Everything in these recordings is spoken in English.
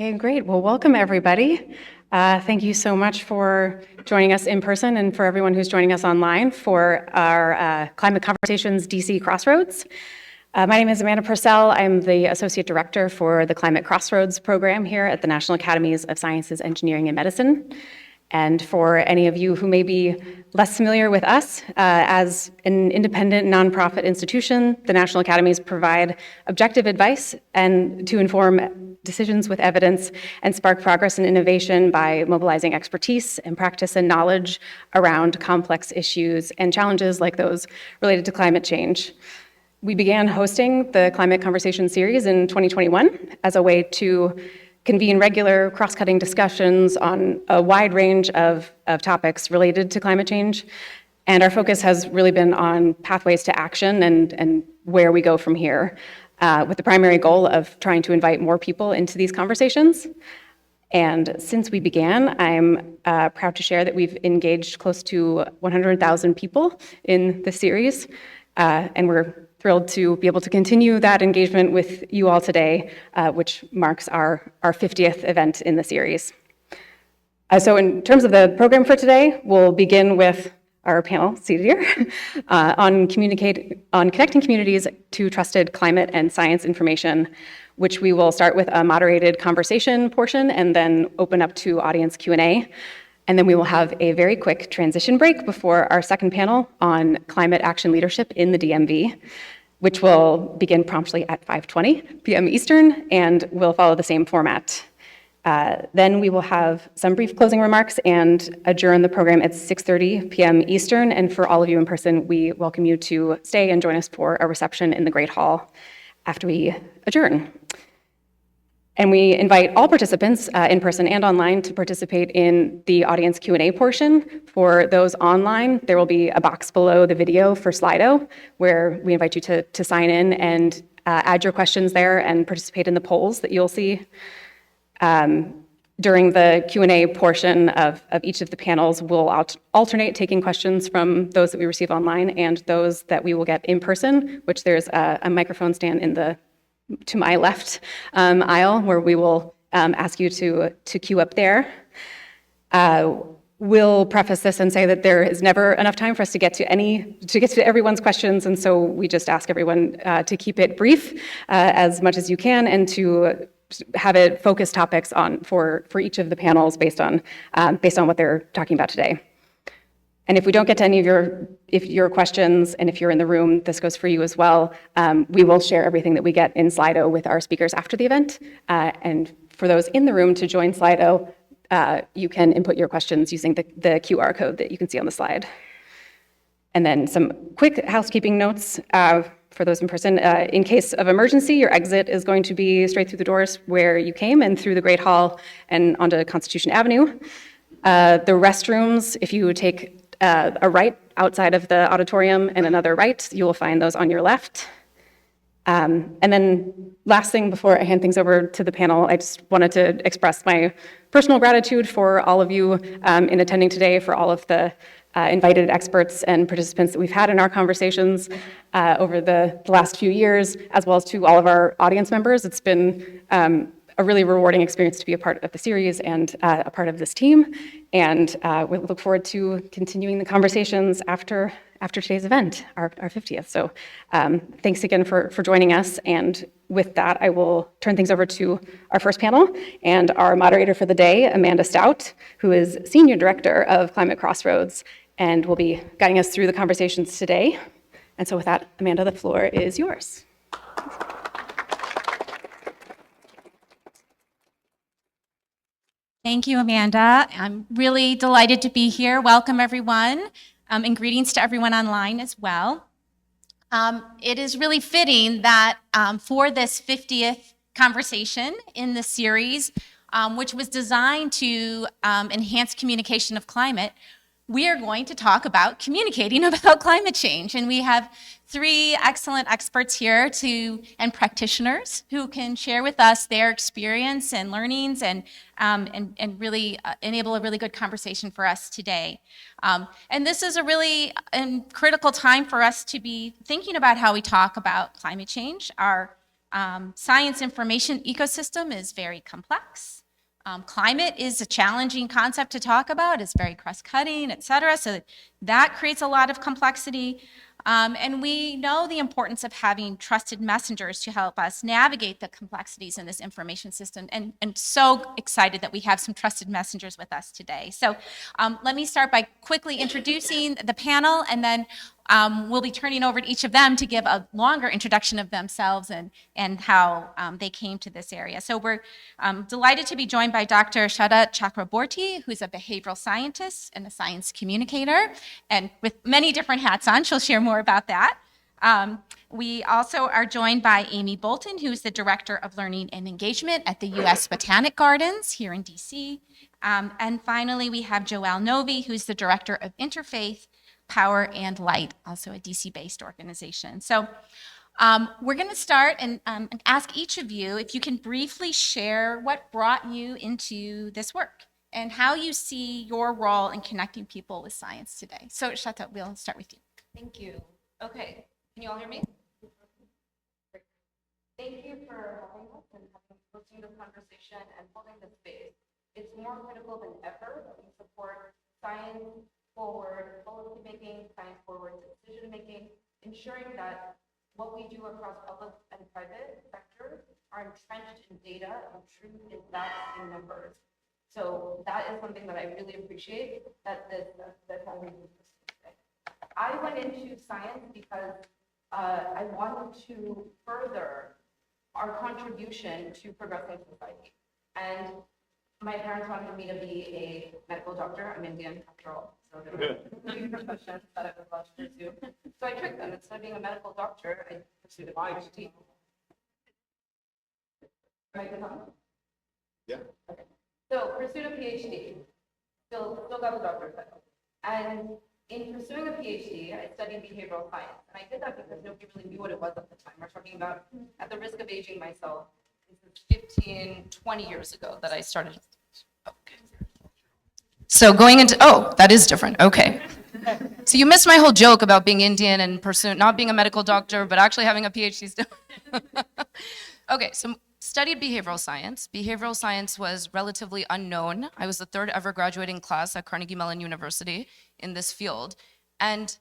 Okay, great. Well, welcome everybody. Thank you so much for joining us in person and for everyone who's joining us online for our Climate Conversations DC Crossroads. My name is Amanda Purcell. I'm the Associate Director for the Climate Crossroads program here at the National Academies of Sciences, Engineering, and Medicine. And for any of you who may be less familiar with us, as an independent nonprofit institution, the National Academies provide objective advice and to inform decisions with evidence and spark progress and innovation by mobilizing expertise and practice and knowledge around complex issues and challenges like those related to climate change. We began hosting the Climate Conversation series in 2021 as a way to convene regular cross-cutting discussions on a wide range of topics related to climate change. And our focus has really been on pathways to action and where we go from here, with the primary goal of trying to invite more people into these conversations. And since we began, I'm proud to share that we've engaged close to 100,000 people in the series, and we're thrilled to be able to continue that engagement with you all today, which marks our 50th event in the series. So in terms of the program for today, we'll begin with our panel seated here on connecting communities to trusted climate and science information, which we will start with a moderated conversation portion and then open up to audience Q&A. And then we will have a very quick transition break before our second panel on climate action leadership in the DMV, which will begin promptly at 5:20 p.m. Eastern and will follow the same format. Then we will have some brief closing remarks and adjourn the program at 6:30 p.m. Eastern. And for all of you in person, we welcome you to stay and join us for a reception in the Great Hall after we adjourn. And we invite all participants in person and online to participate in the audience Q&A portion. For those online, there will be a box below the video for Slido, where we invite you to sign in and add your questions there and participate in the polls that you'll see. During the Q&A portion of each of the panels, we'll alternate taking questions from those that we receive online and those that we will get in person, which there's a microphone stand to my left aisle, where we will ask you to queue up there. We'll preface this and say that there is never enough time for us to get to everyone's questions, and so we just ask everyone to keep it brief as much as you can, and to have it focus topics for each of the panels based on what they're talking about today. And if we don't get to any of your questions, and if you're in the room, this goes for you as well, we will share everything that we get in Slido with our speakers after the event. And for those in the room to join Slido, you can input your questions using the QR code that you can see on the slide. And then some quick housekeeping notes for those in person. In case of emergency, your exit is going to be straight through the doors where you came and through the Great Hall and onto Constitution Avenue. The restrooms, if you take a right outside of the auditorium and another right, you will find those on your left. And then last thing before I hand things over to the panel, I just wanted to express my personal gratitude for all of you in attending today, for all of the invited experts and participants that we've had in our conversations over the last few years, as well as to all of our audience members. It's been a really rewarding experience to be a part of the series and a part of this team. And we look forward to continuing the conversations after today's event, our 50th. So thanks again for joining us. And with that, I will turn things over to our first panel and our moderator for the day, Amanda Staudt, who is Senior Director of Climate Crossroads and will be guiding us through the conversations today. And so with that, Amanda, the floor is yours. Thank you, Amanda. I'm really delighted to be here. Welcome, everyone, and greetings to everyone online as well. It is really fitting that for this 50th conversation in the series, which was designed to enhance communication of climate, we are going to talk about communicating about climate change. And we have three excellent experts here and practitioners who can share with us their experience and learnings and really enable a really good conversation for us today. And this is a really critical time for us to be thinking about how we talk about climate change. Our Science information ecosystem is very complex. Climate is a challenging concept to talk about. It's very cross-cutting, et cetera. So that creates a lot of complexity. And we know the importance of having trusted messengers to help us navigate the complexities in this information system. And so excited that we have some trusted messengers with us today. So let me start by quickly introducing the panel, and then we'll be turning over to each of them to give a longer introduction of themselves and how they came to this area. So we're delighted to be joined by Dr. Sweta Chakraborty, who's a behavioral scientist and a science communicator, and with many different hats on. She'll share more about that. We also are joined by Amy Bolton, who's the Director of Learning and Engagement at the U.S. Botanic Gardens here in D.C. And finally, we have Joelle Novey, who's the Director of Interfaith Power and Light, also a DC-based organization. So we're going to start and ask each of you if you can briefly share what brought you into this work and how you see your role in connecting people with science today. So Sweta, we'll start with you. Thank you. Okay, can you all hear me? Great. Thank you for having us and hosting this conversation and holding this space. It's more critical than ever that we support science forward policy making, science forward decision making, ensuring that what we do across public and private sectors are entrenched in data and truth in facts and numbers. So that is something that I really appreciate that having this today. I went into science because I wanted to further our contribution to progressing society. And my parents wanted me to be a medical doctor. I'm Indian after all, so there were three professions that I was allowed to pursue. So I tricked them. Instead of being a medical doctor, I pursued a PhD. Am I good on? Yeah. Okay. So pursued a PhD. Still got the doctorate title. And in pursuing a PhD, I studied behavioral science. And I did that because nobody really knew what it was at the time. We're talking about, at the risk of aging myself, this is 15, 20 years ago that I started. Okay. So going into, oh, that is different. Okay. So you missed my whole joke about being Indian and not being a medical doctor, but actually having a PhD still. Okay, so studied behavioral science. Behavioral science was relatively unknown. I was the third ever graduating class at Carnegie Mellon University in this field. And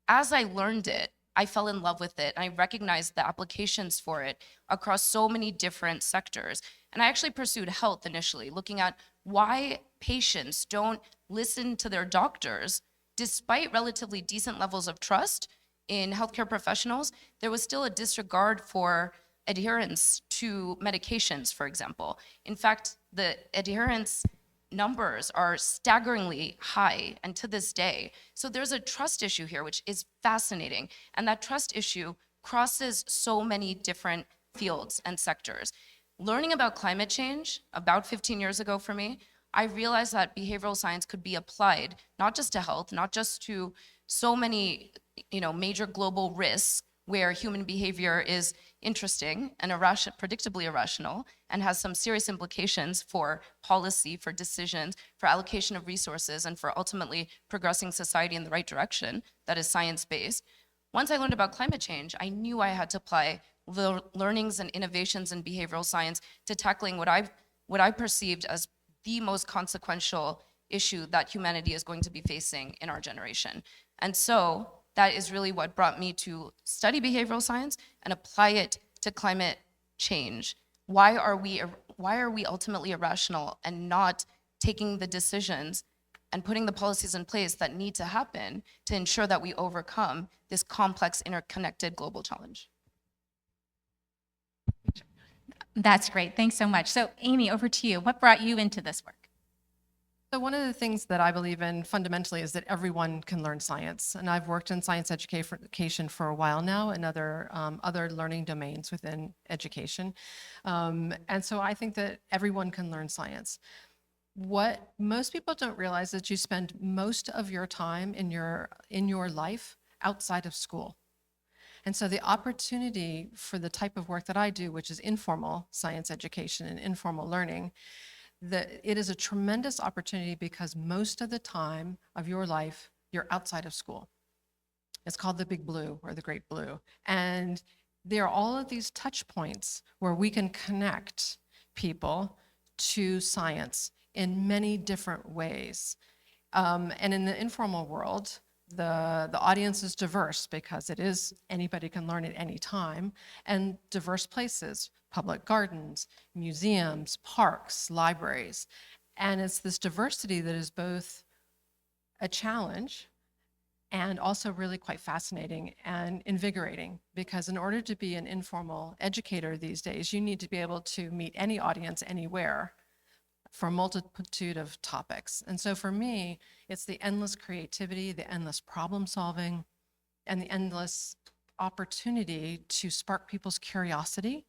as I learned it, I fell in love with it. I recognized the applications for it across so many different sectors. And I actually pursued health initially, looking at why patients don't listen to their doctors despite relatively decent levels of trust in healthcare professionals. There was still a disregard for adherence to medications, for example. In fact, the adherence numbers are staggeringly high, and to this day. So there's a trust issue here, which is fascinating. And that trust issue crosses so many different fields and sectors. Learning about climate change about 15 years ago for me, I realized that behavioral science could be applied not just to health, not just to so many, major global risks where human behavior is interesting and predictably irrational and has some serious implications for policy, for decisions, for allocation of resources, and for ultimately progressing society in the right direction that is science-based. Once I learned about climate change, I knew I had to apply the learnings and innovations in behavioral science to tackling what I perceived as the most consequential issue that humanity is going to be facing in our generation. And so that is really what brought me to study behavioral science and apply it to climate change. Why are we ultimately irrational and not taking the decisions and putting the policies in place that need to happen to ensure that we overcome this complex, interconnected global challenge? That's great. Thanks so much. So Amy, over to you. What brought you into this work? So one of the things that I believe in fundamentally is that everyone can learn science. And I've worked in science education for a while now and other learning domains within education. And so I think that everyone can learn science. What most people don't realize is that you spend most of your time in your life outside of school. And so the opportunity for the type of work that I do, which is informal science education and informal learning, it is a tremendous opportunity because most of the time of your life, you're outside of school. It's called the Big Blue or the Great Blue. And there are all of these touch points where we can connect people to science in many different ways. And in the informal world, the audience is diverse because it is anybody can learn at any time, and diverse places, public gardens, museums, parks, libraries. And it's this diversity that is both a challenge and also really quite fascinating and invigorating, because in order to be an informal educator these days, you need to be able to meet any audience anywhere for a multitude of topics. And so for me, it's the endless creativity, the endless problem solving, and the endless opportunity to spark people's curiosity,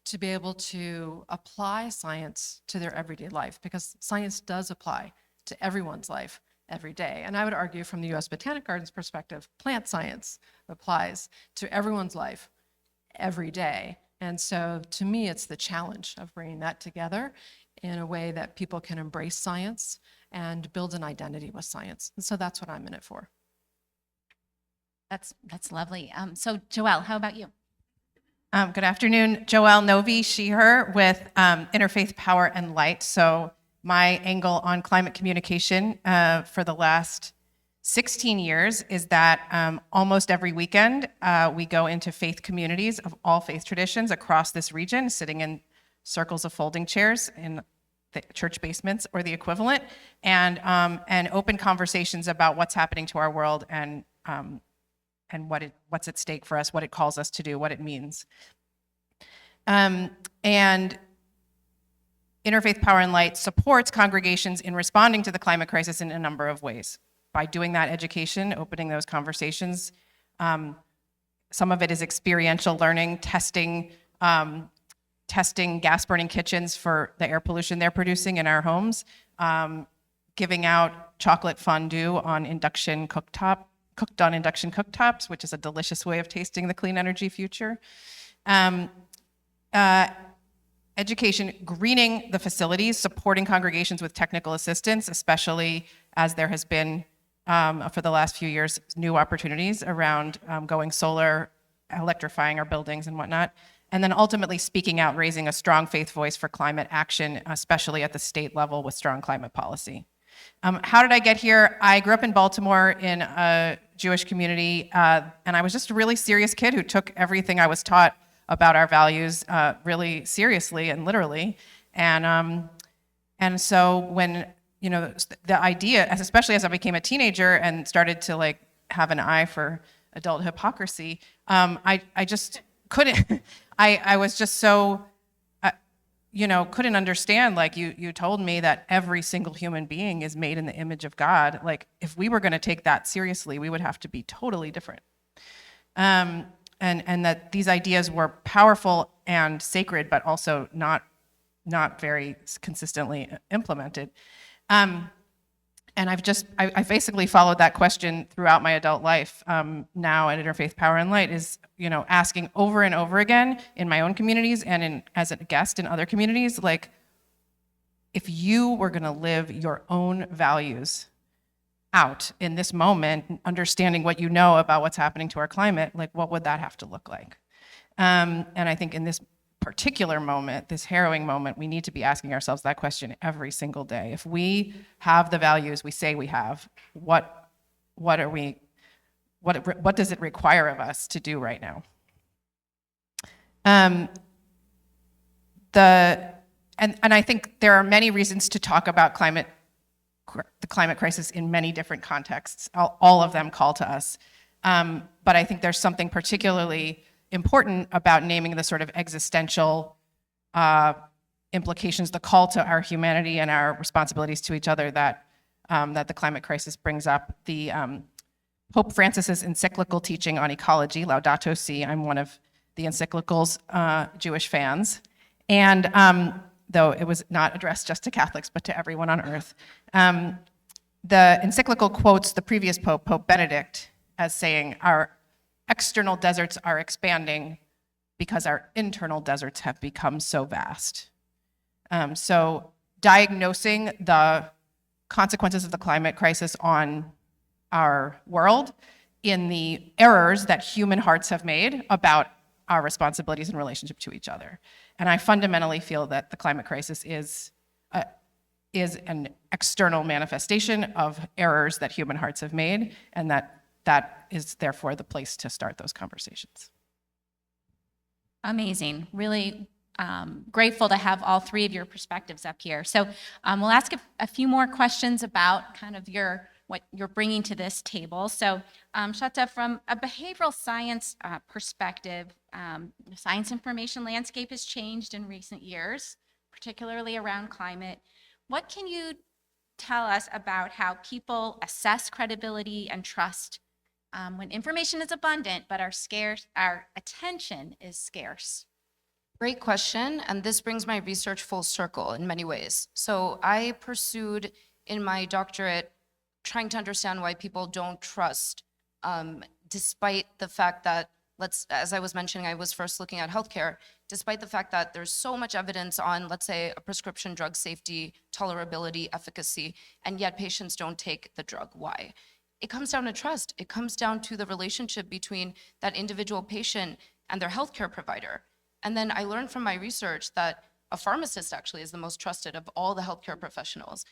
to be able to apply science to their everyday life, because science does apply to everyone's life every day. And I would argue from the U.S. Botanic Gardens perspective, plant science applies to everyone's life every day. And so to me, it's the challenge of bringing that together in a way that people can embrace science and build an identity with science. And so that's what I'm in it for. That's lovely. So Joelle, how about you? Good afternoon, Joelle Novey, she, her, with Interfaith Power and Light. So my angle on climate communication for the last 16 years is that almost every weekend we go into faith communities of all faith traditions across this region, sitting in circles of folding chairs in the church basements or the equivalent, and open conversations about what's happening to our world and what's at stake for us, what it calls us to do, what it means. And Interfaith Power and Light supports congregations in responding to the climate crisis in a number of ways. By doing that education, opening those conversations, some of it is experiential learning, testing gas burning kitchens for the air pollution they're producing in our homes, giving out chocolate fondue on cooked on induction cooktops, which is a delicious way of tasting the clean energy future. Education, greening the facilities, supporting congregations with technical assistance, especially as there has been, for the last few years, new opportunities around going solar, electrifying our buildings and whatnot. And then ultimately speaking out, raising a strong faith voice for climate action, especially at the state level with strong climate policy. How did I get here? I grew up in Baltimore in a Jewish community, and I was just a really serious kid who took everything I was taught about our values really seriously and literally. And so when, the idea, especially as I became a teenager and started to have an eye for adult hypocrisy, I just couldn't, I was just so, couldn't understand, you told me that every single human being is made in the image of God. If we were going to take that seriously, we would have to be totally different. And that these ideas were powerful and sacred, but also not very consistently implemented. And I basically followed that question throughout my adult life. Now at Interfaith Power and Light is, asking over and over again in my own communities and as a guest in other communities, if you were going to live your own values out in this moment, understanding what you know about what's happening to our climate, what would that have to look like? And I think in this particular moment, this harrowing moment, we need to be asking ourselves that question every single day. If we have the values we say we have, what does it require of us to do right now? And I think there are many reasons to talk about the climate crisis in many different contexts. All of them call to us. But I think there's something particularly important about naming the sort of existential implications, the call to our humanity and our responsibilities to each other that the climate crisis brings up. The Pope Francis's encyclical teaching on ecology, Laudato Si, I'm one of the encyclical's Jewish fans. And though it was not addressed just to Catholics, but to everyone on earth. The encyclical quotes the previous Pope, Pope Benedict, as saying, our external deserts are expanding because our internal deserts have become so vast. So diagnosing the consequences of the climate crisis on our world in the errors that human hearts have made about our responsibilities in relationship to each other. And I fundamentally feel that the climate crisis is an external manifestation of errors that human hearts have made, and that is therefore the place to start those conversations. Amazing. Really grateful to have all three of your perspectives up here. So we'll ask a few more questions about kind of what you're bringing to this table. So Sweta, from a behavioral science perspective, the science information landscape has changed in recent years, particularly around climate. What can you tell us about how people assess credibility and trust when information is abundant, but our attention is scarce? Great question, and this brings my research full circle in many ways. So I pursued in my doctorate trying to understand why people don't trust, despite the fact that, as I was mentioning, I was first looking at healthcare, despite the fact that there's so much evidence on, let's say, a prescription drug safety, tolerability, efficacy, and yet patients don't take the drug. Why? It comes down to trust. It comes down to the relationship between that individual patient and their healthcare provider. And then I learned from my research that a pharmacist actually is the most trusted of all the healthcare professionals.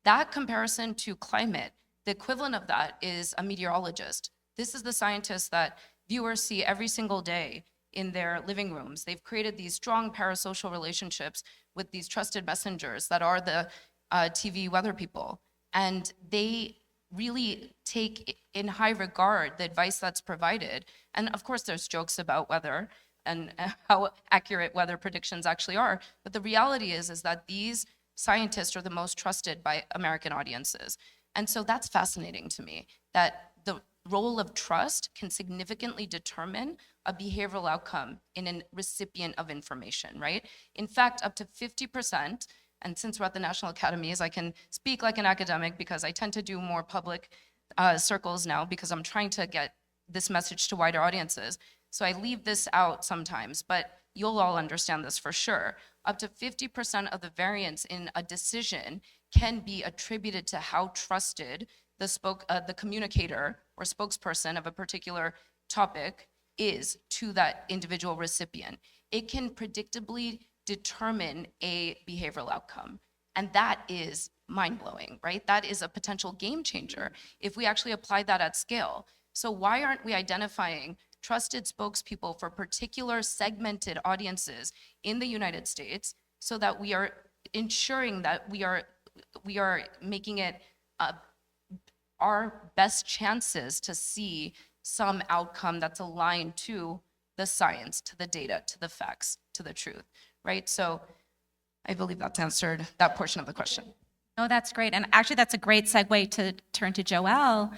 That comparison to climate, the equivalent of that is a meteorologist. This is the scientist that viewers see every single day in their living rooms. They've created these strong parasocial relationships with these trusted messengers that are the TV weather people. And they really take in high regard the advice that's provided. And of course, there's jokes about weather and how accurate weather predictions actually are. But the reality is that these scientists are the most trusted by American audiences. And so that's fascinating to me, that the role of trust can significantly determine a behavioral outcome in a recipient of information, right? In fact, up to 50%, and since we're at the National Academies, I can speak like an academic because I tend to do more public circles now because I'm trying to get this message to wider audiences. So I leave this out sometimes, but you'll all understand this for sure. Up to 50% of the variance in a decision can be attributed to how trusted the communicator or spokesperson of a particular topic is to that individual recipient. It can predictably determine a behavioral outcome. And that is mind-blowing, right? That is a potential game changer if we actually apply that at scale. So why aren't we identifying trusted spokespeople for particular segmented audiences in the United States so that we are ensuring that we are making it our best chances to see some outcome that's aligned to the science, to the data, to the facts, to the truth, right? So I believe that's answered that portion of the question. Oh, that's great. And actually, that's a great segue to turn to Joelle,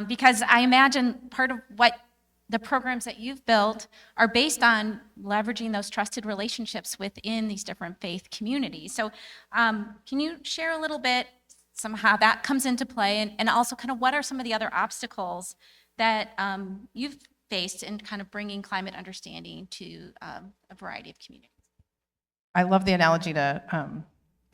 because I imagine part of what the programs that you've built are based on leveraging those trusted relationships within these different faith communities. So can you share a little bit how that comes into play, and also kind of what are some of the other obstacles that you've faced in kind of bringing climate understanding to a variety of communities? I love the analogy to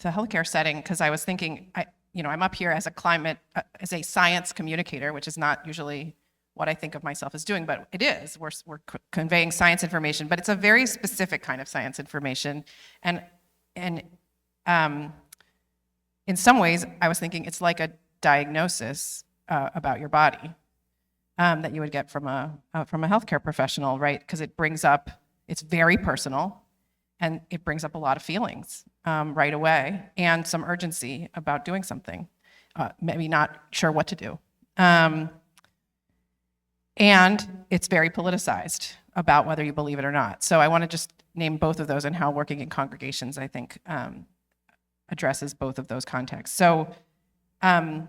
healthcare setting because I was thinking, I'm up here as as a science communicator, which is not usually what I think of myself as doing, but it is. We're conveying science information, but it's a very specific kind of science information. And in some ways, I was thinking it's like a diagnosis about your body that you would get from a healthcare professional, right? Because it's very personal, and it brings up a lot of feelings right away and some urgency about doing something, maybe not sure what to do. And it's very politicized about whether you believe it or not. So I want to just name both of those and how working in congregations, I think, addresses both of those contexts. So I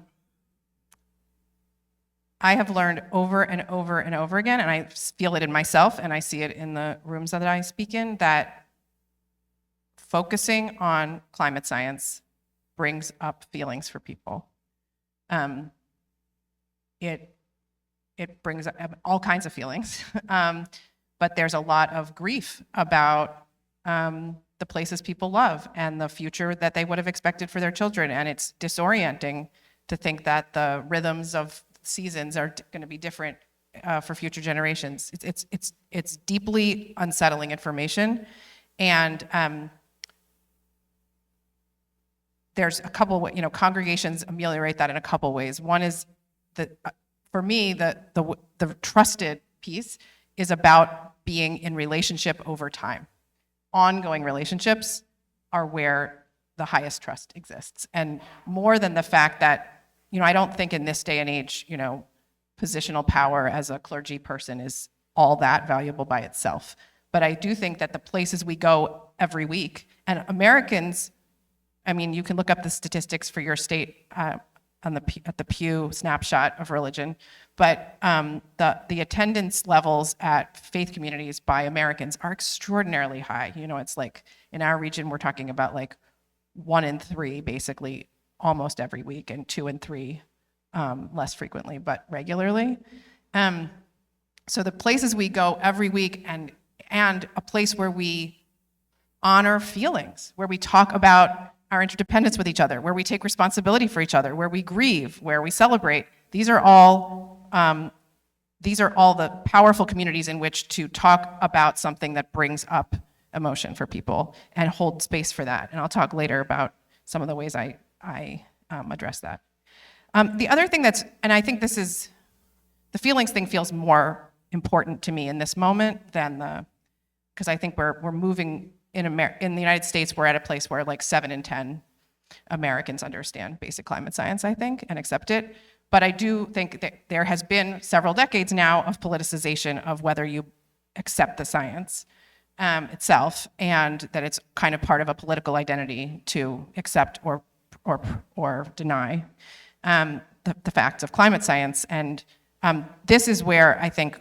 have learned over and over and over again, and I feel it in myself, and I see it in the rooms that I speak in, that focusing on climate science brings up feelings for people. It brings up all kinds of feelings, but there's a lot of grief about the places people love and the future that they would have expected for their children, and it's disorienting to think that the rhythms of seasons are going to be different for future generations. It's deeply unsettling information, and there's a couple, congregations ameliorate that in a couple ways. One is that, for me, the trusted piece is about being in relationship over time. Ongoing relationships are where the highest trust exists. And more than the fact that, I don't think in this day and age, positional power as a clergy person is all that valuable by itself. But I do think that the places we go every week, and Americans, you can look up the statistics for your state at the Pew snapshot of religion, but the attendance levels at faith communities by Americans are extraordinarily high. It's like in our region, we're talking about like 1 in 3, basically, almost every week, and 2 in 3 less frequently, but regularly. So the places we go every week, and a place where we honor feelings, where we talk about our interdependence with each other, where we take responsibility for each other, where we grieve, where we celebrate. These are all the powerful communities in which to talk about something that brings up emotion for people and hold space for that. And I'll talk later about some of the ways I address that. The other thing and I think this is, the feelings thing feels more important to me in this moment than because I think we're moving in the United States, we're at a place where like 7 in 10 Americans understand basic climate science, I think, and accept it. But I do think that there has been several decades now of politicization of whether you accept the science itself, and that it's kind of part of a political identity to accept or deny the facts of climate science. And this is where I think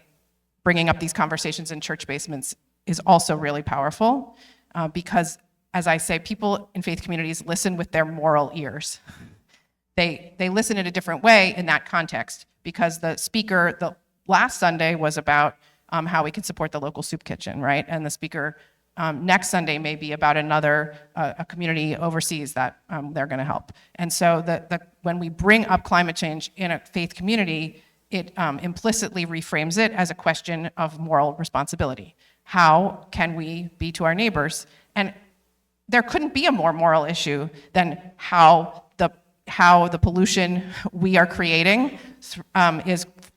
bringing up these conversations in church basements is also really powerful. Because, as I say, people in faith communities listen with their moral ears. They listen in a different way in that context, because the speaker the last Sunday was about how we can support the local soup kitchen, right? And the speaker next Sunday may be about a community overseas that they're going to help. And so when we bring up climate change in a faith community, it implicitly reframes it as a question of moral responsibility. How can we be to our neighbors? And there couldn't be a more moral issue than how the pollution we are creating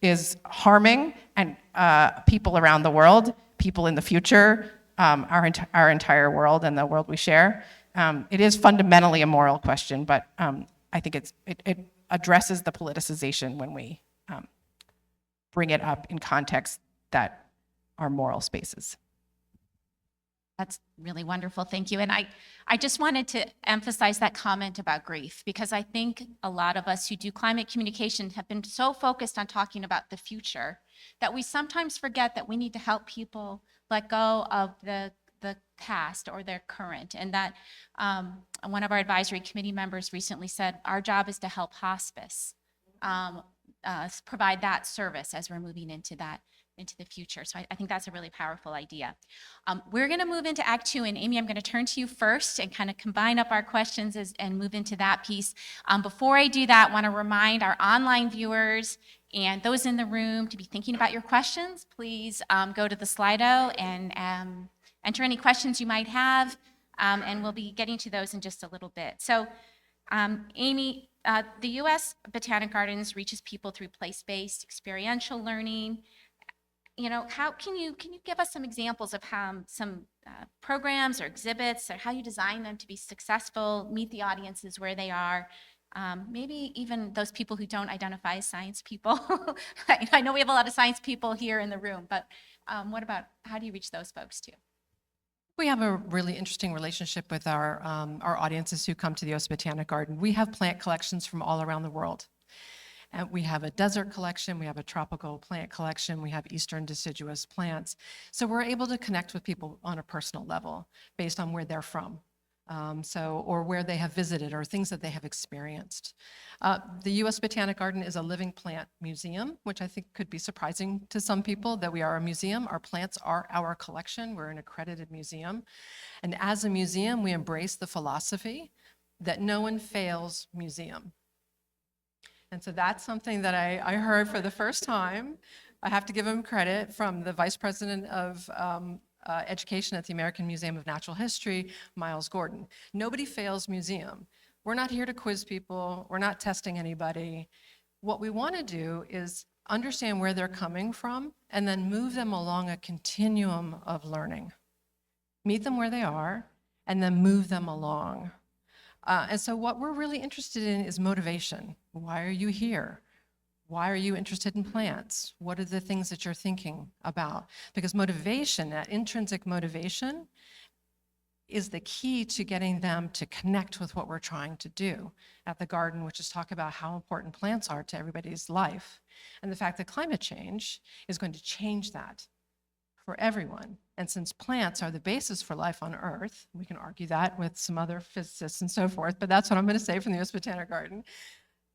is harming and people around the world, people in the future, our entire world and the world we share. It is fundamentally a moral question, but I think it addresses the politicization when we bring it up in contexts that are moral spaces. That's really wonderful. Thank you. And I just wanted to emphasize that comment about grief, because I think a lot of us who do climate communication have been so focused on talking about the future that we sometimes forget that we need to help people let go of the past or their current. And that one of our advisory committee members recently said, our job is to help hospice provide that service as we're moving into the future. So I think that's a really powerful idea. We're going to move into Act 2, and Amy, I'm going to turn to you first and kind of combine up our questions and move into that piece. Before I do that, I want to remind our online viewers and those in the room to be thinking about your questions. Please go to the Slido and enter any questions you might have, and we'll be getting to those in just a little bit. So, Amy, the U.S. Botanic Gardens reaches people through place-based experiential learning. How can you give us some examples of how some programs or exhibits, or how you design them to be successful, meet the audiences where they are, maybe even those people who don't identify as science people? I know we have a lot of science people here in the room, but what about, how do you reach those folks too? We have a really interesting relationship with our audiences who come to the U.S. Botanic Garden. We have plant collections from all around the world. And we have a desert collection, we have a tropical plant collection, we have eastern deciduous plants. So we're able to connect with people on a personal level based on where they're from. Or where they have visited, or things that they have experienced. The U.S. Botanic Garden is a living plant museum, which I think could be surprising to some people that we are a museum. Our plants are our collection. We're an accredited museum. And as a museum, we embrace the philosophy that no one fails museum. And so that's something that I heard for the first time I have to give him credit from the Vice President of Education at the American Museum of Natural History, Miles Gordon. Nobody fails museum. We're not here to quiz people. We're not testing anybody. What we want to do is understand where they're coming from and then move them along a continuum of learning. Meet them where they are and then move them along. And so what we're really interested in is motivation. Why are you here? Why are you interested in plants? What are the things that you're thinking about? Because motivation, that intrinsic motivation, is the key to getting them to connect with what we're trying to do at the garden, which is talk about how important plants are to everybody's life. And the fact that climate change is going to change that for everyone. And since plants are the basis for life on Earth, we can argue that with some other physicists and so forth, but that's what I'm going to say from the U.S. Botanic Garden,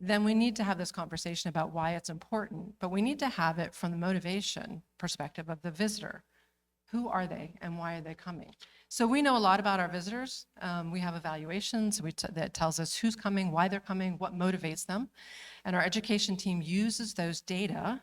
then we need to have this conversation about why it's important, but we need to have it from the motivation perspective of the visitor. Who are they and why are they coming? So we know a lot about our visitors. We have evaluations that tells us who's coming, why they're coming, what motivates them. And our education team uses those data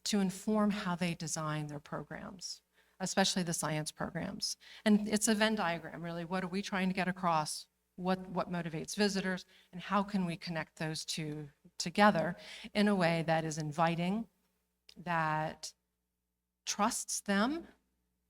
to inform how they design their programs, especially the science programs. And it's a Venn diagram, really. What are we trying to get across? What motivates visitors? And how can we connect those two together in a way that is inviting, that trusts them,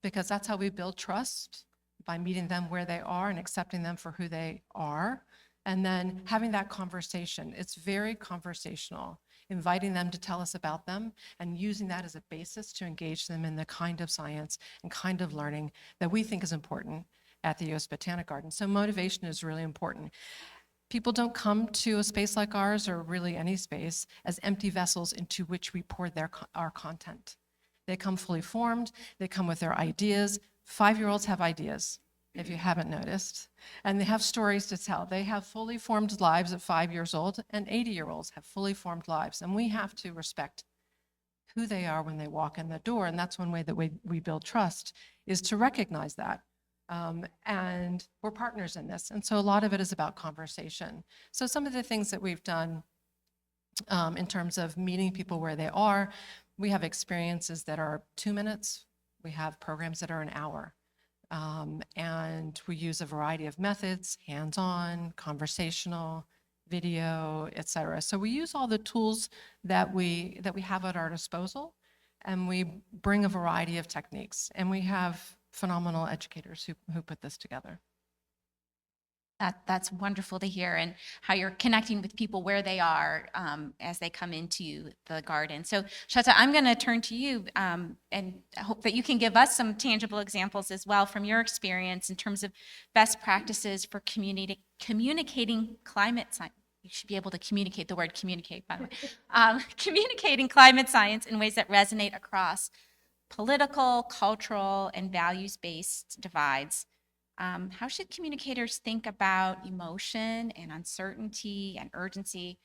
because that's how we build trust, by meeting them where they are and accepting them for who they are, and then having that conversation. It's very conversational, inviting them to tell us about them and using that as a basis to engage them in the kind of science and kind of learning that we think is important at the U.S. Botanic Garden. So motivation is really important. People don't come to a space like ours, or really any space, as empty vessels into which we pour our content. They come fully formed, they come with their ideas. 5-year-olds have ideas, if you haven't noticed, and they have stories to tell. They have fully formed lives at 5 years old, and 80-year-olds have fully formed lives, and we have to respect who they are when they walk in the door, and that's one way that we build trust, is to recognize that. And we're partners in this, and so a lot of it is about conversation. So some of the things that we've done in terms of meeting people where they are, we have experiences that are 2 minutes. We have programs that are an hour. And we use a variety of methods, hands-on, conversational, video, et cetera. So we use all the tools that we have at our disposal, and we bring a variety of techniques. And we have phenomenal educators who put this together. That's wonderful to hear, and how you're connecting with people where they are as they come into the garden. So Sweta, I'm going to turn to you and I hope that you can give us some tangible examples as well from your experience in terms of best practices for communicating climate science. You should be able to communicate the word communicate, by the way. Communicating climate science in ways that resonate across political, cultural, and values-based divides. How should communicators think about emotion and uncertainty and urgency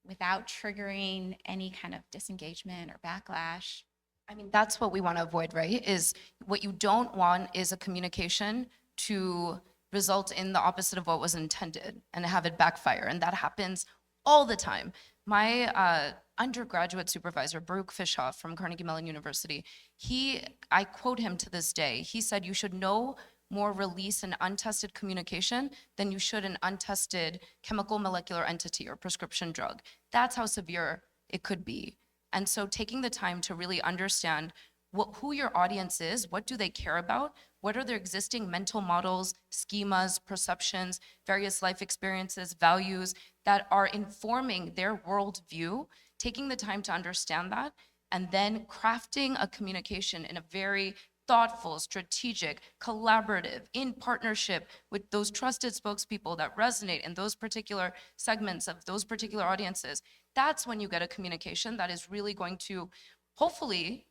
without triggering any kind of disengagement or backlash? I mean, that's what we want to avoid, right? Is what you don't want is a communication to result in the opposite of what was intended and have it backfire. And that happens all the time. My undergraduate supervisor, Baruch Fishoff from Carnegie Mellon University, I quote him to this day. He said, "You should know more release an untested communication than you should an untested chemical molecular entity or prescription drug." That's how severe it could be. And so taking the time to really understand who your audience is, what do they care about, what are their existing mental models, schemas, perceptions, various life experiences, values that are informing their worldview, taking the time to understand that, and then crafting a communication in a very thoughtful, strategic, collaborative, in partnership with those trusted spokespeople that resonate in those particular segments of those particular audiences. That's when you get a communication that is really going to hopefully,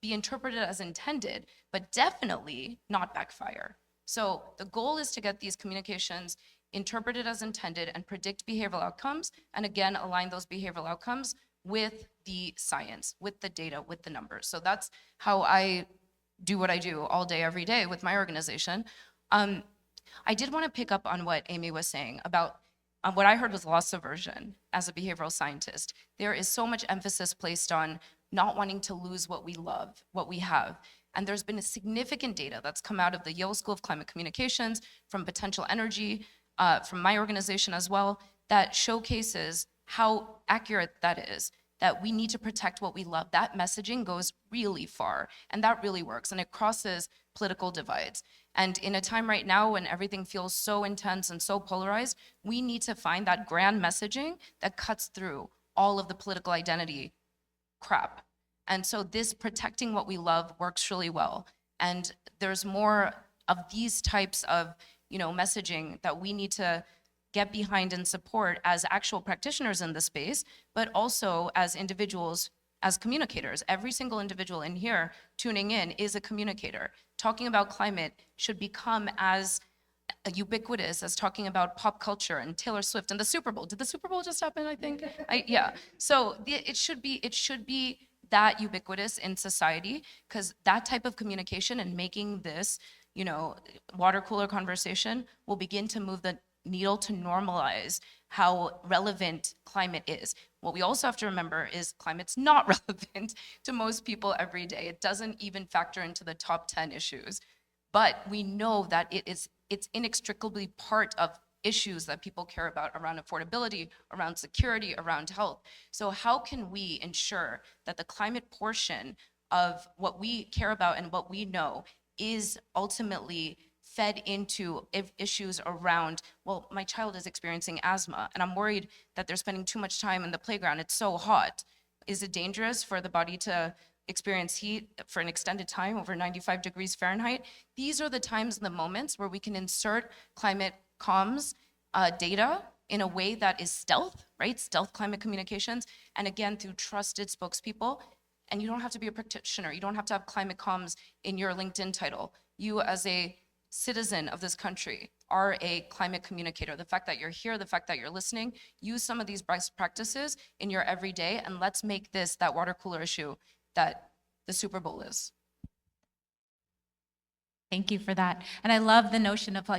be interpreted as intended, but definitely not backfire. So the goal is to get these communications interpreted as intended and predict behavioral outcomes, and again, align those behavioral outcomes with the science, with the data, with the numbers. So that's how I do what I do all day, every day with my organization. I did want to pick up on what Amy was saying about what I heard was loss aversion as a behavioral scientist. There is so much emphasis placed on not wanting to lose what we love, what we have. And there's been a significant data that's come out of the Yale School of Climate Communications, from Potential Energy, from my organization as well, that showcases how accurate that is, that we need to protect what we love. That messaging goes really far, and that really works, and it crosses political divides. And in a time right now when everything feels so intense and so polarized, we need to find that grand messaging that cuts through all of the political identity crap. And so this protecting what we love works really well. And there's more of these types of, messaging that we need to get behind and support as actual practitioners in the space, but also as individuals, as communicators. Every single individual in here tuning in is a communicator. Talking about climate should become as ubiquitous as talking about pop culture and Taylor Swift and the Super Bowl. Did the Super Bowl just happen, I think? Yeah. So it should be that ubiquitous in society, because that type of communication and making this, water cooler conversation will begin to move the needle to normalize how relevant climate is. What we also have to remember is climate's not relevant to most people every day. It doesn't even factor into the top 10 issues. But we know that it's inextricably part of issues that people care about around affordability, around security, around health. So how can we ensure that the climate portion of what we care about and what we know is ultimately fed into issues around, well, my child is experiencing asthma and I'm worried that they're spending too much time in the playground. It's so hot. Is it dangerous for the body to experience heat for an extended time over 95 degrees Fahrenheit? These are the times and the moments where we can insert climate comms data in a way that is stealth, right? Stealth climate communications. And again, through trusted spokespeople. And you don't have to be a practitioner. You don't have to have climate comms in your LinkedIn title. You as a citizen of this country are a climate communicator. The fact that you're here, the fact that you're listening, use some of these best practices in your everyday, and let's make this that water cooler issue that the Super Bowl is. Thank you for that. And I love the notion of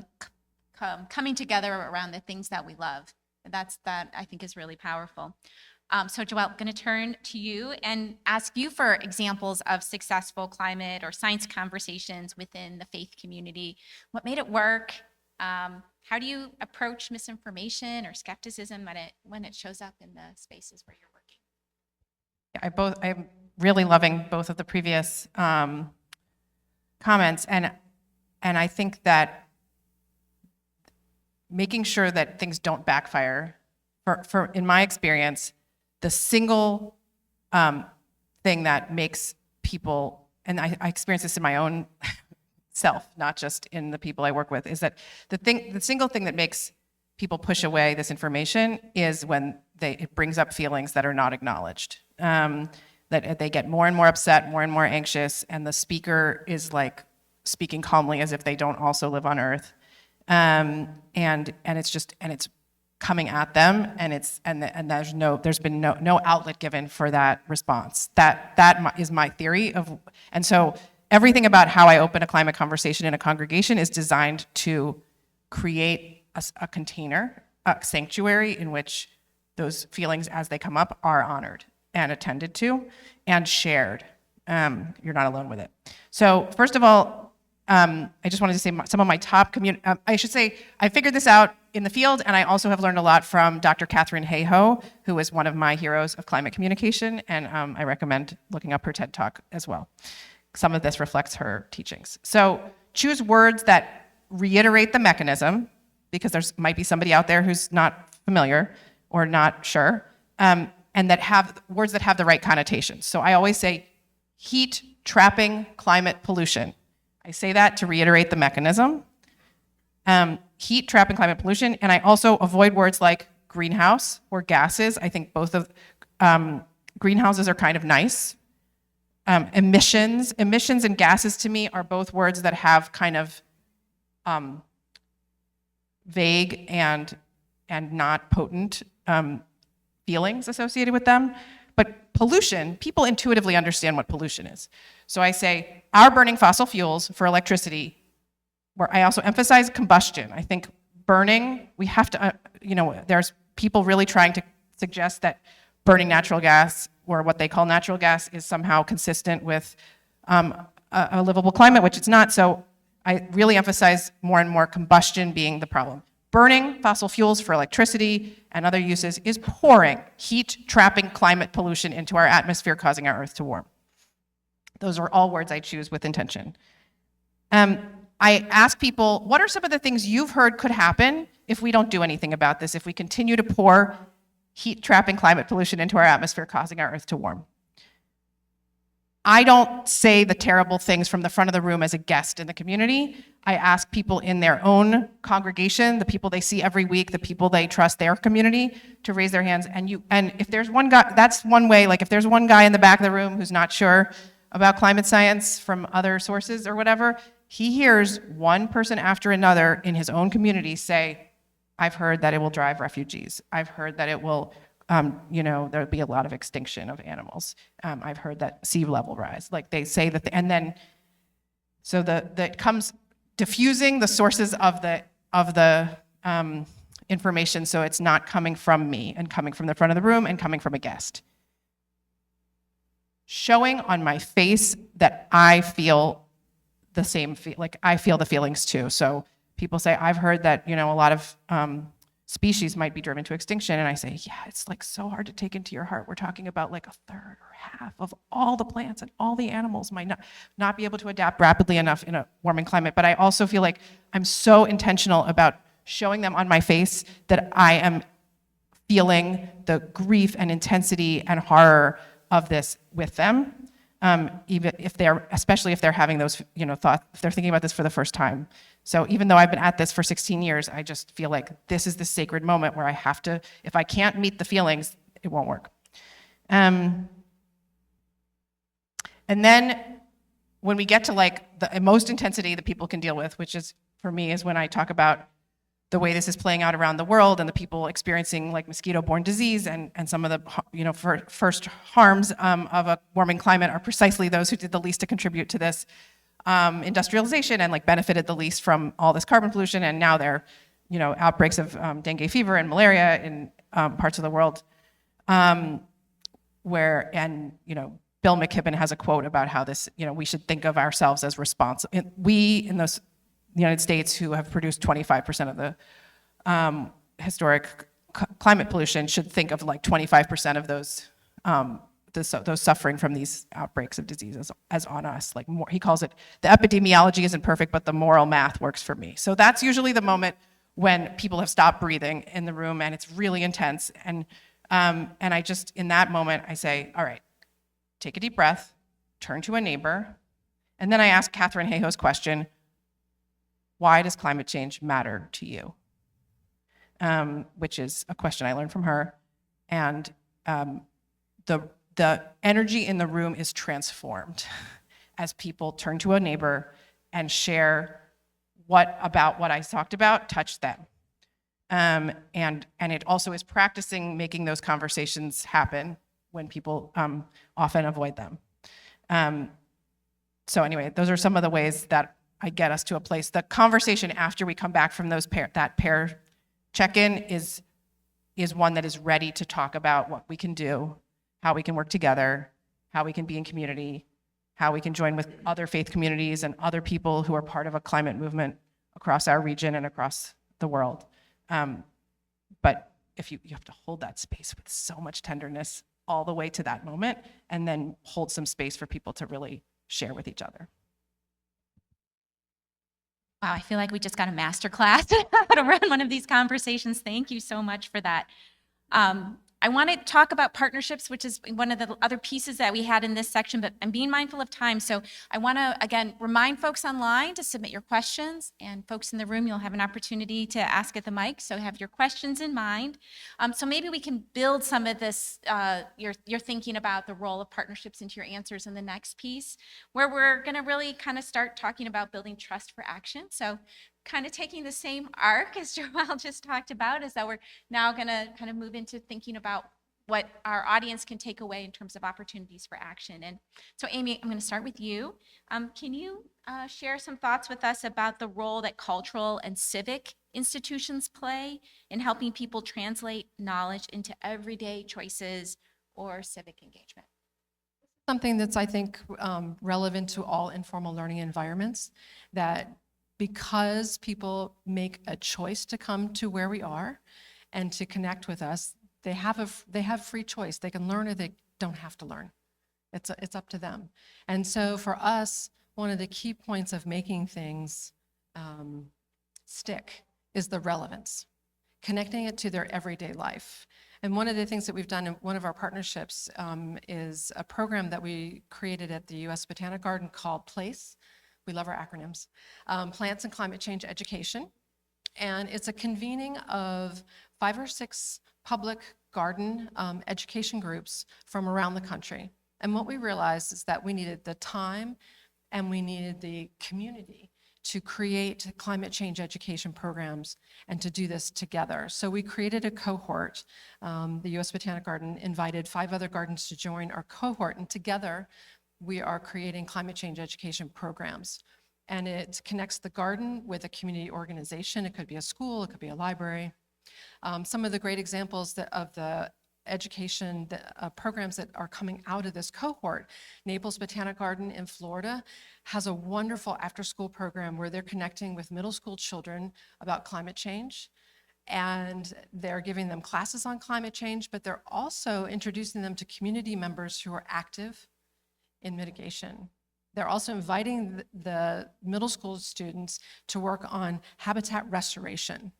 coming together around the things that we love. That I think is really powerful. So Joelle, I'm going to turn to you and ask you for examples of successful climate or science conversations within the faith community. What made it work? How do you approach misinformation or skepticism when it shows up in the spaces where you're working? I'm really loving both of the previous comments, and I think that making sure that things don't backfire, for in my experience, the single thing that makes people, and I experience this in my own self, not just in the people I work with, is that the single thing that makes people push away this information is when it brings up feelings that are not acknowledged. That they get more and more upset, more and more anxious, and the speaker is like speaking calmly as if they don't also live on Earth, and it's coming at them, and there's been no outlet given for that response. That is my theory of, and so everything about how I open a climate conversation in a congregation is designed to create a container, a sanctuary in which those feelings as they come up are honored and attended to and shared. You're not alone with it. So first of all, I just wanted to say some of my top I should say I figured this out in the field, and I also have learned a lot from Dr. Catherine Hayhoe, who is one of my heroes of climate communication, and I recommend looking up her TED Talk as well. Some of this reflects her teachings. So choose words that reiterate the mechanism, because there might be somebody out there who's not familiar or not sure, and that have words that have the right connotations. So I always say heat trapping climate pollution. I say that to reiterate the mechanism. Heat trapping climate pollution, and I also avoid words like greenhouse or gases. I think both of greenhouses are kind of nice. Emissions and gases to me are both words that have kind of vague and not potent feelings associated with them. But pollution, people intuitively understand what pollution is. So I say, our burning fossil fuels for electricity, where I also emphasize combustion. I think burning, we have to, there's people really trying to suggest that burning natural gas or what they call natural gas is somehow consistent with a livable climate, which it's not. So I really emphasize more and more combustion being the problem. Burning fossil fuels for electricity and other uses is pouring heat, trapping climate pollution into our atmosphere, causing our Earth to warm. Those are all words I choose with intention. I ask people, what are some of the things you've heard could happen if we don't do anything about this, if we continue to pour heat, trapping climate pollution into our atmosphere, causing our Earth to warm? I don't say the terrible things from the front of the room as a guest in the community. I ask people in their own congregation, the people they see every week, the people they trust their community, to raise their hands. And if there's one guy, that's one way, like if there's one guy in the back of the room who's not sure about climate science from other sources or whatever, he hears one person after another in his own community say, I've heard that it will drive refugees. I've heard that it will, there'll be a lot of extinction of animals. I've heard that sea level rise. Like they say that, and then, so it comes diffusing the sources of the information, so it's not coming from me and coming from the front of the room and coming from a guest. Showing on my face that I feel the same, like I feel the feelings too. So people say, I've heard that, a lot of species might be driven to extinction. And I say, yeah, it's like so hard to take into your heart. We're talking about like a third or half of all the plants and all the animals might not be able to adapt rapidly enough in a warming climate. But I also feel like I'm so intentional about showing them on my face that I am feeling the grief and intensity and horror of this with them. Even if especially if they're having those, thoughts, if they're thinking about this for the first time. So even though I've been at this for 16 years, I just feel like this is the sacred moment where I have to, if I can't meet the feelings, it won't work. And then when we get to like the most intensity that people can deal with, which is, for me, is when I talk about the way this is playing out around the world and the people experiencing like mosquito-borne disease and some of the first harms of a warming climate are precisely those who did the least to contribute to this industrialization and like benefited the least from all this carbon pollution. And now there are outbreaks of dengue fever and malaria in parts of the world Bill McKibben has a quote about how this, we should think of ourselves as responsible. We in the United States, who have produced 25% of the historic climate pollution, should think of like 25% of those suffering from these outbreaks of diseases as on us. Like more, he calls it, the epidemiology isn't perfect, but the moral math works for me. So that's usually the moment when people have stopped breathing in the room and it's really intense. And I just, in that moment, I say, all right, take a deep breath, turn to a neighbor, and then I ask Katharine Hayhoe's question, why does climate change matter to you? Which is a question I learned from her. And the energy in the room is transformed as people turn to a neighbor and share what about what I talked about touched them. And it also is practicing making those conversations happen when people often avoid them. So anyway, those are some of the ways that I get us to a place. The conversation after we come back from that pair check-in is one that is ready to talk about what we can do, how we can work together, how we can be in community, how we can join with other faith communities and other people who are part of a climate movement across our region and across the world. But if you have to hold that space with so much tenderness all the way to that moment, and then hold some space for people to really share with each other. Wow, I feel like we just got a master class how to run one of these conversations. Thank you so much for that. I want to talk about partnerships, which is one of the other pieces that we had in this section, but I'm being mindful of time. So I want to, again, remind folks online to submit your questions, and folks in the room, you'll have an opportunity to ask at the mic. So have your questions in mind. So maybe we can build some of this, your thinking about the role of partnerships into your answers in the next piece, where we're going to really kind of start talking about building trust for action. So kind of taking the same arc as Joelle just talked about, is that we're now going to kind of move into thinking about what our audience can take away in terms of opportunities for action. And so Amy, I'm going to start with you. Can you share some thoughts with us about the role that cultural and civic institutions play in helping people translate knowledge into everyday choices or civic engagement? Something that's, I think, relevant to all informal learning environments, that because people make a choice to come to where we are and to connect with us, they have free choice. They can learn or they don't have to learn. It's up to them. And so for us, one of the key points of making things stick is the relevance, connecting it to their everyday life. And one of the things that we've done in one of our partnerships is a program that we created at the U.S. Botanic Garden called PLACE. We love our acronyms. Plants and Climate Change Education. And it's a convening of 5 or 6 public garden education groups from around the country. And what we realized is that we needed the time and we needed the community to create climate change education programs and to do this together. So we created a cohort. The U.S. Botanic Garden invited 5 other gardens to join our cohort, and together we are creating climate change education programs. And it connects the garden with a community organization. It could be a school, it could be a library. Some of the great examples of the education programs that are coming out of this cohort. Naples Botanic Garden in Florida has a wonderful after-school program where they're connecting with middle school children about climate change. And they're giving them classes on climate change, but they're also introducing them to community members who are active in mitigation. They're also inviting the middle school students to work on habitat restoration.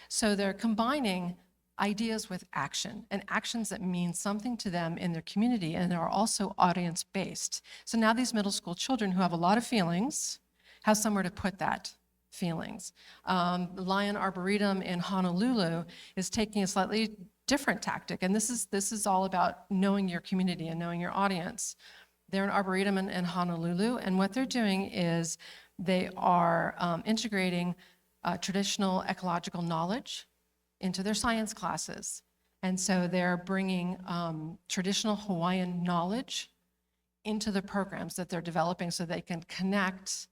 So they're combining ideas with action, and actions that mean something to them in their community and are also audience-based. So now these middle school children who have a lot of feelings have somewhere to put that feelings. The Lion Arboretum in Honolulu is taking a slightly different tactic, and this is all about knowing your community and knowing your audience. They're an arboretum in Honolulu, and what they're doing is they are integrating traditional ecological knowledge into their science classes. And so they're bringing traditional Hawaiian knowledge into the programs that they're developing so they can connect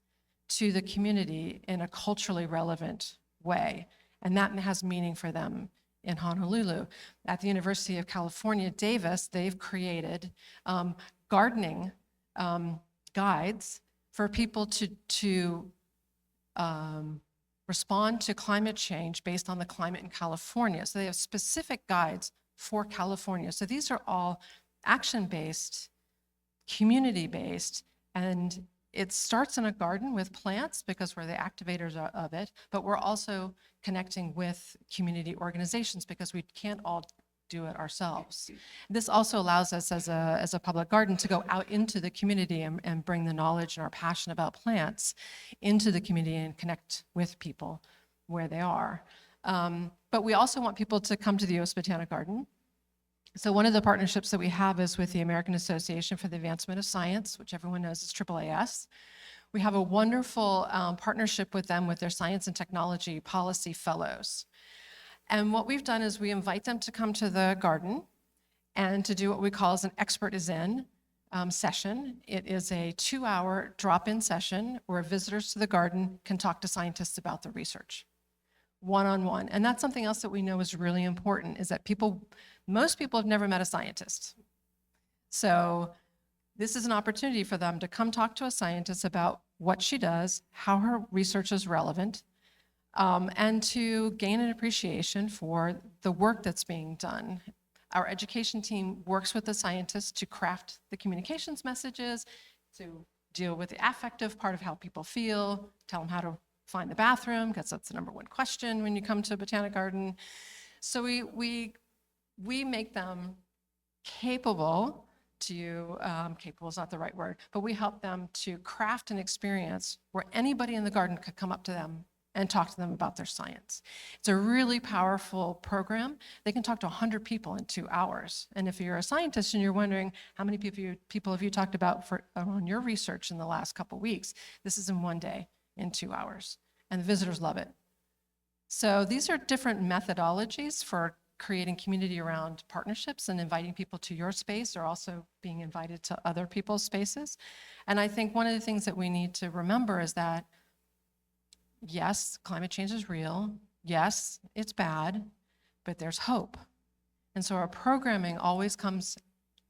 to the community in a culturally relevant way. And that has meaning for them in Honolulu. At the University of California, Davis, they've created gardening guides for people to respond to climate change based on the climate in California. So they have specific guides for California. So these are all action-based, community-based, and it starts in a garden with plants because we're the activators of it, but we're also connecting with community organizations because we can't all do it ourselves. This also allows us as a public garden to go out into the community and bring the knowledge and our passion about plants into the community and connect with people where they are. But we also want people to come to the U.S. Botanic Garden. So one of the partnerships that we have is with the American Association for the Advancement of Science, which everyone knows is AAAS. We have a wonderful partnership with them with their Science and Technology Policy Fellows. And what we've done is we invite them to come to the garden and to do what we call as an expert is in session. It is a 2-hour drop-in session where visitors to the garden can talk to scientists about their research, one-on-one. And that's something else that we know is really important, is that most people have never met a scientist. So this is an opportunity for them to come talk to a scientist about what she does, how her research is relevant, and to gain an appreciation for the work that's being done. Our education team works with the scientists to craft the communications messages, to deal with the affective part of how people feel, tell them how to find the bathroom, because that's the #1 question when you come to a botanic garden. So we make them capable capable is not the right word, but we help them to craft an experience where anybody in the garden could come up to them and talk to them about their science. It's a really powerful program. They can talk to 100 people in 2 hours. And if you're a scientist and you're wondering how many people have you talked about on your research in the last couple weeks, this is in 1 day, in 2 hours. And the visitors love it. So these are different methodologies for creating community around partnerships and inviting people to your space, or also being invited to other people's spaces. And I think one of the things that we need to remember is that yes, climate change is real. Yes, it's bad, but there's hope. And so our programming always comes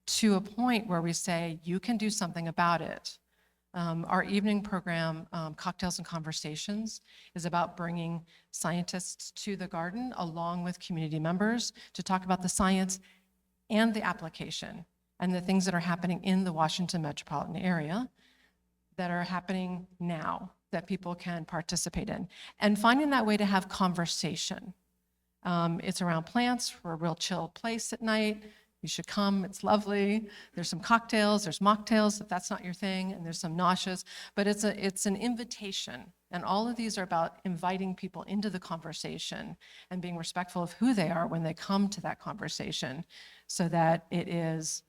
to a point where we say, you can do something about it. Our evening program, Cocktails and Conversations, is about bringing scientists to the garden along with community members to talk about the science and the application and the things that are happening in the Washington metropolitan area that are happening now that people can participate in. And finding that way to have conversation. It's around plants. We're a real chill place at night. You should come, it's lovely. There's some cocktails, there's mocktails if that's not your thing, and there's some nauseous, but it's an invitation. And all of these are about inviting people into the conversation and being respectful of who they are when they come to that conversation so that it is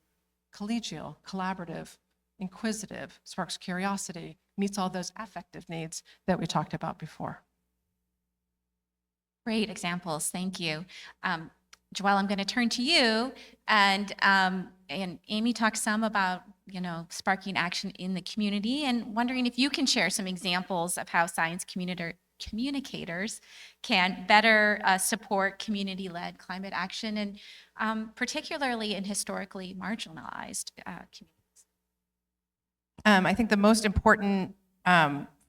collegial, collaborative, inquisitive, sparks curiosity, meets all those affective needs that we talked about before. Great examples, thank you. Joelle, I'm going to turn to you, and Amy talked some about, sparking action in the community, and wondering if you can share some examples of how science communicators can better support community-led climate action, and particularly in historically marginalized communities. I think the most important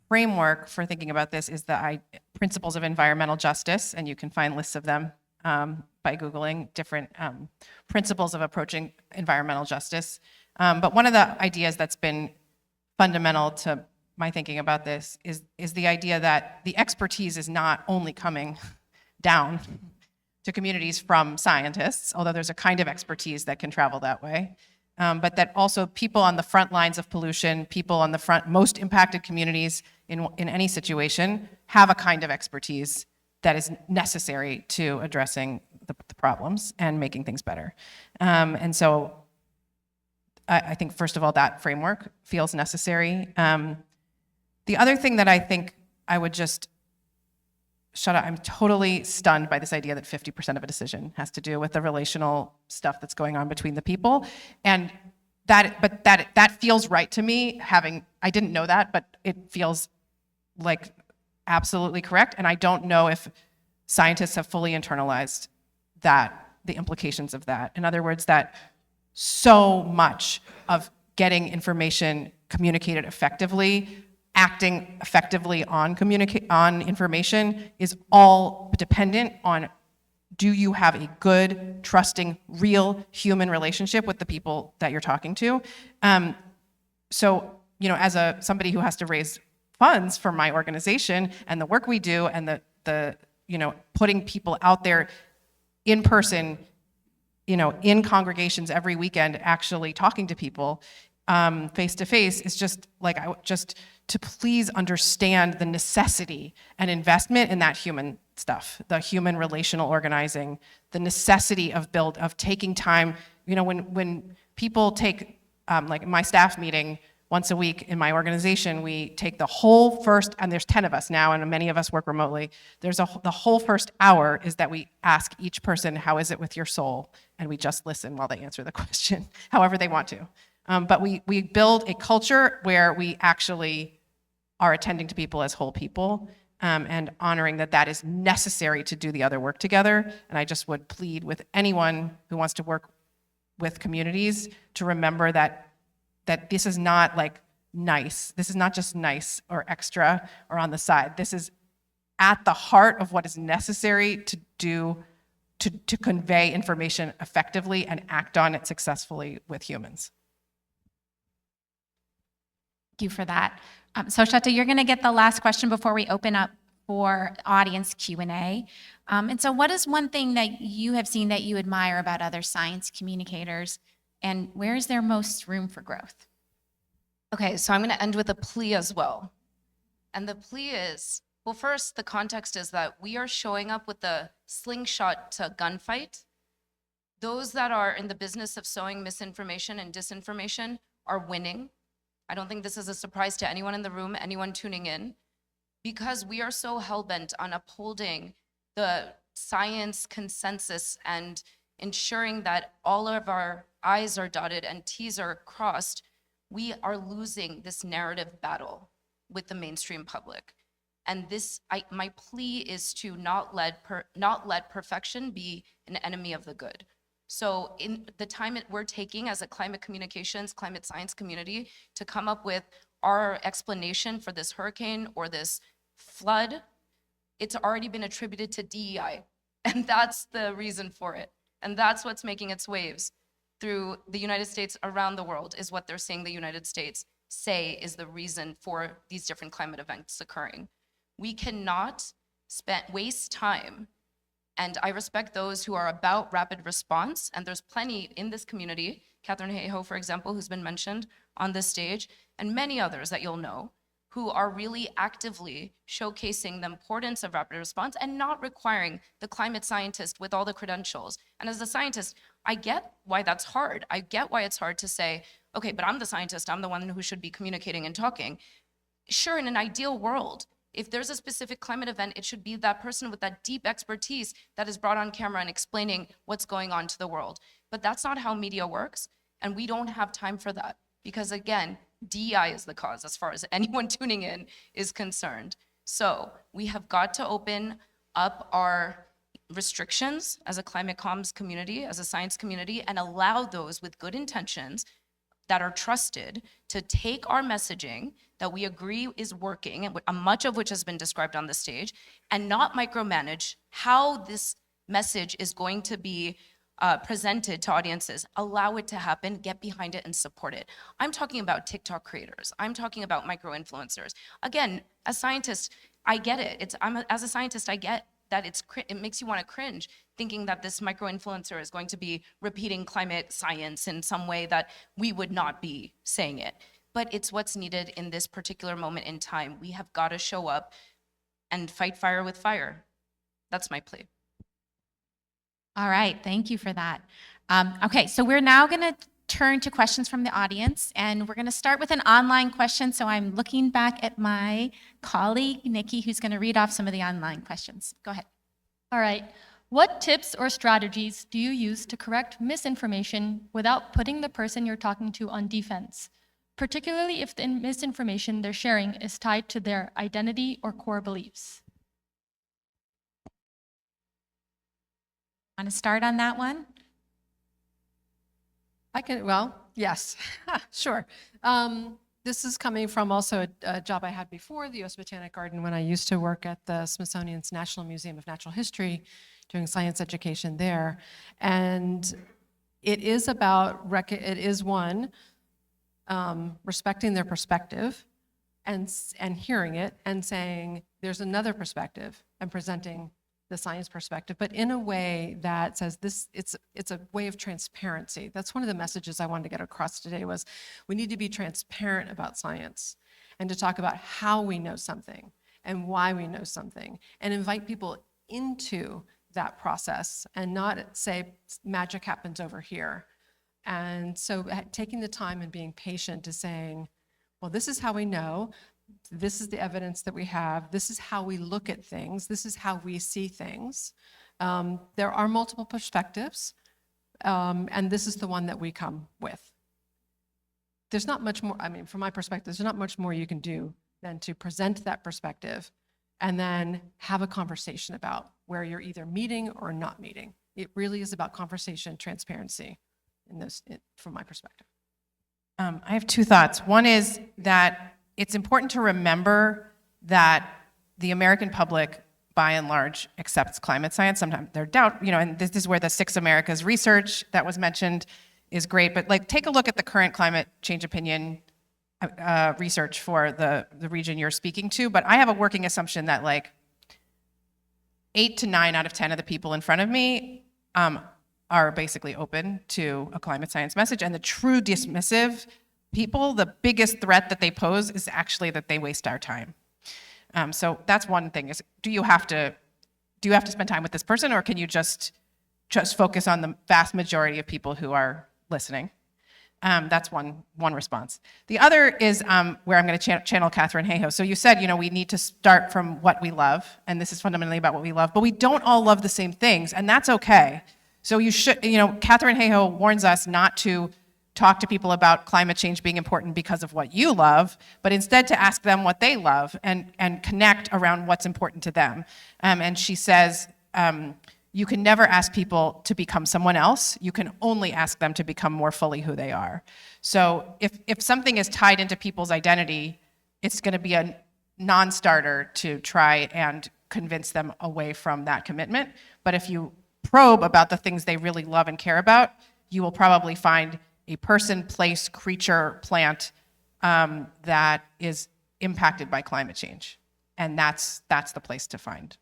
framework for thinking about this is the principles of environmental justice, and you can find lists of them by Googling different principles of approaching environmental justice. But one of the ideas that's been fundamental to my thinking about this is the idea that the expertise is not only coming down to communities from scientists, although there's a kind of expertise that can travel that way, but that also people on the front lines of pollution, people on the most impacted communities in any situation have a kind of expertise that is necessary to addressing the problems and making things better. And so I think, first of all, that framework feels necessary. The other thing that I think I would just shut up, I'm totally stunned by this idea that 50% of a decision has to do with the relational stuff that's going on between the people. And that feels right to me, I didn't know that, but it feels like absolutely correct. And I don't know if scientists have fully internalized the implications of that. In other words, that so much of getting information communicated effectively, acting effectively on information is all dependent on, do you have a good, trusting, real human relationship with the people that you're talking to? So, as somebody who has to raise funds for my organization and the work we do and the putting people out there in person, in congregations every weekend, actually talking to people face to face, is just like, to please understand the necessity and investment in that human stuff, the human relational organizing, the necessity of taking time. When people take, like my staff meeting once a week in my organization, we take the whole first, and there's 10 of us now, and many of us work remotely. The whole first hour is that we ask each person, how is it with your soul? And we just listen while they answer the question, however they want to. But we build a culture where we actually are attending to people as whole people, and honoring that is necessary to do the other work together. And I just would plead with anyone who wants to work with communities to remember that this is not like nice. This is not just nice or extra or on the side. This is at the heart of what is necessary to do, to convey information effectively and act on it successfully with humans. Thank you for that. So Sweta, you're going to get the last question before we open up for audience Q&A. And so what is one thing that you have seen that you admire about other science communicators, and where is there most room for growth? Okay, so I'm going to end with a plea as well. And the plea is, well, first, the context is that we are showing up with a slingshot to gunfight. Those that are in the business of sowing misinformation and disinformation are winning. I don't think this is a surprise to anyone in the room, anyone tuning in, because we are so hell-bent on upholding the science consensus and ensuring that all of our I's are dotted and T's are crossed. We are losing this narrative battle with the mainstream public. And my plea is to not let perfection be an enemy of the good. So in the time we're taking as a climate communications, climate science community to come up with our explanation for this hurricane or this flood, it's already been attributed to DEI. And that's the reason for it. And that's what's making its waves through the United States, around the world, is what they're saying the United States say is the reason for these different climate events occurring. We cannot waste time. And I respect those who are about rapid response, and there's plenty in this community, Catherine Hayhoe, for example, who's been mentioned on this stage, and many others that you'll know, who are really actively showcasing the importance of rapid response and not requiring the climate scientist with all the credentials. And as a scientist, I get why that's hard. I get why it's hard to say, okay, but I'm the scientist, I'm the one who should be communicating and talking. Sure, in an ideal world, if there's a specific climate event, it should be that person with that deep expertise that is brought on camera and explaining what's going on to the world. But that's not how media works, and we don't have time for that. Because again, DEI is the cause as far as anyone tuning in is concerned. So we have got to open up our restrictions as a climate comms community, as a science community, and allow those with good intentions that are trusted to take our messaging that we agree is working, and much of which has been described on the stage, and not micromanage how this message is going to be presented to audiences. Allow it to happen, get behind it, and support it. I'm talking about TikTok creators. I'm talking about micro-influencers. Again, as scientists, I get it. As a scientist, I get that it makes you want to cringe, thinking that this micro-influencer is going to be repeating climate science in some way that we would not be saying it. But it's what's needed in this particular moment in time. We have got to show up and fight fire with fire. That's my plea. All right, thank you for that. Okay, so we're now going to turn to questions from the audience, and we're going to start with an online question. So I'm looking back at my colleague, Nikki, who's going to read off some of the online questions. Go ahead. All right. What tips or strategies do you use to correct misinformation without putting the person you're talking to on defense, particularly if the misinformation they're sharing is tied to their identity or core beliefs? Want to start on that one? Yes, sure. This is coming from also a job I had before, the U.S. Botanic Garden, when I used to work at the Smithsonian's National Museum of Natural History, doing science education there. And it is respecting their perspective and hearing it and saying, there's another perspective, and presenting the science perspective, but in a way that says it's a way of transparency. That's one of the messages I wanted to get across today, was we need to be transparent about science and to talk about how we know something and why we know something, and invite people into that process and not say magic happens over here. And so taking the time and being patient to saying, well, this is how we know. This is the evidence that we have. This is how we look at things. This is how we see things. There are multiple perspectives, and this is the one that we come with. There's not much more, from my perspective, there's not much more you can do than to present that perspective and then have a conversation about where you're either meeting or not meeting. It really is about conversation, transparency, from my perspective. I have two thoughts. One is that it's important to remember that the American public, by and large, accepts climate science. Sometimes they're and this is where the Six Americas research that was mentioned is great. But take a look at the current climate change opinion research for the region you're speaking to. But I have a working assumption that 8 to 9 out of 10 of the people in front of me are basically open to a climate science message, and the true dismissive people, the biggest threat that they pose is actually that they waste our time. So that's one thing, is do you have to spend time with this person, or can you just focus on the vast majority of people who are listening? That's one response. The other is where I'm going to channel Catherine Hayhoe. So you said, we need to start from what we love, and this is fundamentally about what we love, but we don't all love the same things, and that's okay. So you should, Catherine Hayhoe warns us not to talk to people about climate change being important because of what you love, but instead to ask them what they love and connect around what's important to them. And she says, you can never ask people to become someone else. You can only ask them to become more fully who they are. So if something is tied into people's identity, it's going to be a non-starter to try and convince them away from that commitment. But if you probe about the things they really love and care about, you will probably find a person, place, creature, plant that is impacted by climate change. And that's the place to find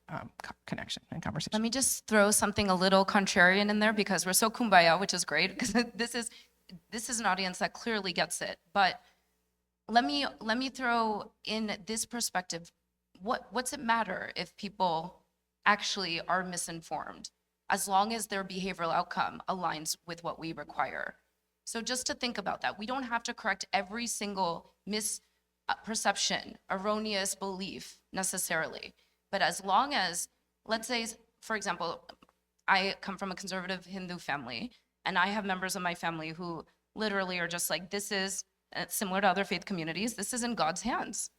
connection and conversation. Let me just throw something a little contrarian in there because we're so kumbaya, which is great, because this is an audience that clearly gets it. But let me throw in this perspective. What's it matter if people actually are misinformed, as long as their behavioral outcome aligns with what we require? So just to think about that, we don't have to correct every single misperception, erroneous belief necessarily. But as long as, let's say, for example, I come from a conservative Hindu family, and I have members of my family who literally are just like, this is, similar to other faith communities, this is in God's hands.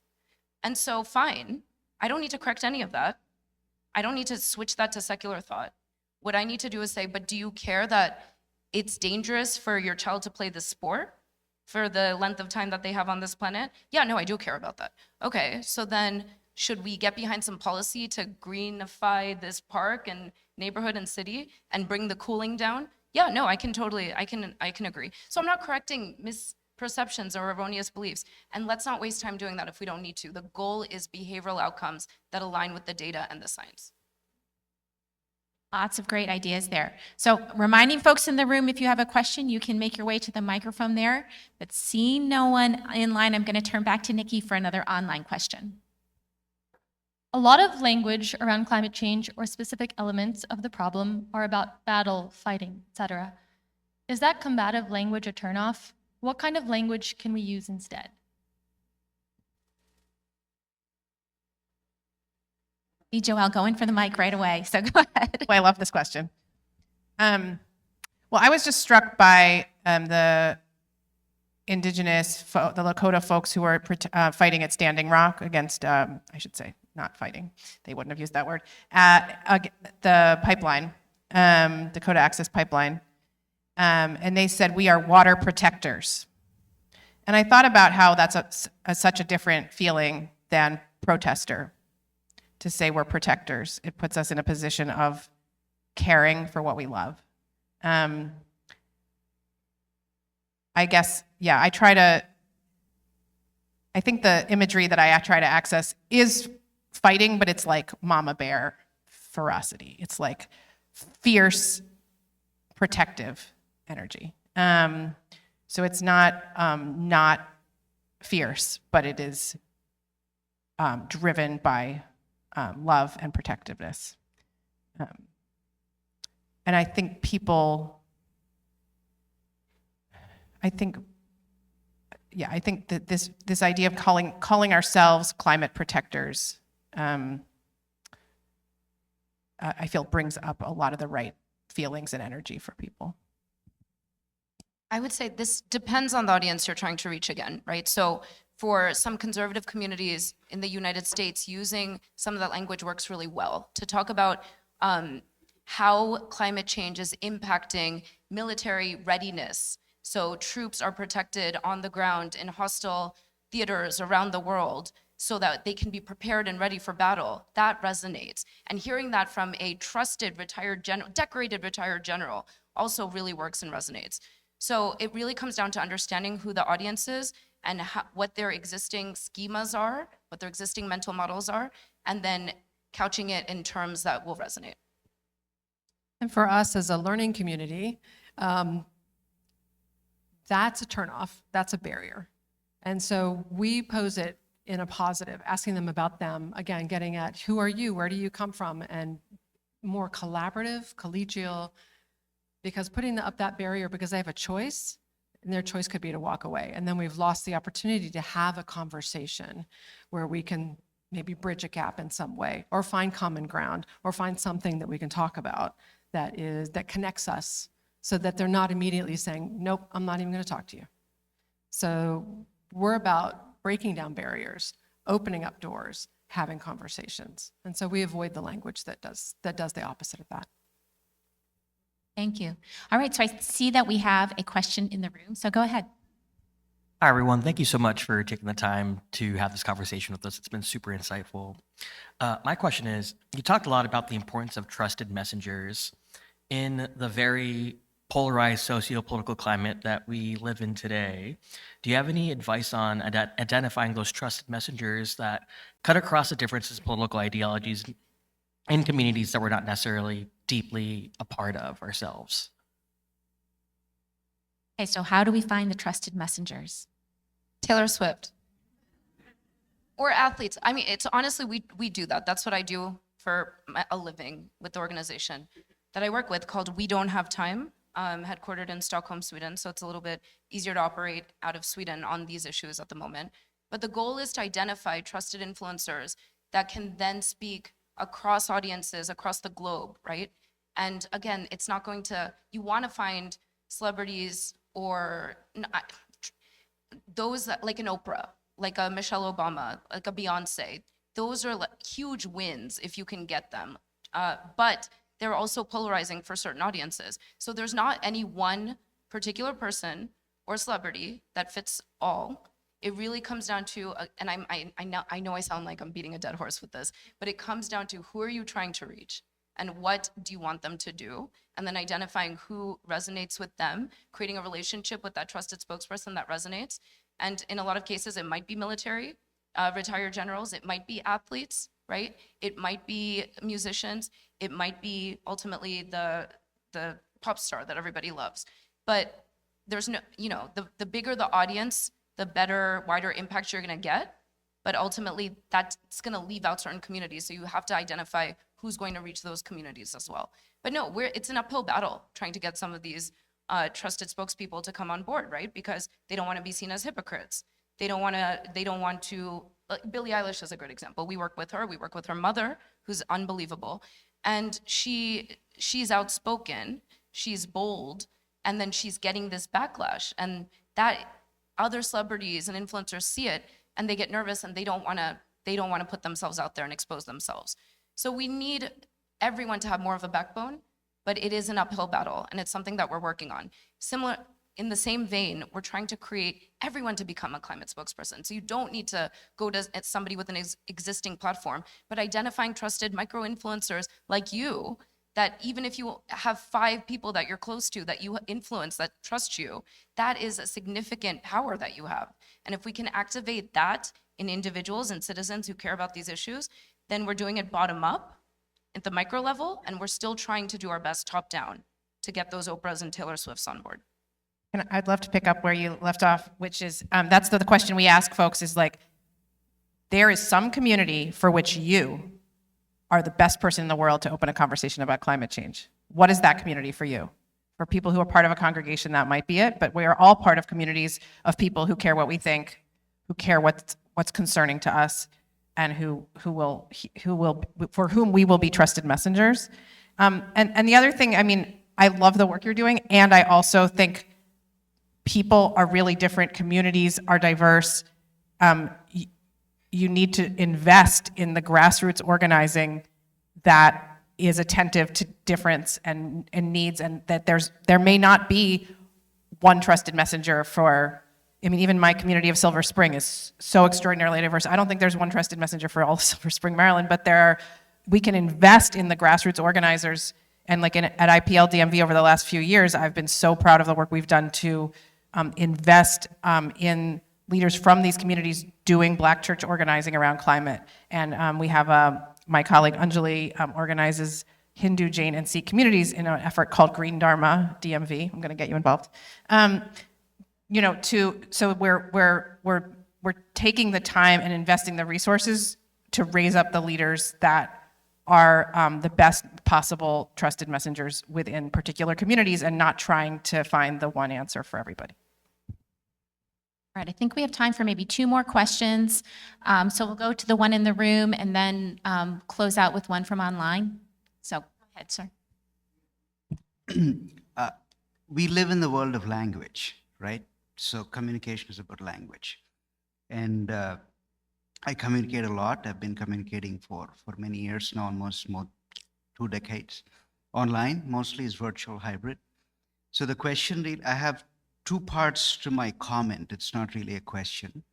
And so fine, I don't need to correct any of that. I don't need to switch that to secular thought. What I need to do is say, but do you care that it's dangerous for your child to play this sport for the length of time that they have on this planet? Yeah, no, I do care about that. Okay, so then should we get behind some policy to greenify this park and neighborhood and city and bring the cooling down? Yeah, no, I can agree. So I'm not correcting misperceptions or erroneous beliefs. And let's not waste time doing that if we don't need to. The goal is behavioral outcomes that align with the data and the science. Lots of great ideas there. So reminding folks in the room, if you have a question, you can make your way to the microphone there. But seeing no one in line, I'm going to turn back to Nikki for another online question. A lot of language around climate change or specific elements of the problem are about battle, fighting, etc. Is that combative language a turnoff? What kind of language can we use instead? Joelle, going for the mic right away, so go ahead. I love this question. Well, I was just struck by the indigenous, the Lakota folks who were fighting at Standing Rock against, I should say, not fighting, they wouldn't have used that word, the pipeline, Dakota Access Pipeline. And they said, we are water protectors. And I thought about how that's such a different feeling than protester. To say we're protectors, it puts us in a position of caring for what we love. I guess, yeah, I think the imagery that I try to access is fighting, but it's like mama bear ferocity. It's like fierce, protective energy. So it's not fierce, but it is driven by love and protectiveness. And I think that this idea of calling ourselves climate protectors, I feel brings up a lot of the right feelings and energy for people. I would say this depends on the audience you're trying to reach again, right? So for some conservative communities in the United States, using some of that language works really well to talk about how climate change is impacting military readiness. So troops are protected on the ground in hostile theaters around the world so that they can be prepared and ready for battle. That resonates. And hearing that from a trusted decorated retired general also really works and resonates. So it really comes down to understanding who the audience is and what their existing schemas are, what their existing mental models are, and then couching it in terms that will resonate. And for us as a learning community, that's a turnoff, that's a barrier. And so we pose it in a positive, asking them about them, again, getting at who are you, where do you come from, and more collaborative, collegial, because putting up that barrier because they have a choice, and their choice could be to walk away. And then we've lost the opportunity to have a conversation where we can maybe bridge a gap in some way, or find common ground, or find something that we can talk about that connects us, so that they're not immediately saying, nope, I'm not even gonna talk to you. So we're about breaking down barriers, opening up doors, having conversations. And so we avoid the language that does the opposite of that. Thank you. All right, so I see that we have a question in the room, so go ahead. Hi, everyone. Thank you so much for taking the time to have this conversation with us. It's been super insightful. My question is, you talked a lot about the importance of trusted messengers in the very polarized socio-political climate that we live in today. Do you have any advice on identifying those trusted messengers that cut across the differences in political ideologies in communities that we're not necessarily deeply a part of ourselves? Okay, so how do we find the trusted messengers? Taylor Swift. Or athletes. I mean, it's honestly, we do that. That's what I do for a living with the organization that I work with called We Don't Have Time, headquartered in Stockholm, Sweden. So it's a little bit easier to operate out of Sweden on these issues at the moment. But the goal is to identify trusted influencers that can then speak across audiences, across the globe, right? And again, it's not going to, you want to find celebrities or those that, like an Oprah, like a Michelle Obama, like a Beyonce. Those are huge wins if you can get them. But they're also polarizing for certain audiences. So there's not any one particular person or celebrity that fits all. It really comes down to, and I know I sound like I'm beating a dead horse with this, but it comes down to who are you trying to reach and what do you want them to do? And then identifying who resonates with them, creating a relationship with that trusted spokesperson that resonates. And in a lot of cases, it might be military, retired generals, it might be athletes, right? It might be musicians, it might be ultimately the pop star that everybody loves. But there's no, the bigger the audience, the better, wider impact you're gonna get. But ultimately, that's gonna leave out certain communities. So you have to identify who's going to reach those communities as well. But no, it's an uphill battle trying to get some of these trusted spokespeople to come on board, right? Because they don't want to be seen as hypocrites. They don't want to, like Billie Eilish is a great example. We work with her mother, who's unbelievable. And she's outspoken, she's bold, and then she's getting this backlash. And that other celebrities and influencers see it and they get nervous and they don't want to put themselves out there and expose themselves. So we need everyone to have more of a backbone, but it is an uphill battle, and it's something that we're working on. Similar, in the same vein, we're trying to create everyone to become a climate spokesperson. So you don't need to go to somebody with an existing platform, but identifying trusted micro-influencers like you, that even if you have 5 people that you're close to, that you influence, that trust you, that is a significant power that you have. And if we can activate that in individuals and citizens who care about these issues, then we're doing it bottom up at the micro level, and we're still trying to do our best top down to get those Oprahs and Taylor Swifts on board. And I'd love to pick up where you left off, which is, that's the question we ask folks is like, there is some community for which you are the best person in the world to open a conversation about climate change. What is that community for you? For people who are part of a congregation, that might be it, but we are all part of communities of people who care what we think, who care what's concerning to us, and for whom we will be trusted messengers. And the other thing, I mean, I love the work you're doing, and I also think people are really different, communities are diverse. You need to invest in the grassroots organizing that is attentive to difference and needs, and that there may not be one trusted messenger for, I mean, even my community of Silver Spring is so extraordinarily diverse. I don't think there's one trusted messenger for all of Silver Spring, Maryland, but we can invest in the grassroots organizers. And like at IPL DMV over the last few years, I've been so proud of the work we've done to invest in leaders from these communities doing Black church organizing around climate. And we have my colleague Anjali organizes Hindu, Jain, and Sikh communities in an effort called Green Dharma DMV. I'm going to get you involved. So we're taking the time and investing the resources to raise up the leaders that are the best possible trusted messengers within particular communities, and not trying to find the one answer for everybody. All right, I think we have time for maybe 2 more questions. So we'll go to the one in the room and then close out with one from online. So go ahead, sir. We live in the world of language, right? So communication is about language. And I communicate a lot. I've been communicating for many years now, almost more 2 decades. online, mostly is virtual hybrid. So the question, I have two parts to my comment. It's not really a question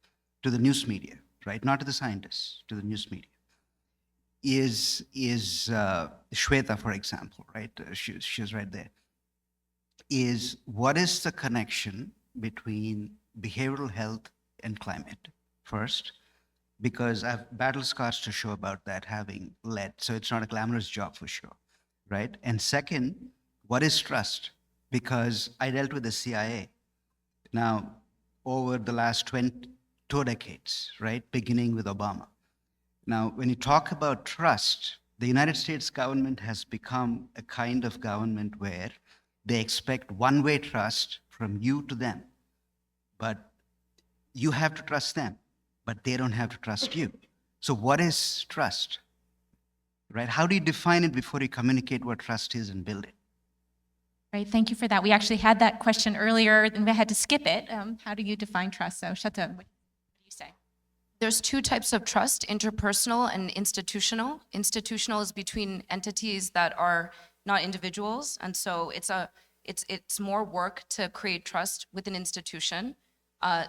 to the news media, right? Not to the scientists, to the news media. Is Sweta, for example, right? She's right there. Is what is the connection between behavioral health and climate? First, because I have battle scars to show about that, having led. So it's not a glamorous job for sure, right? And second, what is trust? Because I dealt with the CIA now over the last 2 decades, right? Beginning with Obama. Now, when you talk about trust, the United States government has become a kind of government where they expect one-way trust from you to them, but you have to trust them, but they don't have to trust you. So what is trust, right? How do you define it before you communicate what trust is and build it? Right, thank you for that. We actually had that question earlier, and we had to skip it. How do you define trust? So, Sweta, what do you say? There's two types of trust, interpersonal and institutional. Institutional is between entities that are not individuals, and so it's more work to create trust with an institution.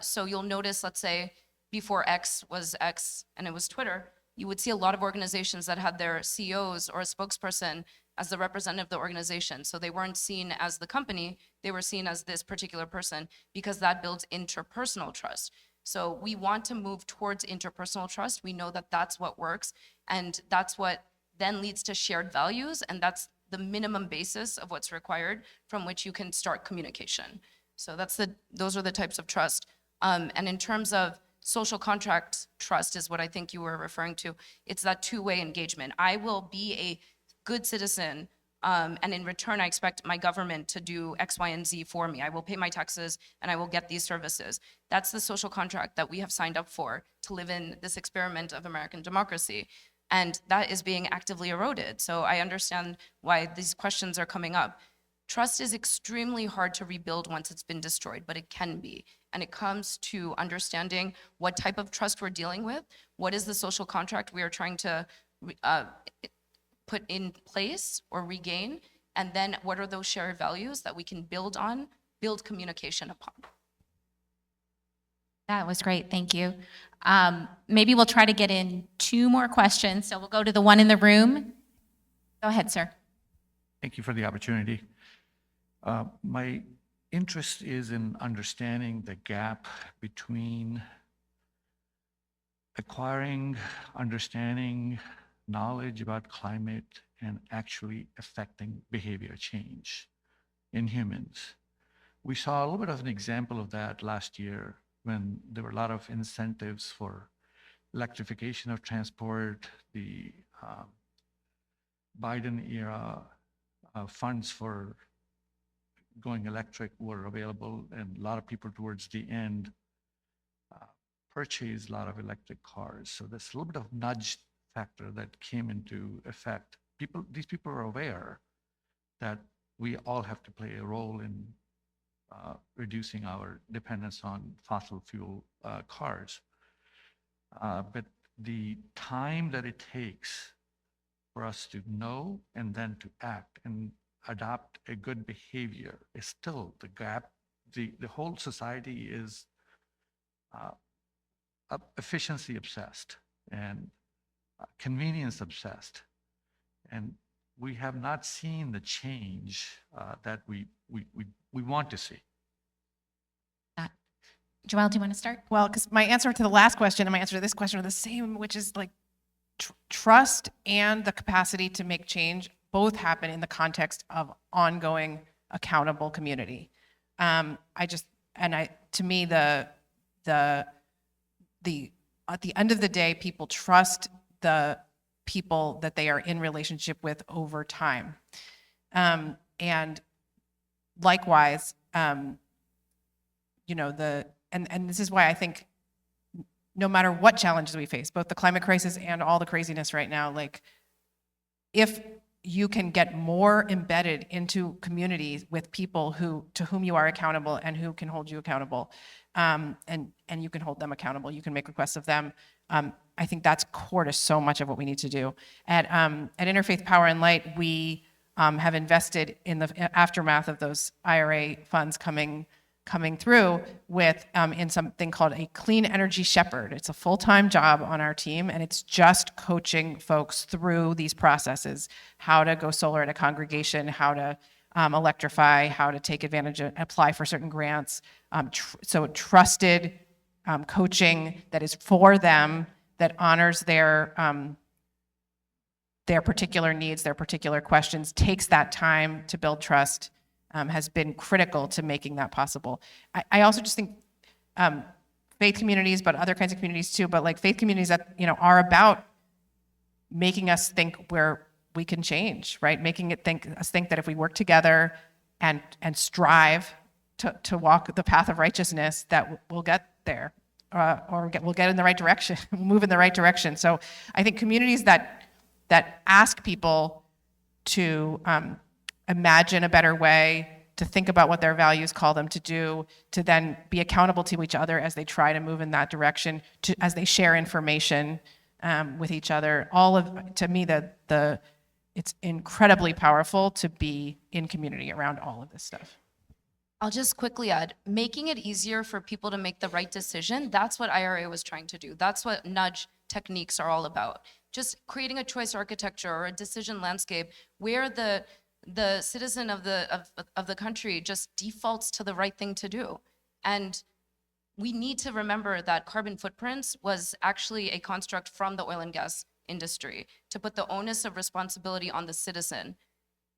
So you'll notice, let's say, before X was X and it was Twitter, you would see a lot of organizations that had their CEOs or a spokesperson as the representative of the organization. So they weren't seen as the company, they were seen as this particular person, because that builds interpersonal trust. So we want to move towards interpersonal trust. We know that that's what works, and that's what then leads to shared values, and that's the minimum basis of what's required from which you can start communication. So those are the types of trust. And in terms of social contract trust is what I think you were referring to. It's that two-way engagement. I will be a good citizen, and in return, I expect my government to do X, Y, and Z for me. I will pay my taxes, and I will get these services. That's the social contract that we have signed up for to live in this experiment of American democracy. And that is being actively eroded. So I understand why these questions are coming up. Trust is extremely hard to rebuild once it's been destroyed, but it can be. And it comes to understanding what type of trust we're dealing with, what is the social contract we are trying to put in place or regain, and then what are those shared values that we can build on, build communication upon. That was great, thank you. Maybe we'll try to get in 2 more questions. So we'll go to the one in the room. Go ahead, sir. Thank you for the opportunity. My interest is in understanding the gap between acquiring, understanding, knowledge about climate and actually affecting behavior change in humans. We saw a little bit of an example of that last year when there were a lot of incentives for electrification of transport, the Biden era funds for going electric were available, and a lot of people towards the end purchased a lot of electric cars. So there's a little bit of nudge factor that came into effect. These people are aware that we all have to play a role in reducing our dependence on fossil fuel cars. But the time that it takes for us to know and then to act and adopt a good behavior is still the gap. The whole society is efficiency obsessed and convenience obsessed. And we have not seen the change that we want to see. Joelle, do you want to start? Well, because my answer to the last question and my answer to this question are the same, which is like trust and the capacity to make change both happen in the context of ongoing accountable community. To me, at the end of the day, people trust the people that they are in relationship with over time. And likewise, and this is why I think no matter what challenges we face, both the climate crisis and all the craziness right now, like if you can get more embedded into communities with people to whom you are accountable and who can hold you accountable, and you can hold them accountable, you can make requests of them. I think that's core to so much of what we need to do. At Interfaith Power and Light, we have invested in the aftermath of those IRA funds coming through with in something called a clean energy shepherd. It's a full-time job on our team, and it's just coaching folks through these processes, how to go solar at a congregation, how to electrify, how to take advantage of, apply for certain grants. So trusted coaching that is for them, that honors their particular needs, their particular questions, takes that time to build trust, has been critical to making that possible. I also just think faith communities, but other kinds of communities too, but like faith communities that, you know, are about making us think where we can change, right? Making us think that if we work together and strive to walk the path of righteousness, that we'll get there, we'll get in the right direction, move in the right direction. So I think communities that ask people to imagine a better way, to think about what their values call them to do, to then be accountable to each other as they try to move in that direction, as they share information with each other. To me, it's incredibly powerful to be in community around all of this stuff. I'll just quickly add, making it easier for people to make the right decision, that's what IRA was trying to do. That's what nudge techniques are all about. Just creating a choice architecture or a decision landscape where the citizen of the country just defaults to the right thing to do. And we need to remember that carbon footprints was actually a construct from the oil and gas industry to put the onus of responsibility on the citizen.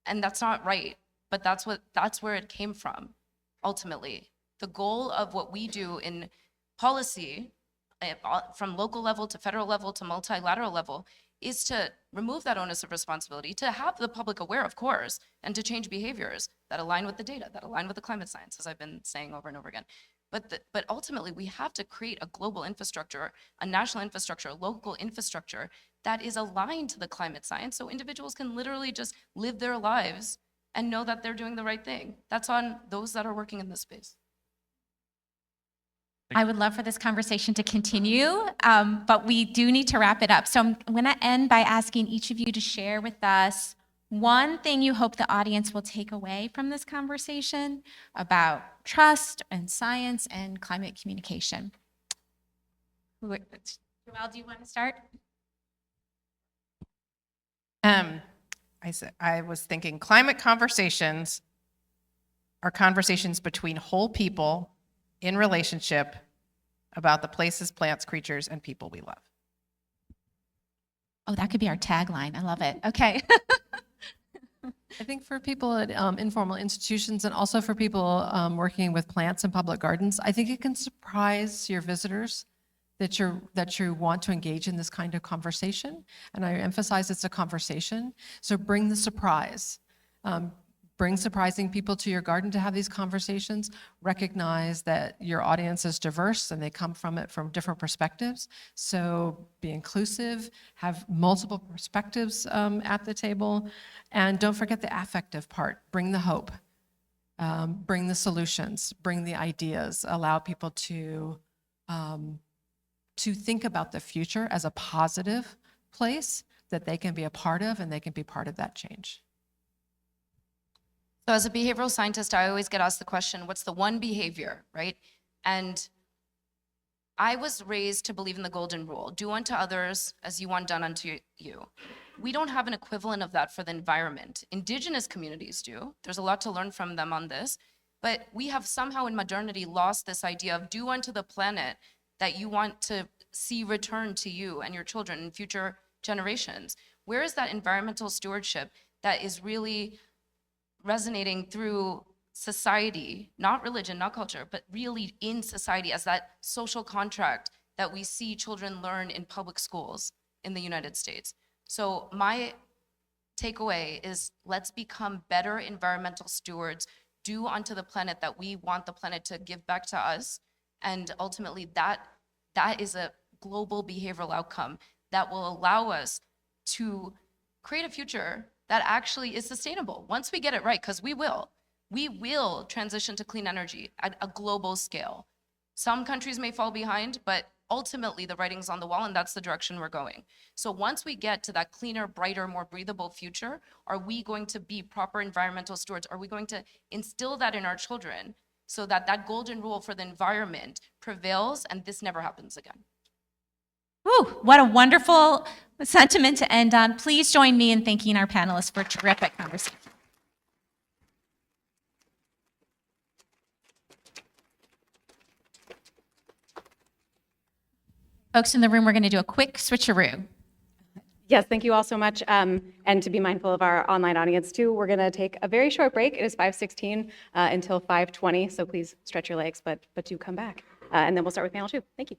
And that's not right, but that's where it came from. Ultimately, the goal of what we do in policy, from local level to federal level to multilateral level, is to remove that onus of responsibility, to have the public aware, of course, and to change behaviors that align with the data, that align with the climate science, as I've been saying over and over again. But ultimately, we have to create a global infrastructure, a national infrastructure, a local infrastructure that is aligned to the climate science, so individuals can literally just live their lives and know that they're doing the right thing. That's on those that are working in this space. I would love for this conversation to continue, but we do need to wrap it up. So I'm going to end by asking each of you to share with us one thing you hope the audience will take away from this conversation about trust and science and climate communication. Joelle, do you want to start? I was thinking climate conversations are conversations between whole people in relationship about the places, plants, creatures, and people we love. Oh, that could be our tagline. I love it. Okay. I think for people at informal institutions and also for people working with plants and public gardens, I think it can surprise your visitors that you want to engage in this kind of conversation. And I emphasize it's a conversation. So bring the surprise. Bring surprising people to your garden to have these conversations. Recognize that your audience is diverse and they come from it from different perspectives. So be inclusive, have multiple perspectives at the table, and don't forget the affective part. Bring the hope, bring the solutions, bring the ideas. Allow people to think about the future as a positive place that they can be a part of, and they can be part of that change. So as a behavioral scientist, I always get asked the question, what's the one behavior, right? And I was raised to believe in the golden rule, do unto others as you want done unto you. We don't have an equivalent of that for the environment. Indigenous communities do. There's a lot to learn from them on this. But we have somehow in modernity lost this idea of do unto the planet that you want to see return to you and your children and future generations. Where is that environmental stewardship that is really resonating through society, not religion, not culture, but really in society as that social contract that we see children learn in public schools in the United States? So my takeaway is let's become better environmental stewards, do unto the planet that we want the planet to give back to us. And ultimately that is a global behavioral outcome that will allow us to create a future that actually is sustainable once we get it right, because we will transition to clean energy at a global scale. Some countries may fall behind, but ultimately the writing's on the wall and that's the direction we're going. So once we get to that cleaner, brighter, more breathable future, are we going to be proper environmental stewards? Are we going to instill that in our children so that that golden rule for the environment prevails and this never happens again? Whew, what a wonderful sentiment to end on. Please join me in thanking our panelists for a terrific conversation. Folks in the room, we're going to do a quick switcheroo. Yes, thank you all so much. And to be mindful of our online audience too, we're going to take a very short break. It is 5:16 until 5:20, so please stretch your legs, but do come back. And then we'll start with panel 2. Thank you.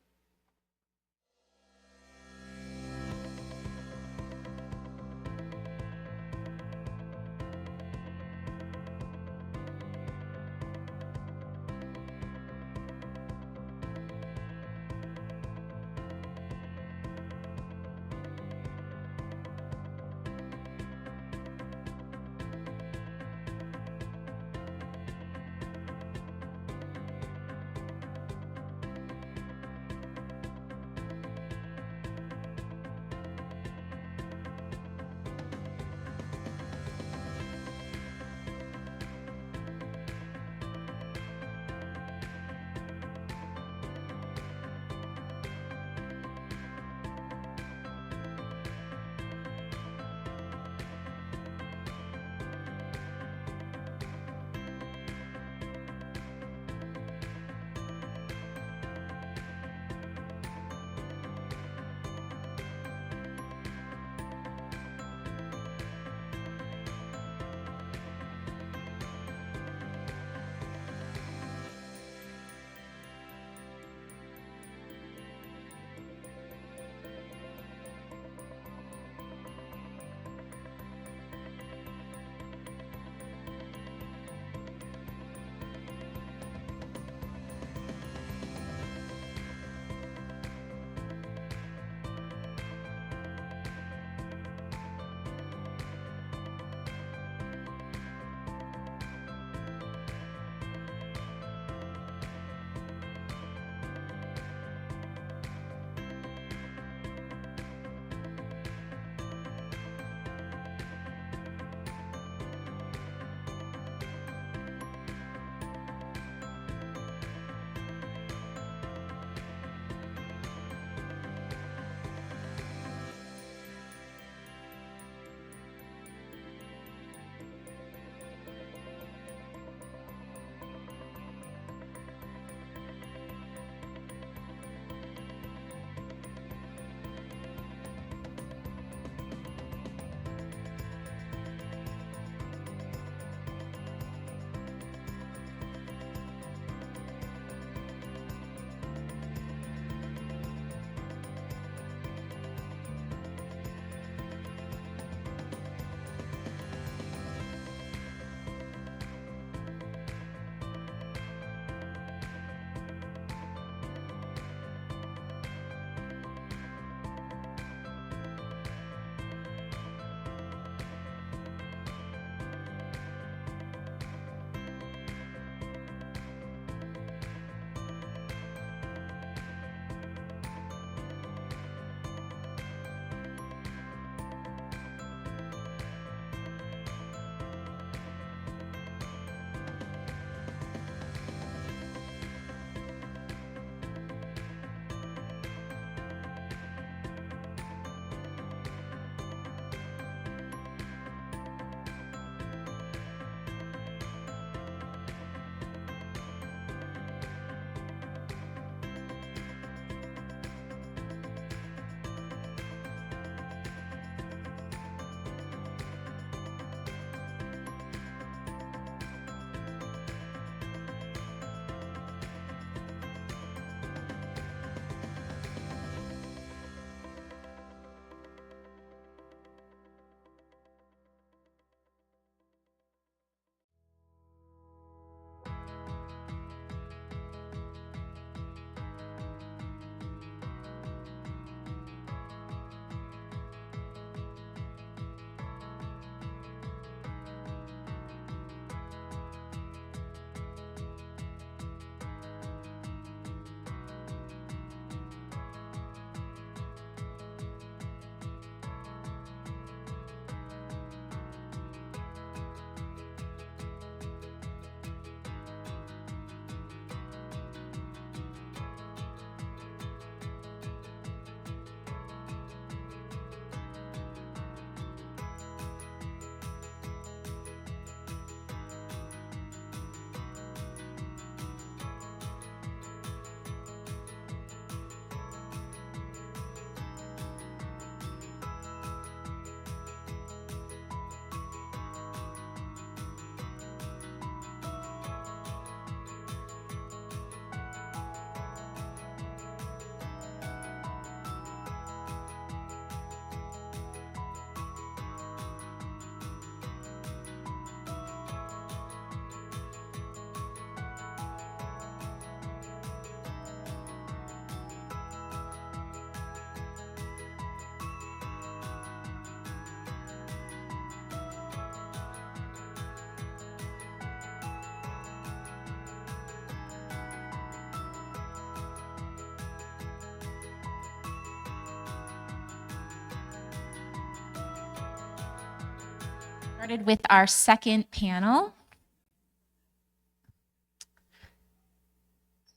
Started with our second panel.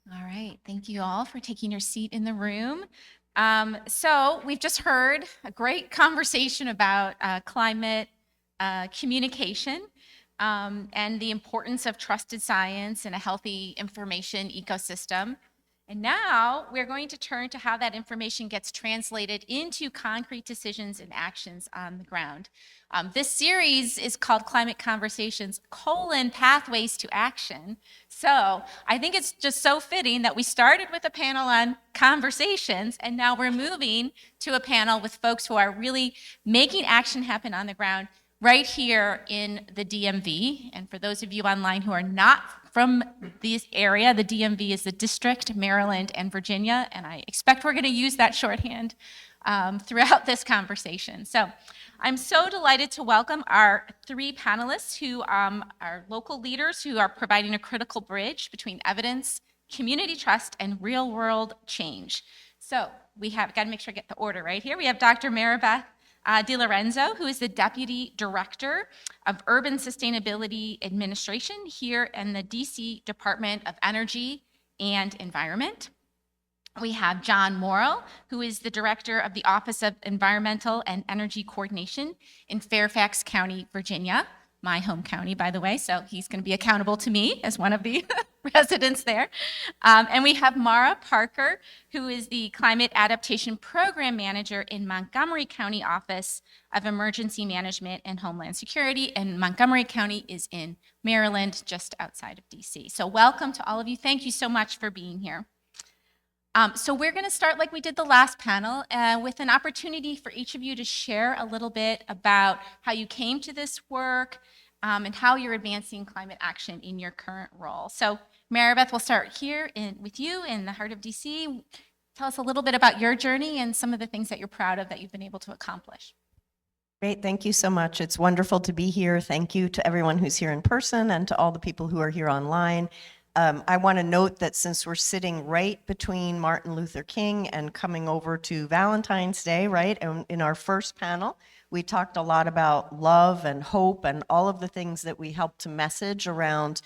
All right, thank you all for taking your seat in the room. So we've just heard a great conversation about climate communication and the importance of trusted science and a healthy information ecosystem. And now we're going to turn to how that information gets translated into concrete decisions and actions on the ground. This series is called Climate Conversations: Pathways to Action. So I think it's just so fitting that we started with a panel on conversations, and now we're moving to a panel with folks who are really making action happen on the ground right here in the DMV. And for those of you online who are not from this area, the DMV is the District, Maryland, and Virginia, and I expect we're going to use that shorthand throughout this conversation. So I'm so delighted to welcome our three panelists who are local leaders who are providing a critical bridge between evidence, community trust, and real-world change. So we have got to make sure I get the order right here. We have Dr. Maribeth DeLorenzo, who is the Deputy Director of Urban Sustainability Administration here in the DC Department of Energy and Environment. We have John Morrill, who is the Director of the Office of Environmental and Energy Coordination in Fairfax County, Virginia, my home county, by the way, so he's going to be accountable to me as one of the residents there. And we have Mara Parker, who is the Climate Adaptation Program Manager in Montgomery County Office of Emergency Management and Homeland Security, and Montgomery County is in Maryland, just outside of DC. So welcome to all of you. Thank you so much for being here. So we're going to start like we did the last panel with an opportunity for each of you to share a little bit about how you came to this work and how you're advancing climate action in your current role. So Maribeth, we'll start here with you in the heart of DC. Tell us a little bit about your journey and some of the things that you're proud of that you've been able to accomplish. Great, thank you so much. It's wonderful to be here. Thank you to everyone who's here in person and to all the people who are here online. I want to note that since we're sitting right between Martin Luther King and coming over to Valentine's Day, right, and in our first panel, we talked a lot about love and hope and all of the things that we help to message around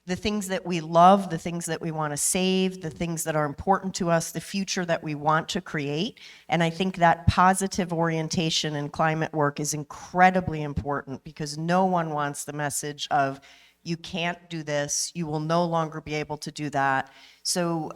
the things that we love, the things that we want to save, the things that are important to us, the future that we want to create. And I think that positive orientation in climate work is incredibly important because no one wants the message of you can't do this, you will no longer be able to do that. So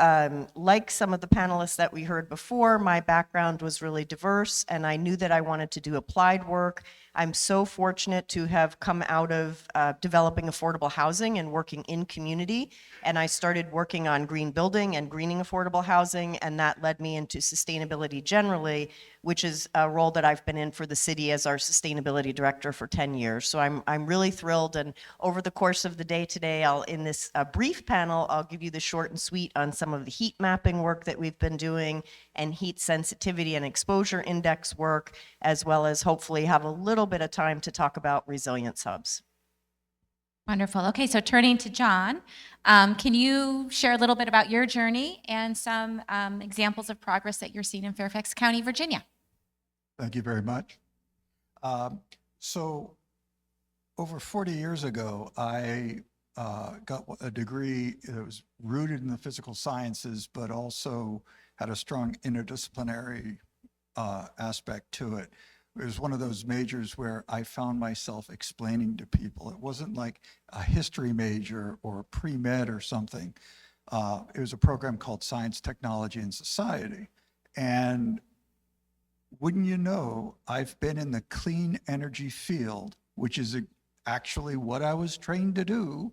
like some of the panelists that we heard before, my background was really diverse and I knew that I wanted to do applied work. I'm so fortunate to have come out of developing affordable housing and working in community. And I started working on green building and greening affordable housing, and that led me into sustainability generally, which is a role that I've been in for the city as our sustainability director for 10 years. So I'm really thrilled, and over the course of the day today, in this brief panel, I'll give you the short and sweet on some of the heat mapping work that we've been doing and heat sensitivity and exposure index work, as well as hopefully have a little bit of time to talk about resilience hubs. Wonderful. Okay, so turning to John, can you share a little bit about your journey and some examples of progress that you're seeing in Fairfax County, Virginia? Thank you very much. So over 40 years ago, I got a degree that was rooted in the physical sciences, but also had a strong interdisciplinary aspect to it. It was one of those majors where I found myself explaining to people. It wasn't like a history major or pre-med or something. It was a program called Science, Technology, and Society. And wouldn't you know, I've been in the clean energy field, which is actually what I was trained to do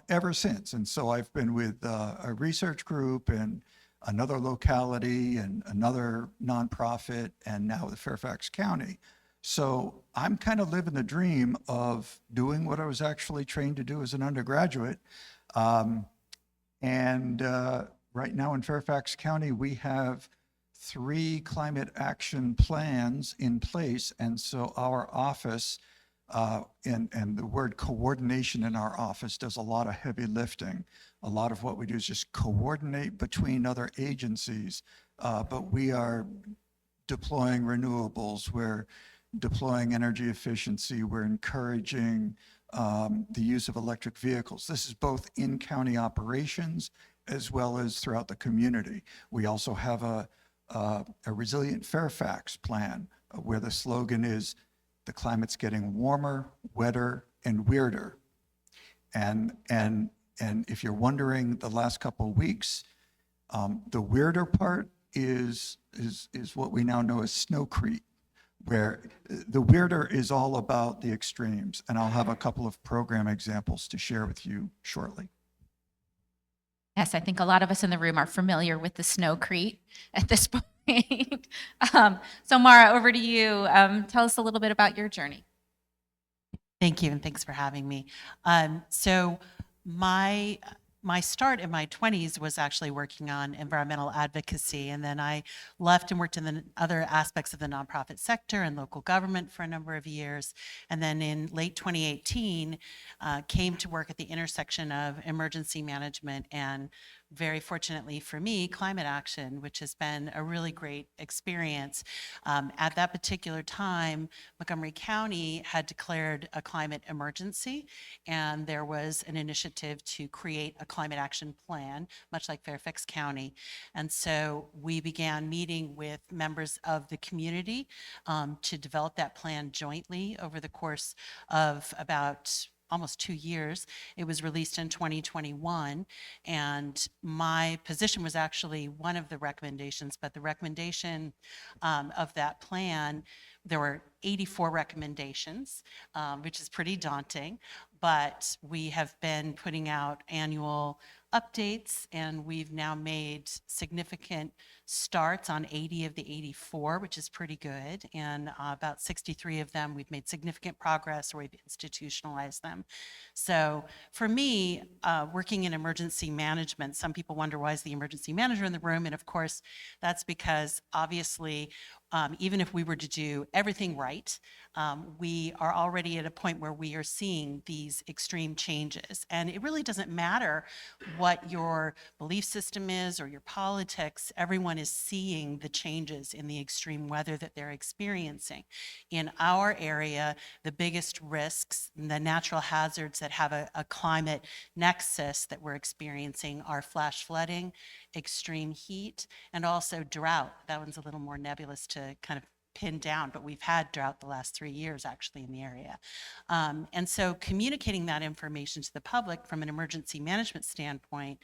ever since. And so I've been with a research group and another locality and another nonprofit, and now with Fairfax County. So I'm kind of living the dream of doing what I was actually trained to do as an undergraduate. Right now in Fairfax County, we have 3 climate action plans in place. And so our office, and the word coordination in our office does a lot of heavy lifting. A lot of what we do is just coordinate between other agencies, but we are deploying renewables. We're deploying energy efficiency. We're encouraging the use of electric vehicles. This is both in county operations as well as throughout the community. We also have a resilient Fairfax plan where the slogan is, the climate's getting warmer, wetter, and weirder. And if you're wondering, the last couple of weeks, the weirder part is what we now know as snowcrete, where the weirder is all about the extremes. And I'll have a couple of program examples to share with you shortly. Yes, I think a lot of us in the room are familiar with the snowcrete at this point. So Mara, over to you. Tell us a little bit about your journey. Thank you, and thanks for having me. So my start in my 20s was actually working on environmental advocacy, and then I left and worked in the other aspects of the nonprofit sector and local government for a number of years. And then in late 2018, came to work at the intersection of emergency management and, very fortunately for me, climate action, which has been a really great experience. At that particular time, Montgomery County had declared a climate emergency, and there was an initiative to create a climate action plan, much like Fairfax County. And so we began meeting with members of the community to develop that plan jointly over the course of about almost 2 years. It was released in 2021, and my position was actually one of the recommendations, but the recommendation of that plan, there were 84 recommendations, which is pretty daunting, but we have been putting out annual updates, and we've now made significant starts on 80 of the 84, which is pretty good. And about 63 of them, we've made significant progress or we've institutionalized them. So for me, working in emergency management, some people wonder, why is the emergency manager in the room? And of course, that's because obviously, even if we were to do everything right, we are already at a point where we are seeing these extreme changes. And it really doesn't matter what your belief system is or your politics, everyone is seeing the changes in the extreme weather that they're experiencing. In our area, the biggest risks, the natural hazards that have a climate nexus that we're experiencing are flash flooding, extreme heat, and also drought. That one's a little more nebulous to kind of pin down, but we've had drought the last 3 years actually in the area. And so communicating that information to the public from an emergency management standpoint,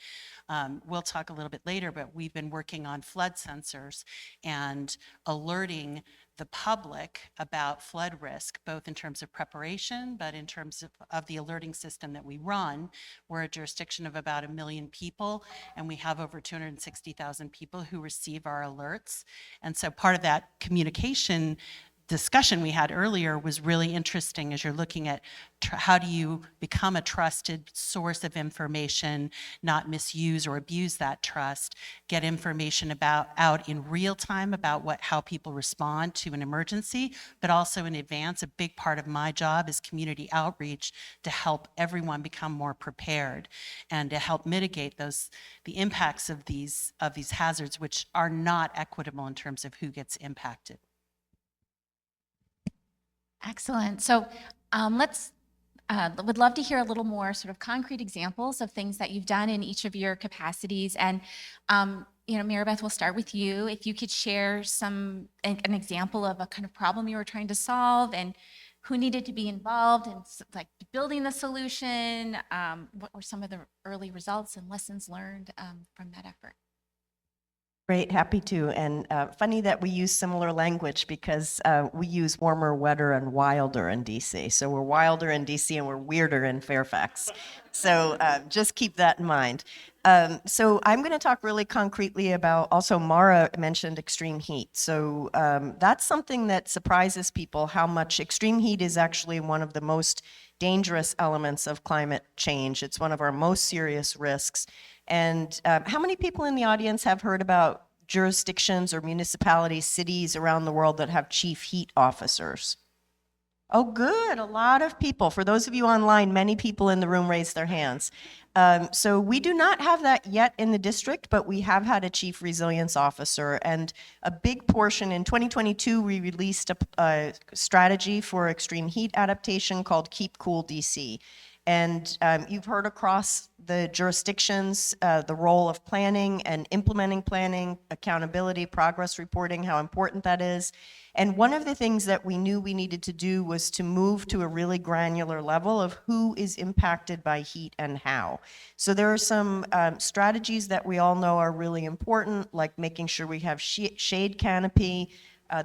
we'll talk a little bit later, but we've been working on flood sensors and alerting the public about flood risk, both in terms of preparation, but in terms of the alerting system that we run. We're a jurisdiction of about 1 million people, and we have over 260,000 people who receive our alerts. And so part of that communication discussion we had earlier was really interesting as you're looking at how do you become a trusted source of information, not misuse or abuse that trust, get information out in real time about how people respond to an emergency, but also in advance. A big part of my job is community outreach to help everyone become more prepared and to help mitigate the impacts of these hazards, which are not equitable in terms of who gets impacted. Excellent. So would love to hear a little more sort of concrete examples of things that you've done in each of your capacities. And, Maribeth, we'll start with you. If you could share an example of a kind of problem you were trying to solve and who needed to be involved in like building the solution, what were some of the early results and lessons learned from that effort? Great, happy to. And funny that we use similar language because we use warmer, wetter, and wilder in DC. So we're wilder in DC and we're weirder in Fairfax. So just keep that in mind. So I'm going to talk really concretely about, also Mara mentioned extreme heat. So that's something that surprises people, how much extreme heat is actually one of the most dangerous elements of climate change. It's one of our most serious risks. And how many people in the audience have heard about jurisdictions or municipalities, cities around the world that have chief heat officers? Oh, good. A lot of people. For those of you online, many people in the room raised their hands. So we do not have that yet in the district, but we have had a chief resilience officer. And a big portion in 2022, we released a strategy for extreme heat adaptation called Keep Cool DC. And you've heard across the jurisdictions the role of planning and implementing planning, accountability, progress reporting, how important that is. And one of the things that we knew we needed to do was to move to a really granular level of who is impacted by heat and how. So there are some strategies that we all know are really important, like making sure we have shade canopy.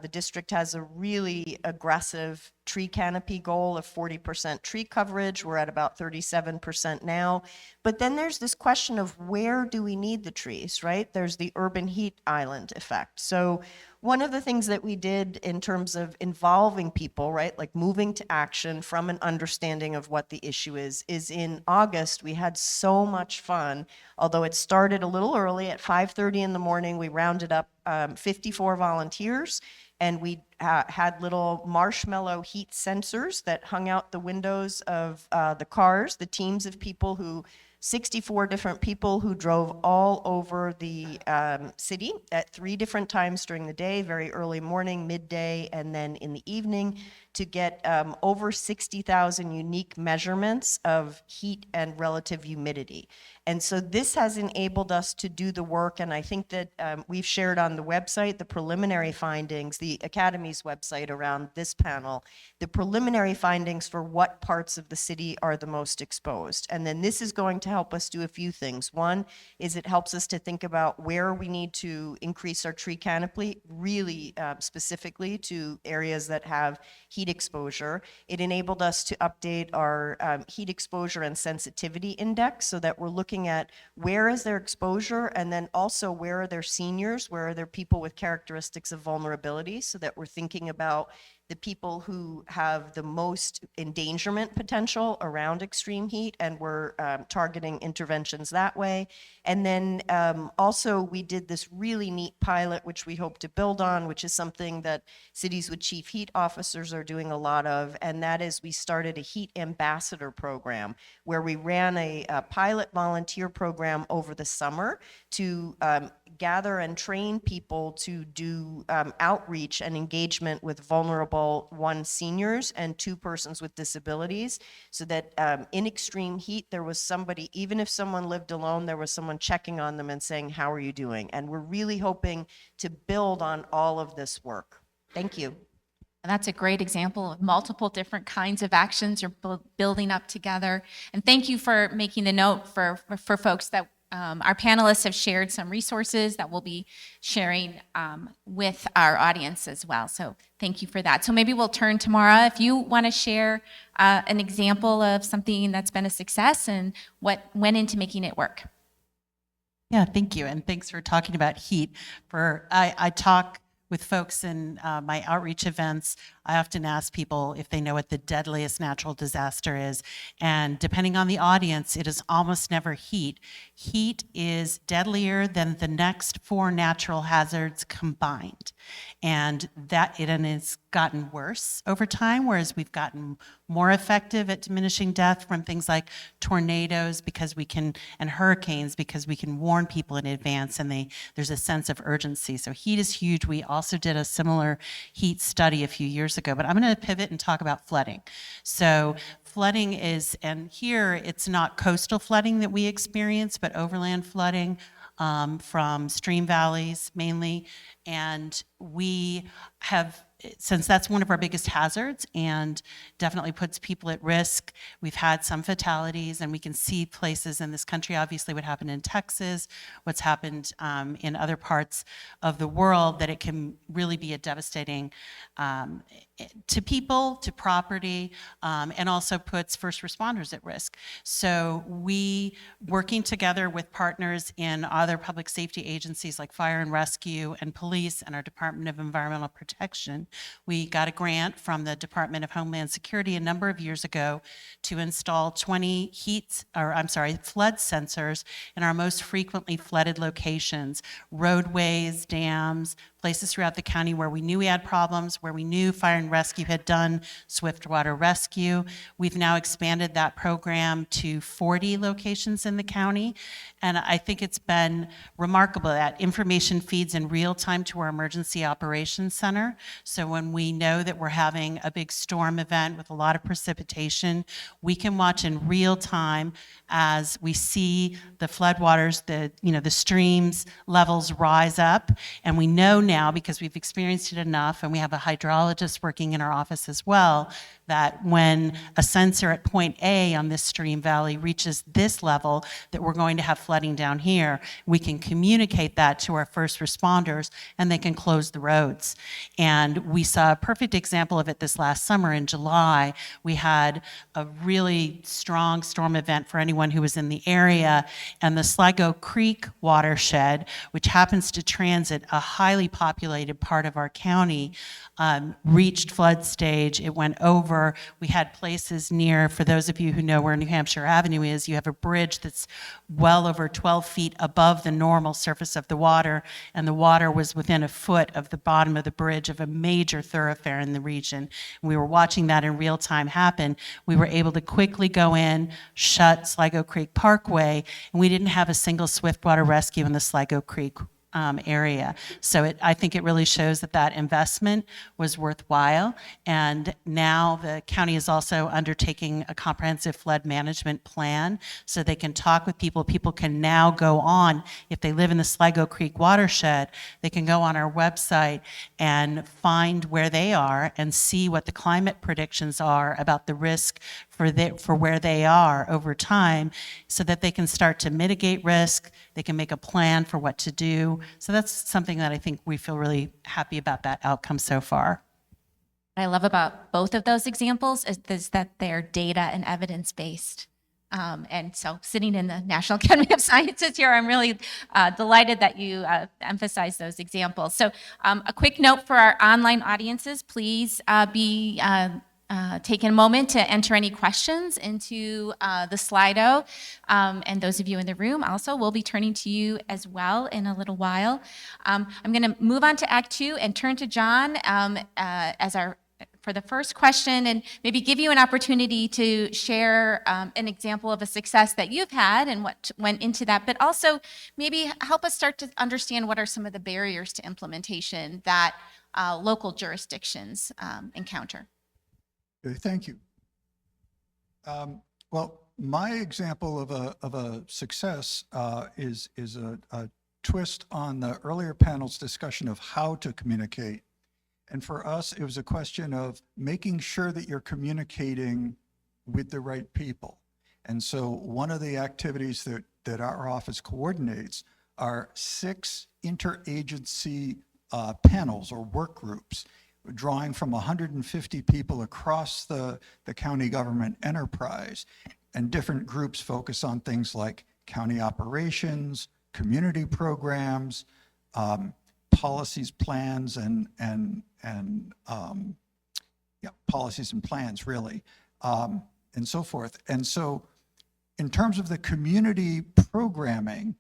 The district has a really aggressive tree canopy goal of 40% tree coverage. We're at about 37% now. But then there's this question of where do we need the trees, right? There's the urban heat island effect. So one of the things that we did in terms of involving people, right, like moving to action from an understanding of what the issue is in August, we had so much fun. Although it started a little early at 5:30 in the morning, we rounded up 54 volunteers, and we had little marshmallow heat sensors that hung out the windows of the cars, the teams of people 64 different people who drove all over the city at 3 different times during the day, very early morning, midday, and then in the evening, to get over 60,000 unique measurements of heat and relative humidity. And so this has enabled us to do the work, and I think that we've shared on the website the preliminary findings, the Academy's website around this panel, the preliminary findings for what parts of the city are the most exposed. And then this is going to help us do a few things. One is it helps us to think about where we need to increase our tree canopy, really specifically to areas that have heat exposure. It enabled us to update our heat exposure and sensitivity index so that we're looking at where is their exposure, and then also where are their seniors, where are there people with characteristics of vulnerability, so that we're thinking about the people who have the most endangerment potential around extreme heat, and we're targeting interventions that way. And then also we did this really neat pilot, which we hope to build on, which is something that cities with chief heat officers are doing a lot of, and that is we started a heat ambassador program where we ran a pilot volunteer program over the summer to gather and train people to do outreach and engagement with vulnerable seniors and 2 persons with disabilities, so that in extreme heat there was somebody, even if someone lived alone, there was someone checking on them and saying, how are you doing? And we're really hoping to build on all of this work. Thank you. And that's a great example of multiple different kinds of actions you're building up together. And thank you for making the note for folks that our panelists have shared some resources that we'll be sharing with our audience as well. So thank you for that. So maybe we'll turn to Mara. If you want to share an example of something that's been a success and what went into making it work. Yeah, thank you. And thanks for talking about heat. I talk with folks in my outreach events. I often ask people if they know what the deadliest natural disaster is. And depending on the audience, it is almost never heat. Heat is deadlier than the next 4 natural hazards combined. And it's gotten worse over time, whereas we've gotten more effective at diminishing death from things like tornadoes and hurricanes, because we can warn people in advance and there's a sense of urgency. So heat is huge. We also did a similar heat study a few years ago, but I'm going to pivot and talk about flooding. So flooding is, and here it's not coastal flooding that we experience, but overland flooding from stream valleys mainly. And we have, since that's one of our biggest hazards and definitely puts people at risk, we've had some fatalities, and we can see places in this country, obviously what happened in Texas, what's happened in other parts of the world, that it can really be a devastating to people, to property, and also puts first responders at risk. So we, working together with partners in other public safety agencies like fire and rescue and police and our Department of Environmental Protection, We got a grant from the Department of Homeland Security a number of years ago to install 20 flood sensors in our most frequently flooded locations, roadways, dams, places throughout the county where we knew we had problems, where we knew fire and rescue had done swift water rescue. We've now expanded that program to 40 locations in the county. And I think it's been remarkable that information feeds in real time to our emergency operations center. So when we know that we're having a big storm event with a lot of precipitation, we can watch in real time as we see the floodwaters, the streams levels rise up. And we know now, because we've experienced it enough, and we have a hydrologist working in our office as well, that when a sensor at point A on this stream valley reaches this level, that we're going to have flooding down here, we can communicate that to our first responders and they can close the roads. And we saw a perfect example of it this last summer in July. We had a really strong storm event for anyone who was in the area, and the Sligo Creek watershed, which happens to transit a highly populated part of our county, reached flood stage. It went over. We had places near, for those of you who know where New Hampshire Avenue is, you have a bridge that's well over 12 feet above the normal surface of the water, and the water was within a foot of the bottom of the bridge of a major thoroughfare in the region. We were watching that in real time happen. We were able to quickly go in, shut Sligo Creek Parkway, and we didn't have a single swift water rescue in the Sligo Creek area. So I think it really shows that that investment was worthwhile. And now the county is also undertaking a comprehensive flood management plan so they can talk with people. People can now go on, if they live in the Sligo Creek watershed, they can go on our website and find where they are and see what the climate predictions are about the risk for where they are over time, so that they can start to mitigate risk, they can make a plan for what to do. So that's something that I think we feel really happy about that outcome so far. What I love about both of those examples is that they're data and evidence-based. And so sitting in the National Academy of Sciences here, I'm really delighted that you emphasize those examples. So a quick note for our online audiences, please be take a moment to enter any questions into the Slido. And those of you in the room also, will be turning to you as well in a little while. I'm going to move on to Act 2 and turn to John for the first question, and maybe give you an opportunity to share an example of a success that you've had and what went into that, but also maybe help us start to understand what are some of the barriers to implementation that local jurisdictions encounter. Okay, thank you. Well, my example of a success is a twist on the earlier panel's discussion of how to communicate. And for us, it was a question of making sure that you're communicating with the right people. And so one of the activities that our office coordinates are 6 interagency panels or work groups, drawing from 150 people across the county government enterprise. And different groups focus on things like county operations, community programs, policies, plans, policies and plans, really, and so forth. And so in terms of the community programming,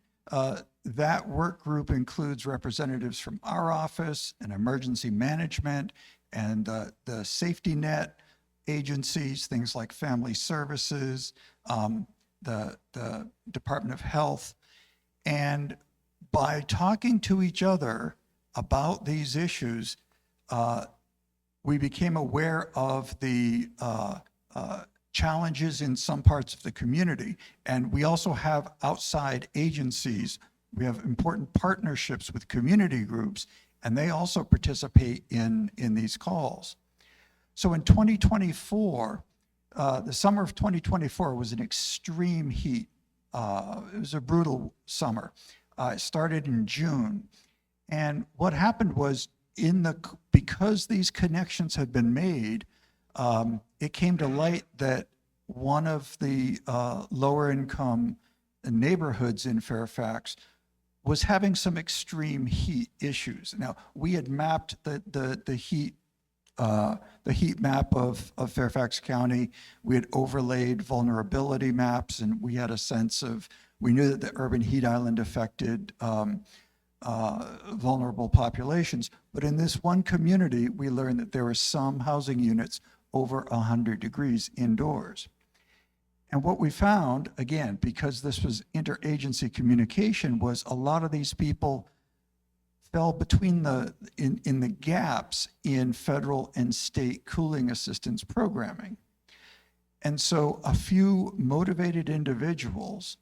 that work group includes representatives from our office and emergency management and the safety net agencies, things like family services, the Department of Health. And by talking to each other about these issues, we became aware of the challenges in some parts of the community. And we also have outside agencies. We have important partnerships with community groups, and they also participate in these calls. So in 2024, the summer of 2024 was an extreme heat. It was a brutal summer. It started in June. And what happened was, because these connections had been made, it came to light that one of the lower income neighborhoods in Fairfax was having some extreme heat issues. Now, we had mapped the heat the heat map of Fairfax County. We had overlaid vulnerability maps, and we had a sense of, we knew that the urban heat island affected vulnerable populations. But in this one community, we learned that there were some housing units over 100 degrees indoors. And what we found, again, because this was interagency communication, was a lot of these people fell between in the gaps in federal and state cooling assistance programming. And so a few motivated individuals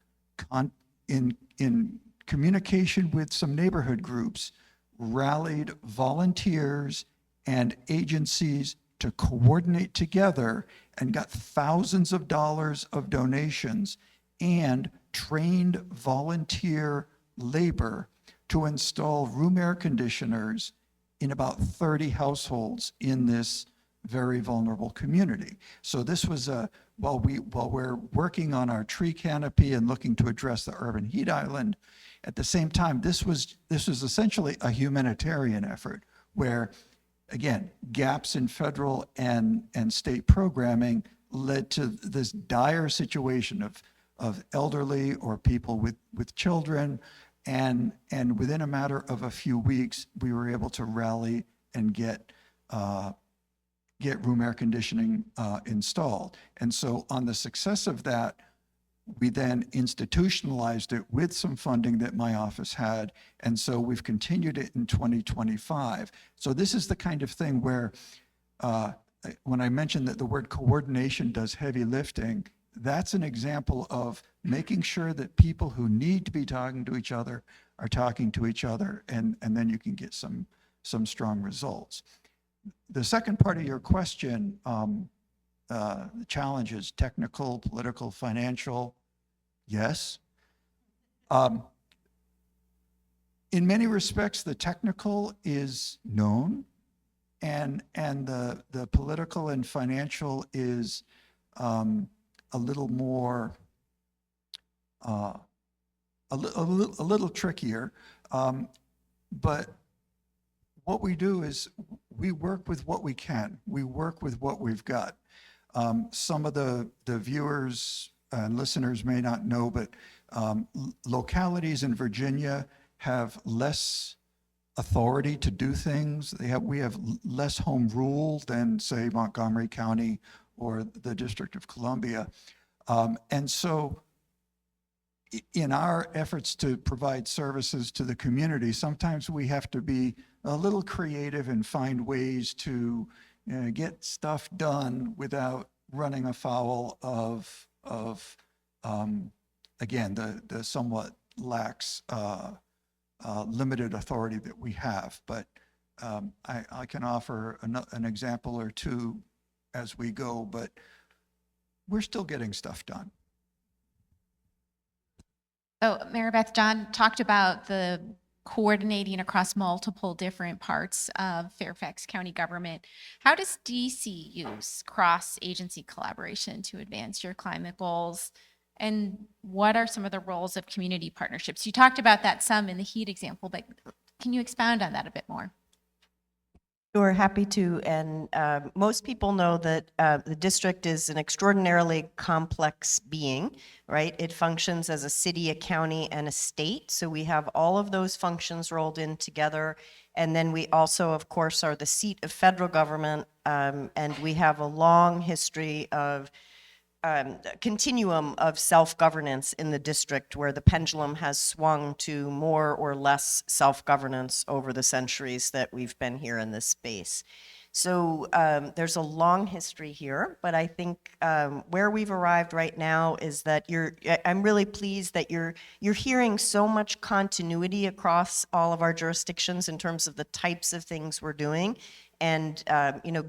in communication with some neighborhood groups rallied volunteers and agencies to coordinate together and got thousands of dollars of donations and trained volunteer labor to install room air conditioners in about 30 households in this very vulnerable community. So this was while we're working on our tree canopy and looking to address the urban heat island, at the same time, this was essentially a humanitarian effort where, again, gaps in federal and state programming led to this dire situation of elderly or people with children. And within a matter of a few weeks, we were able to rally and get room air conditioning installed. And so on the success of that, we then institutionalized it with some funding that my office had. And so we've continued it in 2025. So this is the kind of thing where when I mentioned that the word coordination does heavy lifting, that's an example of making sure that people who need to be talking to each other are talking to each other, and then you can get some strong results. The second part of your question, the challenges, technical, political, financial, yes. In many respects, the technical is known, and the political and financial is a little more, a little trickier. But what we do is we work with what we can. We work with what we've got. Some of the viewers and listeners may not know, but localities in Virginia have less authority to do things. We have less home rule than, say, Montgomery County or the District of Columbia. And so in our efforts to provide services to the community, sometimes we have to be a little creative and find ways to get stuff done without running afoul of again, the somewhat lax limited authority that we have. But I can offer an example or two as we go, but we're still getting stuff done. So Maribeth, John talked about the coordinating across multiple different parts of Fairfax County government. How does DC use cross-agency collaboration to advance your climate goals? And what are some of the roles of community partnerships? You talked about that some in the heat example, but can you expound on that a bit more? Sure, happy to. And most people know that the district is an extraordinarily complex being, right? It functions as a city, a county, and a state. So we have all of those functions rolled in together. And then we also, of course, are the seat of federal government. And we have a long history of continuum of self-governance in the district, where the pendulum has swung to more or less self-governance over the centuries that we've been here in this space. So there's a long history here, but I think where we've arrived right now is that I'm really pleased that you're hearing so much continuity across all of our jurisdictions in terms of the types of things we're doing. And,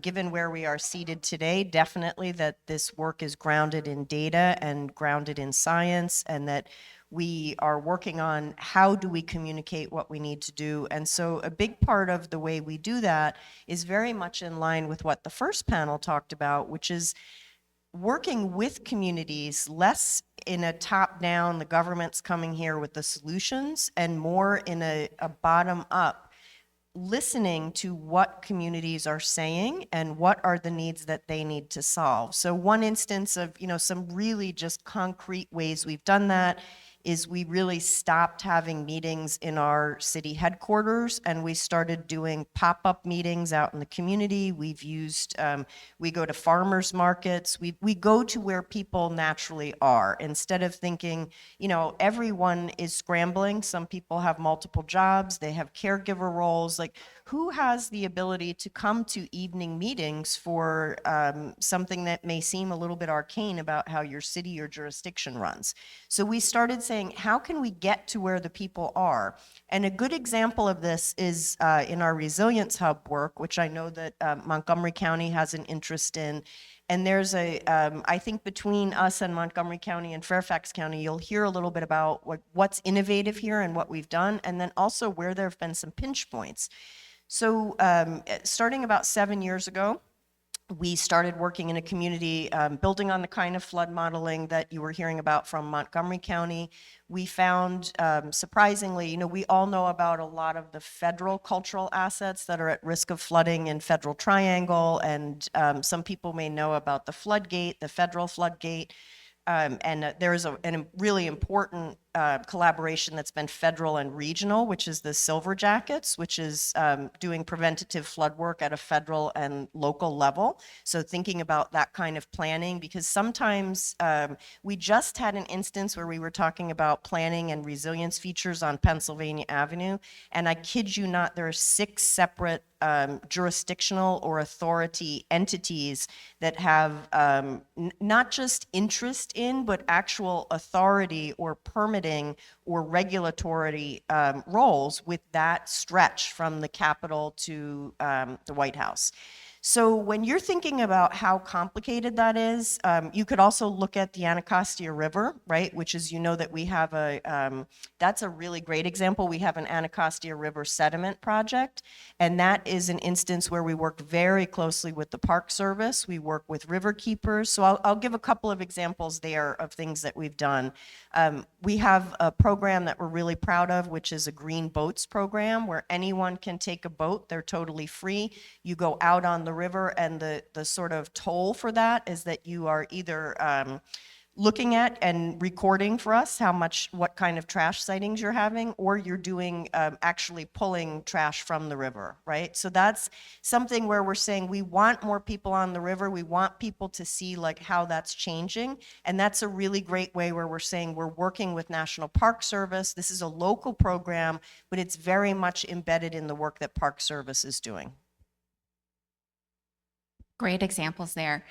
given where we are seated today, definitely that this work is grounded in data and grounded in science, and that we are working on how do we communicate what we need to do. And so a big part of the way we do that is very much in line with what the first panel talked about, which is working with communities, less in a top-down, the government's coming here with the solutions, and more in a bottom-up, listening to what communities are saying and what are the needs that they need to solve. So one instance of, some really just concrete ways we've done that is we really stopped having meetings in our city headquarters and we started doing pop-up meetings out in the community. We've used, we go to farmers markets, we go to where people naturally are instead of thinking, everyone is scrambling. Some people have multiple jobs, they have caregiver roles. Like, who has the ability to come to evening meetings for something that may seem a little bit arcane about how your city or jurisdiction runs? So we started saying, how can we get to where the people are? And a good example of this is in our Resilience Hub work, which I know that Montgomery County has an interest in. And there's I think between us and Montgomery County and Fairfax County, you'll hear a little bit about what's innovative here and what we've done, and then also where there have been some pinch points. So starting about 7 years ago, we started working in a community, building on the kind of flood modeling that you were hearing about from Montgomery County. We found, surprisingly, we all know about a lot of the federal cultural assets that are at risk of flooding in Federal Triangle, and some people may know about the floodgate, the federal floodgate. And there is a really important collaboration that's been federal and regional, which is the Silver Jackets, which is doing preventative flood work at a federal and local level. So thinking about that kind of planning, because sometimes we just had an instance where we were talking about planning and resilience features on Pennsylvania Avenue. And I kid you not, there are 6 separate jurisdictional or authority entities that have not just interest in, but actual authority or permitting or regulatory roles with that stretch from the Capitol to the White House. So when you're thinking about how complicated that is, you could also look at the Anacostia River, right? Which is, that we have that's a really great example. We have an Anacostia River sediment project, and that is an instance where we work very closely with the Park Service. We work with river keepers. So I'll give a couple of examples there of things that we've done. We have a program that we're really proud of, which is a Green Boats program, where anyone can take a boat. They're totally free. You go out on the river, and the sort of toll for that is that you are either looking at and recording for us what kind of trash sightings you're having, or you're doing actually pulling trash from the river, right? So that's something where we're saying we want more people on the river. We want people to see how that's changing. And that's a really great way where we're saying we're working with National Park Service. This is a local program, but it's very much embedded in the work that Park Service is doing. Great examples there.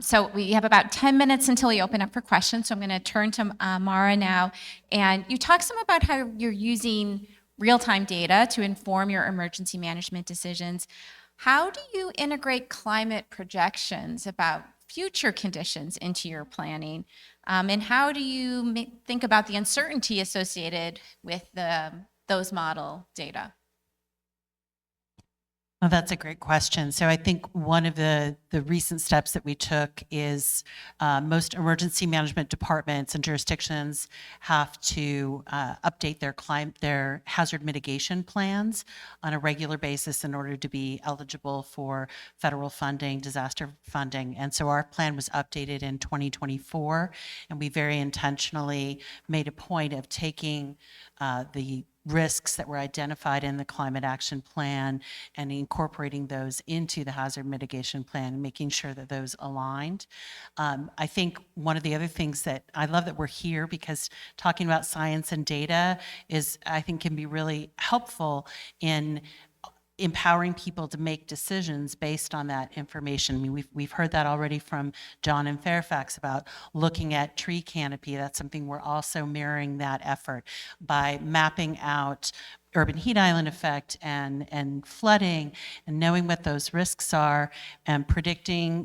So we have about 10 minutes until we open up for questions. So I'm going to turn to Mara now. And you talked some about how you're using real-time data to inform your emergency management decisions. How do you integrate climate projections about future conditions into your planning? And how do you think about the uncertainty associated with those model data? Oh, that's a great question. So I think one of the recent steps that we took is most emergency management departments and jurisdictions have to update their hazard mitigation plans on a regular basis in order to be eligible for federal funding, disaster funding. And so our plan was updated in 2024, and we very intentionally made a point of taking the risks that were identified in the climate action plan and incorporating those into the hazard mitigation plan and making sure that those aligned. I think one of the other things that I love that we're here, because talking about science and data I think can be really helpful in empowering people to make decisions based on that information. I mean, we've heard that already from John in Fairfax about looking at tree canopy. That's something we're also mirroring that effort by mapping out urban heat island effect and flooding, and knowing what those risks are, and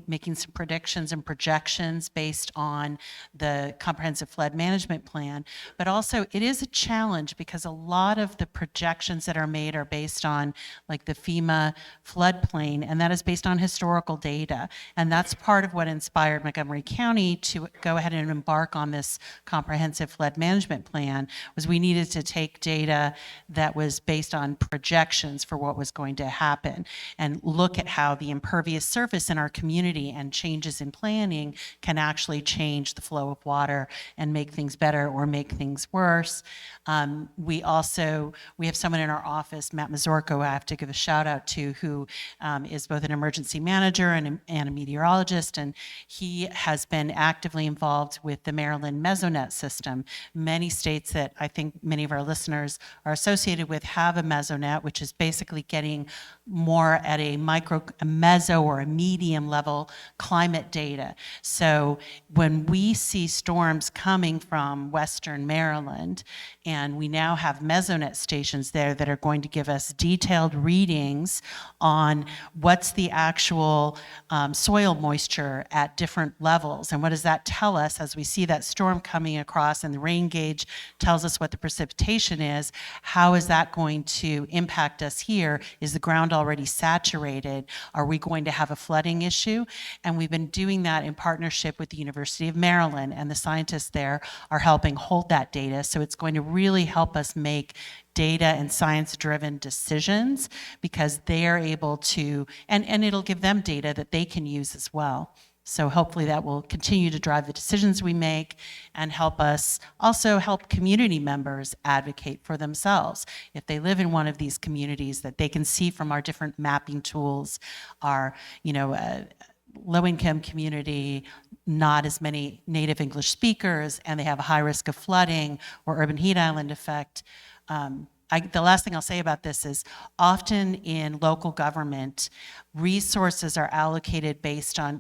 making some predictions and projections based on the comprehensive flood management plan. But also it is a challenge because a lot of the projections that are made are based on the FEMA floodplain, and that is based on historical data. And that's part of what inspired Montgomery County to go ahead and embark on this comprehensive flood management plan, was we needed to take data that was based on projections for what was going to happen, and look at how the impervious surface in our community and changes in planning can actually change the flow of water and make things better or make things worse. We have someone in our office, Matt Mazorko, I have to give a shout out to, who is both an emergency manager and a meteorologist, and he has been actively involved with the Maryland Mesonet system. Many states that I think many of our listeners are associated with have a Mesonet, which is basically getting more at a meso or a medium level climate data. So when we see storms coming from Western Maryland, and we now have Mesonet stations there that are going to give us detailed readings on what's the actual soil moisture at different levels, and what does that tell us as we see that storm coming across, and the rain gauge tells us what the precipitation is. How is that going to impact us here? Is the ground already saturated? Are we going to have a flooding issue? And we've been doing that in partnership with the University of Maryland, and the scientists there are helping hold that data. So it's going to really help us make data and science-driven decisions, because they are able to, and it'll give them data that they can use as well. So hopefully that will continue to drive the decisions we make, and help us also help community members advocate for themselves. If they live in one of these communities, that they can see from our different mapping tools, our, low-income community, not as many native English speakers, and they have a high risk of flooding or urban heat island effect. The last thing I'll say about this is, often in local government, resources are allocated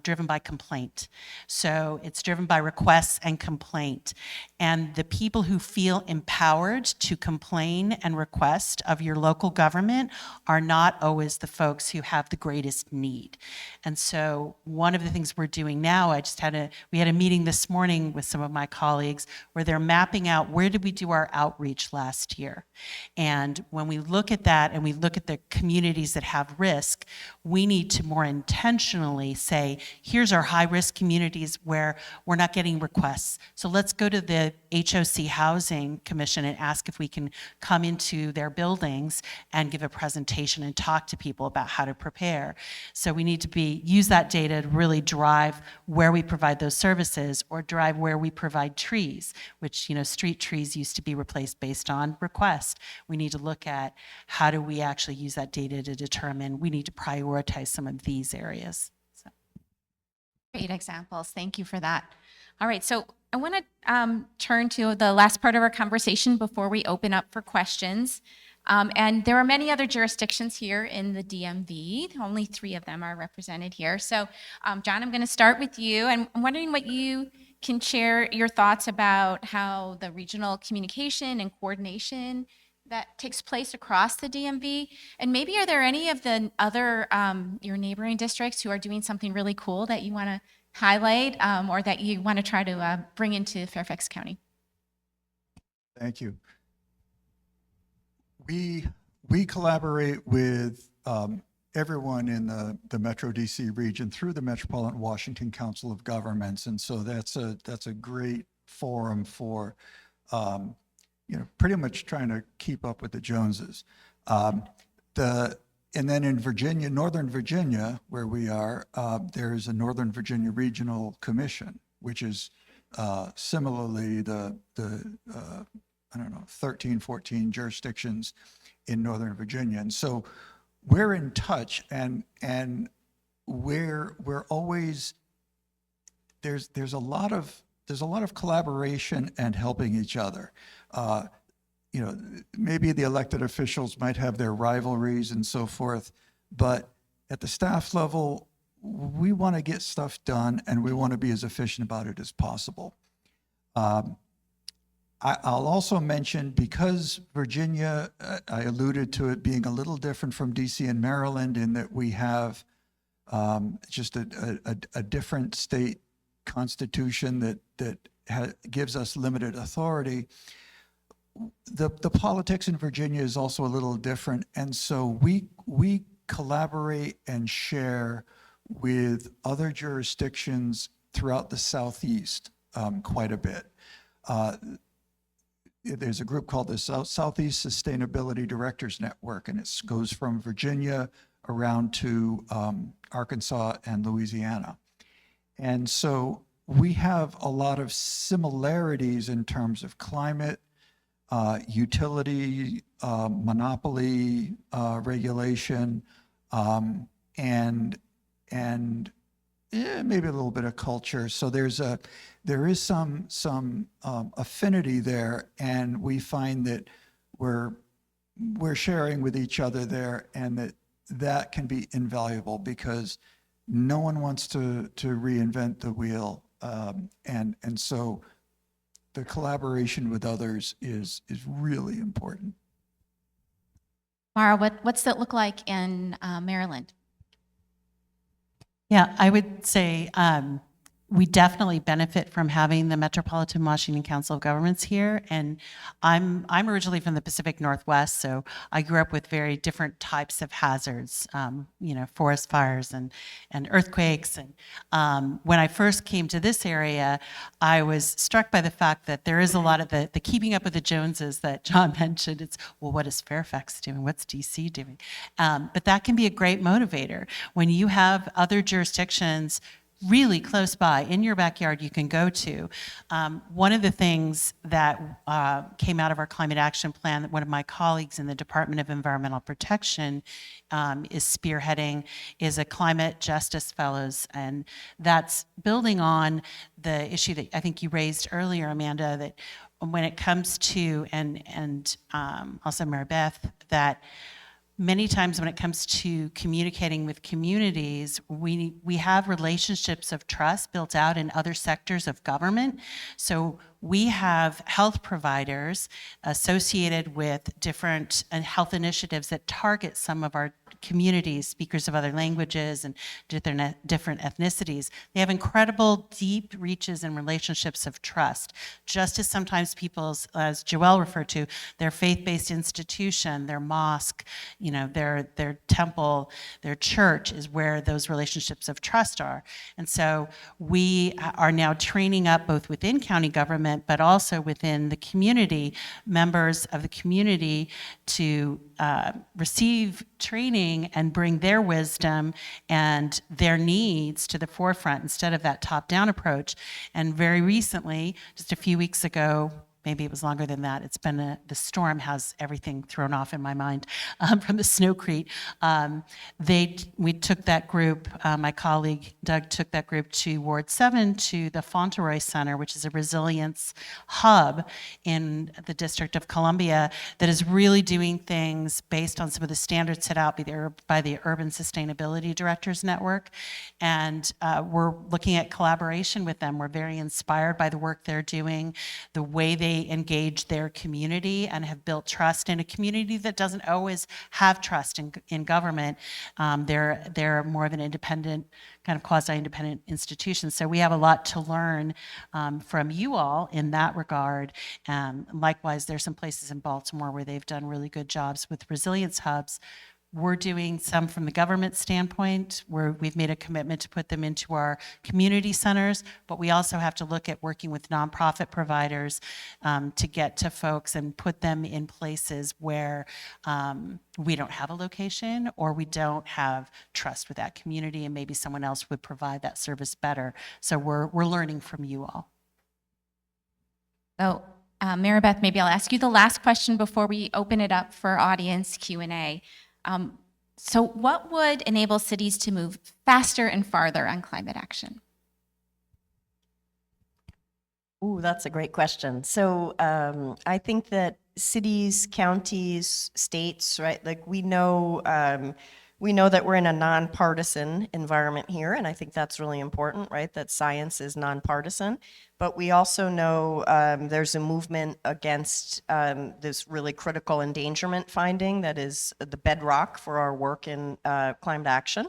driven by complaint. So it's driven by requests and complaint. And the people who feel empowered to complain and request of your local government are not always the folks who have the greatest need. And so one of the things we're doing now, we had a meeting this morning with some of my colleagues where they're mapping out, where did we do our outreach last year? And when we look at that, and we look at the communities that have risk, we need to more intentionally say, here's our high-risk communities where we're not getting requests. So let's go to the HOC Housing Commission and ask if we can come into their buildings and give a presentation and talk to people about how to prepare. So we need to use that data to really drive where we provide those services, or drive where we provide trees, which, street trees used to be replaced based on request. We need to look at how do we actually use that data to determine we need to prioritize some of these areas. So. Great examples. Thank you for that. All right, so I want to turn to the last part of our conversation before we open up for questions. And there are many other jurisdictions here in the DMV. Only 3 of them are represented here. So, John, I'm going to start with you. I'm wondering what you can share your thoughts about how the regional communication and coordination that takes place across the DMV. And maybe are there any of the other, your neighboring districts who are doing something really cool that you want to highlight, or that you want to try to bring into Fairfax County? Thank you. We collaborate with everyone in the Metro DC region through the Metropolitan Washington Council of Governments, and so that's a great forum for pretty much trying to keep up with the Joneses. And then in Virginia, Northern Virginia, where we are, there's a Northern Virginia Regional Commission, which is similarly the 13, 14 jurisdictions in Northern Virginia. And so we're in touch, and we're always, there's a lot of collaboration and helping each other. Maybe the elected officials might have their rivalries and so forth, but at the staff level, we want to get stuff done, and we want to be as efficient about it as possible. I'll also mention, because Virginia, I alluded to it being a little different from DC and Maryland in that we have just a different state constitution that gives us limited authority. The politics in Virginia is also a little different, and so we collaborate and share with other jurisdictions throughout the Southeast quite a bit. there's a group called the Southeast Sustainability Directors Network, and it goes from Virginia around to Arkansas and Louisiana. And so we have a lot of similarities in terms of climate, utility, monopoly regulation, and maybe a little bit of culture. So there is some affinity there, and we find that we're sharing with each other there, and that can be invaluable because no one wants to reinvent the wheel, and so the collaboration with others is really important. Mara, what's that look like in Maryland? Yeah, I would say we definitely benefit from having the Metropolitan Washington Council of Governments here. And I'm originally from the Pacific Northwest, so I grew up with very different types of hazards, forest fires and earthquakes. And when I first came to this area, I was struck by the fact that there is a lot of the keeping up with the Joneses that John mentioned. It's, well, what is Fairfax doing? What's DC doing? But that can be a great motivator. When you have other jurisdictions really close by in your backyard you can go to. One of the things that came out of our climate action plan that one of my colleagues in the Department of Environmental Protection is spearheading is a climate justice fellows, and that's building on the issue that I think you raised earlier, Amanda, that when it comes to and also Maribeth, that many times when it comes to communicating with communities, we have relationships of trust built out in other sectors of government. So we have health providers associated with different health initiatives that target some of our communities, speakers of other languages and different ethnicities. They have incredible deep reaches and relationships of trust. Just as sometimes people's, as Joelle referred to, their faith-based institution, their mosque, their temple, their church is where those relationships of trust are. And so we are now training up both within county government, but also within the community, members of the community to receive training and bring their wisdom and their needs to the forefront instead of that top-down approach. And very recently, just a few weeks ago, maybe it was longer than that, it's been the storm has everything thrown off in my mind from the snowcrete. We took that group, my colleague Doug took that group to Ward 7 to the Fauntleroy Center, which is a resilience hub in the District of Columbia that is really doing things based on some of the standards set out by the Urban Sustainability Directors Network. And we're looking at collaboration with them. We're very inspired by the work they're doing, the way they engage their community and have built trust in a community that doesn't always have trust in government. They're more of an independent, kind of quasi-independent institution. So we have a lot to learn from you all in that regard. Likewise, there's some places in Baltimore where they've done really good jobs with resilience hubs. We're doing some from the government standpoint, where we've made a commitment to put them into our community centers, but we also have to look at working with nonprofit providers to get to folks and put them in places where we don't have a location or we don't have trust with that community, and maybe someone else would provide that service better. So we're learning from you all. So Maribeth, maybe I'll ask you the last question before we open it up for audience Q&A. So what would enable cities to move faster and farther on climate action? Ooh, that's a great question. So I think that cities, counties, states, right? Like we know that we're in a nonpartisan environment here, and I think that's really important, right? That science is nonpartisan. But we also know there's a movement against this really critical endangerment finding that is the bedrock for our work in climate action.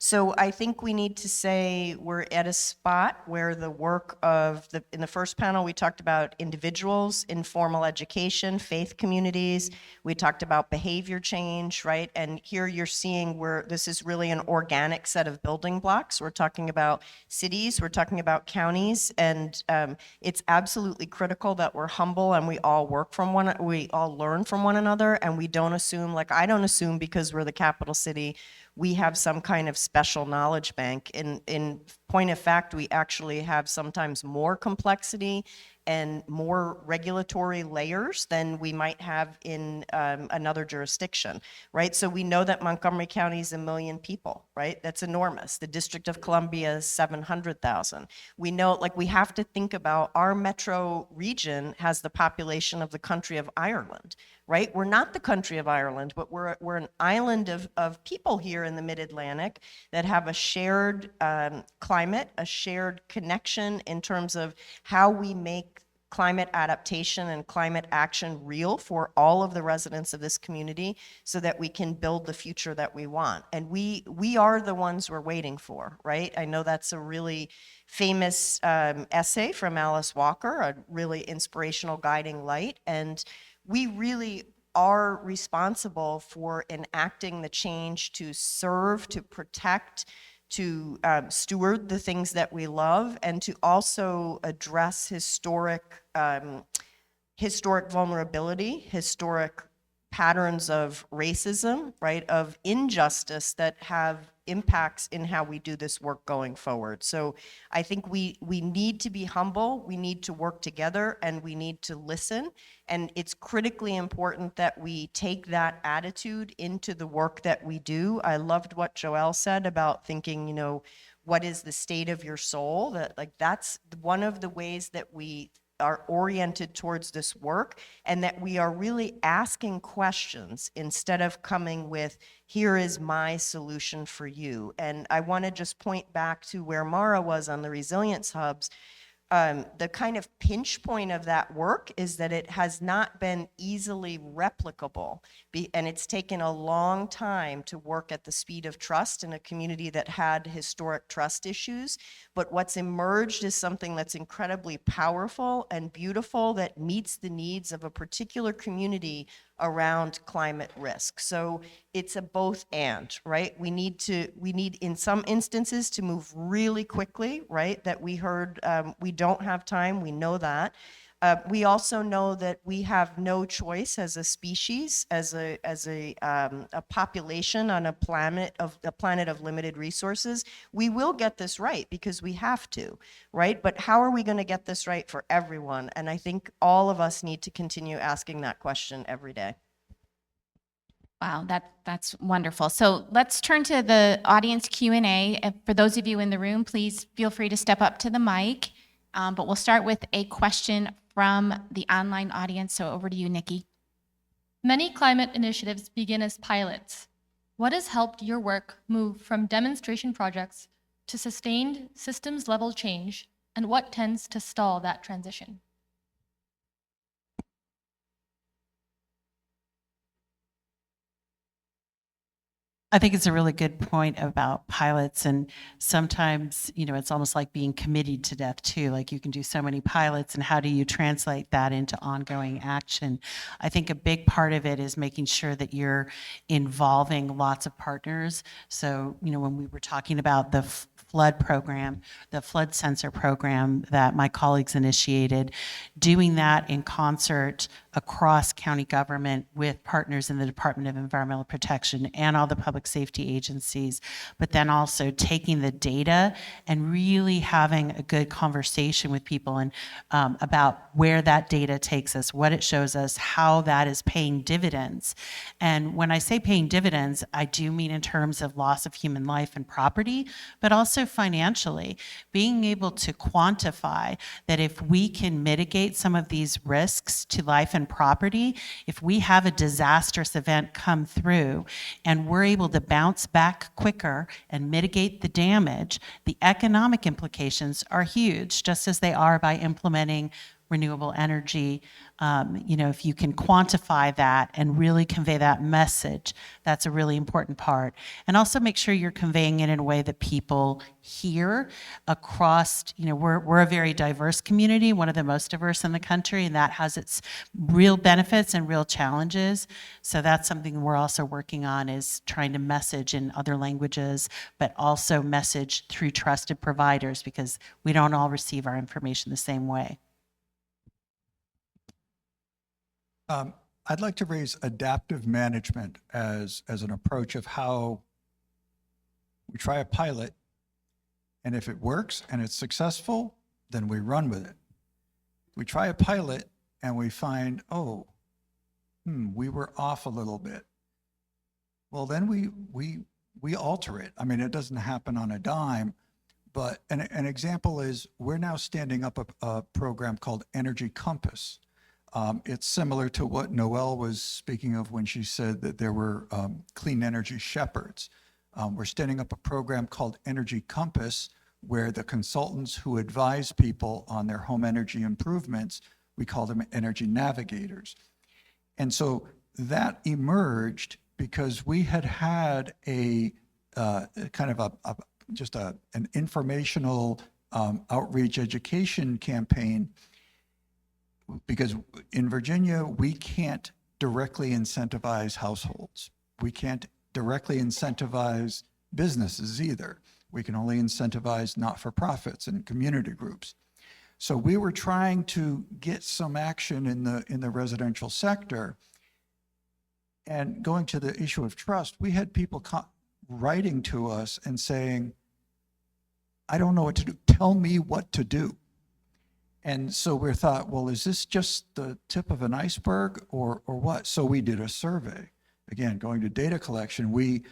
So I think we need to say we're at a spot where the work of in the first panel, we talked about individuals, informal education, faith communities. We talked about behavior change, right? And here you're seeing where this is really an organic set of building blocks. We're talking about cities, we're talking about counties, and it's absolutely critical that we're humble and we all we all learn from one another, and we don't assume, like I don't assume because we're the capital city, we have some kind of special knowledge bank. In point of fact, we actually have sometimes more complexity and more regulatory layers than we might have in another jurisdiction, right? So we know that Montgomery County is 1 million people, right? That's enormous. The District of Columbia is 700,000. We know, like, we have to think about our metro region has the population of the country of Ireland, right? We're not the country of Ireland, but we're an island of people here in the Mid-Atlantic that have a shared climate, a shared connection in terms of how we make climate adaptation and climate action real for all of the residents of this community so that we can build the future that we want. And we are the ones we're waiting for, right? I know that's a really famous essay from Alice Walker, a really inspirational guiding light. And we really are responsible for enacting the change to serve, to protect, to steward the things that we love, and to also address historic vulnerability, historic patterns of racism, right, of injustice that have impacts in how we do this work going forward. So I think we need to be humble, we need to work together, and we need to listen. And it's critically important that we take that attitude into the work that we do. I loved what Joelle said about thinking, you know, what is the state of your soul? That, like, that's one of the ways that we are oriented towards this work, and that we are really asking questions instead of coming with, here is my solution for you. And I want to just point back to where Mara was on the resilience hubs. The kind of pinch point of that work is that it has not been easily replicable, and it's taken a long time to work at the speed of trust in a community that had historic trust issues. But what's emerged is something that's incredibly powerful and beautiful that meets the needs of a particular community around climate risk. So it's a both and, right? We need in some instances to move really quickly, right? That we heard, we don't have time, we know that. We also know that we have no choice as a species, as a population on a planet of limited resources. We will get this right because we have to, right? But how are we going to get this right for everyone? And I think all of us need to continue asking that question every day. Wow, that's wonderful. So let's turn to the audience Q&A. For those of you in the room, please feel free to step up to the mic. But we'll start with a question from the online audience. So over to you, Nikki. Many climate initiatives begin as pilots. What has helped your work move from demonstration projects to sustained systems-level change, and what tends to stall that transition? I think it's a really good point about pilots, and sometimes, you know, it's almost like being committed to death too. Like, you can do so many pilots, and how do you translate that into ongoing action? I think a big part of it is making sure that you're involving lots of partners. So, you know, when we were talking about the flood program, the flood sensor program that my colleagues initiated, doing that in concert across county government with partners in the Department of Environmental Protection and all the public safety agencies, but then also taking the data and really having a good conversation with people and about where that data takes us, what it shows us, how that is paying dividends. And when I say paying dividends, I do mean in terms of loss of human life and property, but also financially, being able to quantify that if we can mitigate some of these risks to life and property, if we have a disastrous event come through and we're able to bounce back quicker and mitigate the damage, the economic implications are huge, just as they are by implementing renewable energy. If you can quantify that and really convey that message, that's a really important part. And also make sure you're conveying it in a way that people hear across, we're a very diverse community, one of the most diverse in the country, and that has its real benefits and real challenges. So that's something we're also working on, is trying to message in other languages, but also message through trusted providers, because we don't all receive our information the same way. I'd like to raise adaptive management as an approach of how we try a pilot, and if it works and it's successful, then we run with it. We try a pilot and we find, we were off a little bit. Well, then we alter it. I mean, it doesn't happen on a dime, but an example is we're now standing up a program called Energy Compass. It's similar to what Noelle was speaking of when she said that there were clean energy shepherds. We're standing up a program called Energy Compass, where the consultants who advise people on their home energy improvements, we call them energy navigators. And so that emerged because we had a kind of an informational outreach education campaign, because in Virginia, we can't directly incentivize households. We can't directly incentivize businesses either. We can only incentivize not-for-profits and community groups. So we were trying to get some action in the residential sector. And going to the issue of trust, we had people writing to us and saying, I don't know what to do. Tell me what to do. And so we thought, well, is this just the tip of an iceberg or what? So we did a survey. Again, going to data collection, we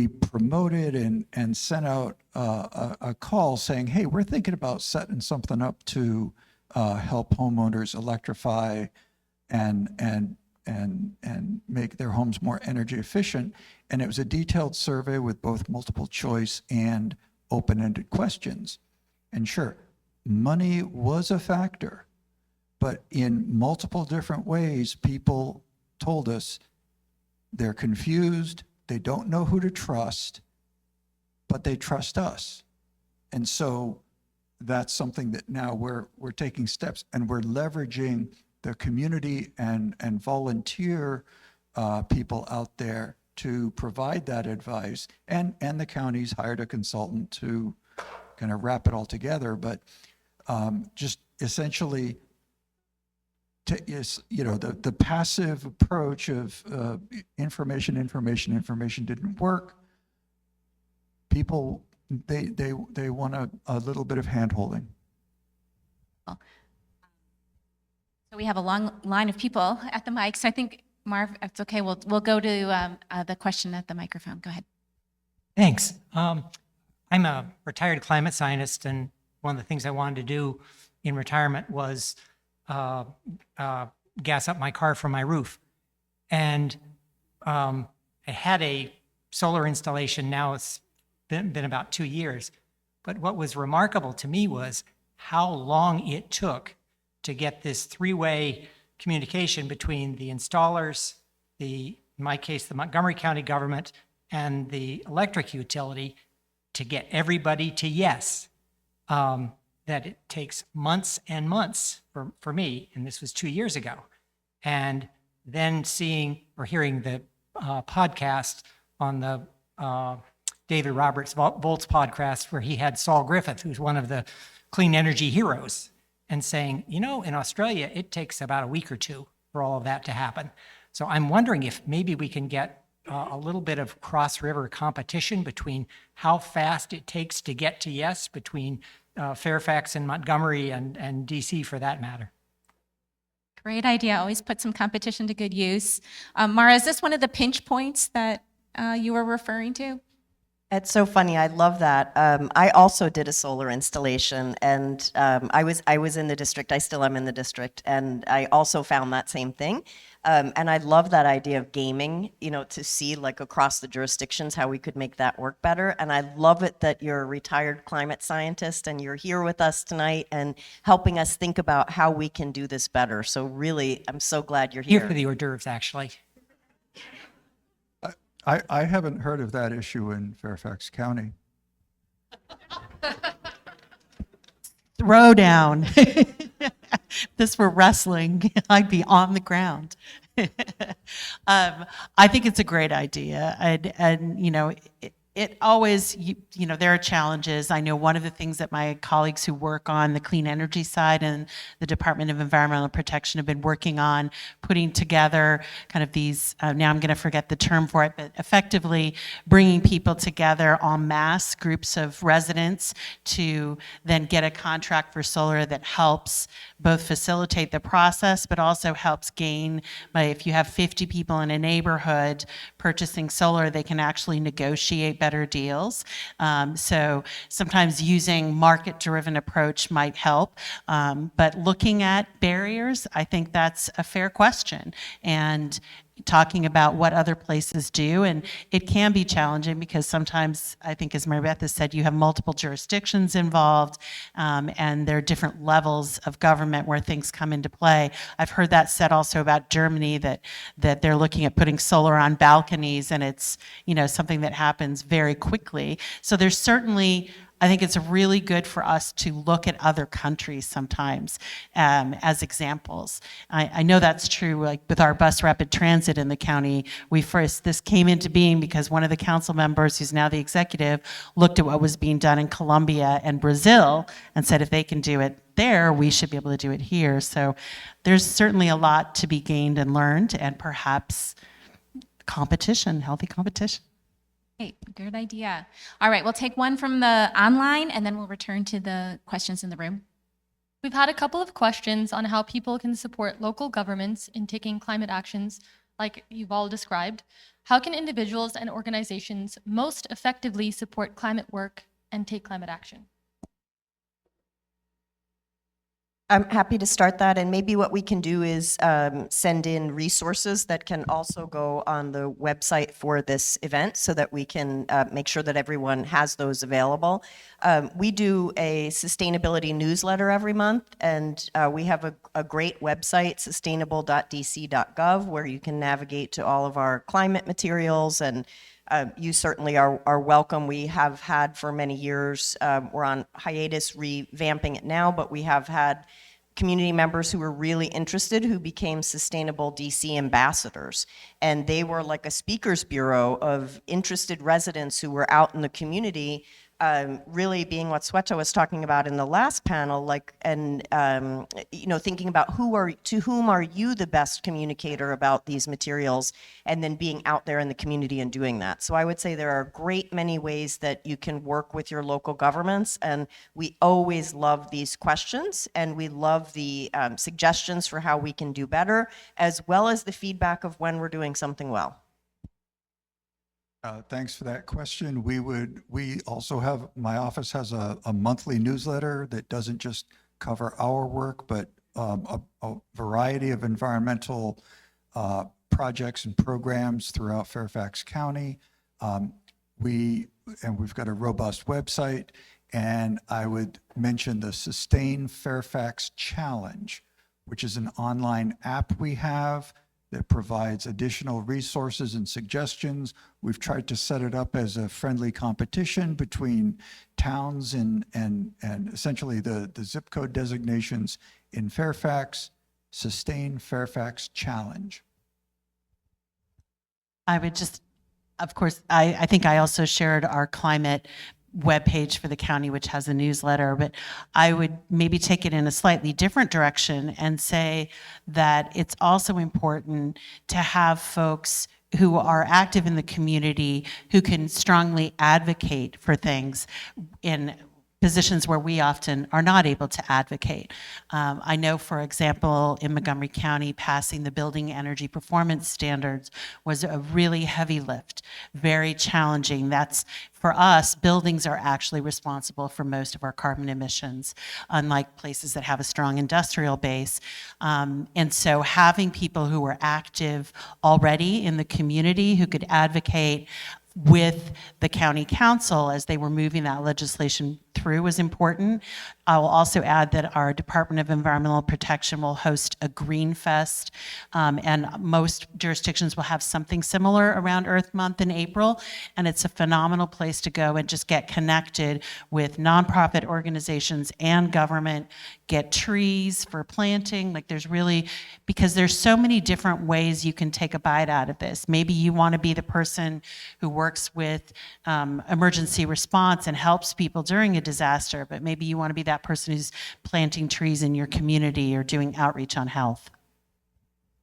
promoted and sent out a call saying, hey, we're thinking about setting something up to help homeowners electrify and make their homes more energy efficient. And it was a detailed survey with both multiple choice and open-ended questions. And sure, money was a factor, but in multiple different ways, people told us they're confused, they don't know who to trust, but they trust us. And so that's something that now we're taking steps, and we're leveraging the community and volunteer people out there to provide that advice, and the county's hired a consultant to kind of wrap it all together. But just essentially, the passive approach of information didn't work. People, they want a little bit of hand-holding. So we have a long line of people at the mic. So I think, Marv, if it's okay, we'll go to the question at the microphone. Go ahead. Thanks. I'm a retired climate scientist, and one of the things I wanted to do in retirement was gas up my car from my roof. And I had a solar installation. Now it's been about 2 years. But what was remarkable to me was how long it took to get this three-way communication between the installers, in my case, the Montgomery County government, and the electric utility, to get everybody to yes. That it takes months and months for me, and this was 2 years ago. And then seeing or hearing the podcast on the David Roberts Volts podcast, where he had Saul Griffith, who's one of the clean energy heroes, and saying, in Australia, it takes about a week or two for all of that to happen. So I'm wondering if maybe we can get a little bit of cross-river competition between how fast it takes to get to yes between Fairfax and Montgomery and DC, for that matter. Great idea. Always put some competition to good use. Mara, is this one of the pinch points that you were referring to? It's so funny. I love that. I also did a solar installation, and I was in the district. I still am in the district, and I also found that same thing. And I love that idea of gaming, to see like across the jurisdictions how we could make that work better. And I love it that you're a retired climate scientist and you're here with us tonight and helping us think about how we can do this better. So really, I'm so glad you're Here here. for the hors d'oeuvres, actually. I haven't heard of that issue in Fairfax County. Throw down. If this were wrestling, I'd be on the ground. I think it's a great idea. And it always, there are challenges. I know one of the things that my colleagues who work on the clean energy side and the Department of Environmental Protection have been working on putting together kind of these, now I'm going to forget the term for it, but effectively bringing people together en masse, groups of residents, to then get a contract for solar that helps both facilitate the process, but also helps gain, if you have 50 people in a neighborhood purchasing solar, they can actually negotiate better deals. So sometimes using market-driven approach might help, but looking at barriers, I think that's a fair question. And talking about what other places do, and it can be challenging because sometimes, I think as Maribeth has said, you have multiple jurisdictions involved, and there are different levels of government where things come into play. I've heard that said also about Germany, that they're looking at putting solar on balconies, and it's something that happens very quickly. So there's certainly, I think it's really good for us to look at other countries sometimes as examples. I know that's true, like with our bus rapid transit in the county. This came into being because one of the council members, who's now the executive, looked at what was being done in Colombia and Brazil and said, if they can do it there, we should be able to do it here. So there's certainly a lot to be gained and learned, and perhaps competition, healthy competition. Great, good idea. All right, we'll take one from the online and then we'll return to the questions in the room. We've had a couple of questions on how people can support local governments in taking climate actions like you've all described. How can individuals and organizations most effectively support climate work and take climate action? I'm happy to start that, and maybe what we can do is send in resources that can also go on the website for this event so that we can make sure that everyone has those available. We do a sustainability newsletter every month, and we have a great website, sustainable.dc.gov, where you can navigate to all of our climate materials, and you certainly are welcome. We have had for many years, we're on hiatus revamping it now, but we have had community members who were really interested who became Sustainable DC ambassadors. And they were like a speakers bureau of interested residents who were out in the community, really being what Sweta was talking about in the last panel, thinking about to whom are you the best communicator about these materials, and then being out there in the community and doing that. So I would say there are a great many ways that you can work with your local governments, and we always love these questions, and we love the suggestions for how we can do better, as well as the feedback of when we're doing something well. Thanks for that question. We also have, my office has a monthly newsletter that doesn't just cover our work, but a variety of environmental projects and programs throughout Fairfax County. We've got a robust website, and I would mention the Sustain Fairfax Challenge, which is an online app we have that provides additional resources and suggestions. We've tried to set it up as a friendly competition between towns and essentially the zip code designations in Fairfax. Sustain Fairfax Challenge. I would just, of course, I think I also shared our climate webpage for the county, which has a newsletter, but I would maybe take it in a slightly different direction and say that it's also important to have folks who are active in the community who can strongly advocate for things in positions where we often are not able to advocate. I know, for example, in Montgomery County, passing the building energy performance standards was a really heavy lift, very challenging. That's, for us, buildings are actually responsible for most of our carbon emissions, unlike places that have a strong industrial base. And so having people who were active already in the community who could advocate with the county council as they were moving that legislation through was important. I will also add that our Department of Environmental Protection will host a Green Fest, and most jurisdictions will have something similar around Earth Month in April, and it's a phenomenal place to go and just get connected with nonprofit organizations and government, get trees for planting. Like, there's really, because there's so many different ways you can take a bite out of this. Maybe you want to be the person who works with emergency response and helps people during a disaster, but maybe you want to be that person who's planting trees in your community or doing outreach on health.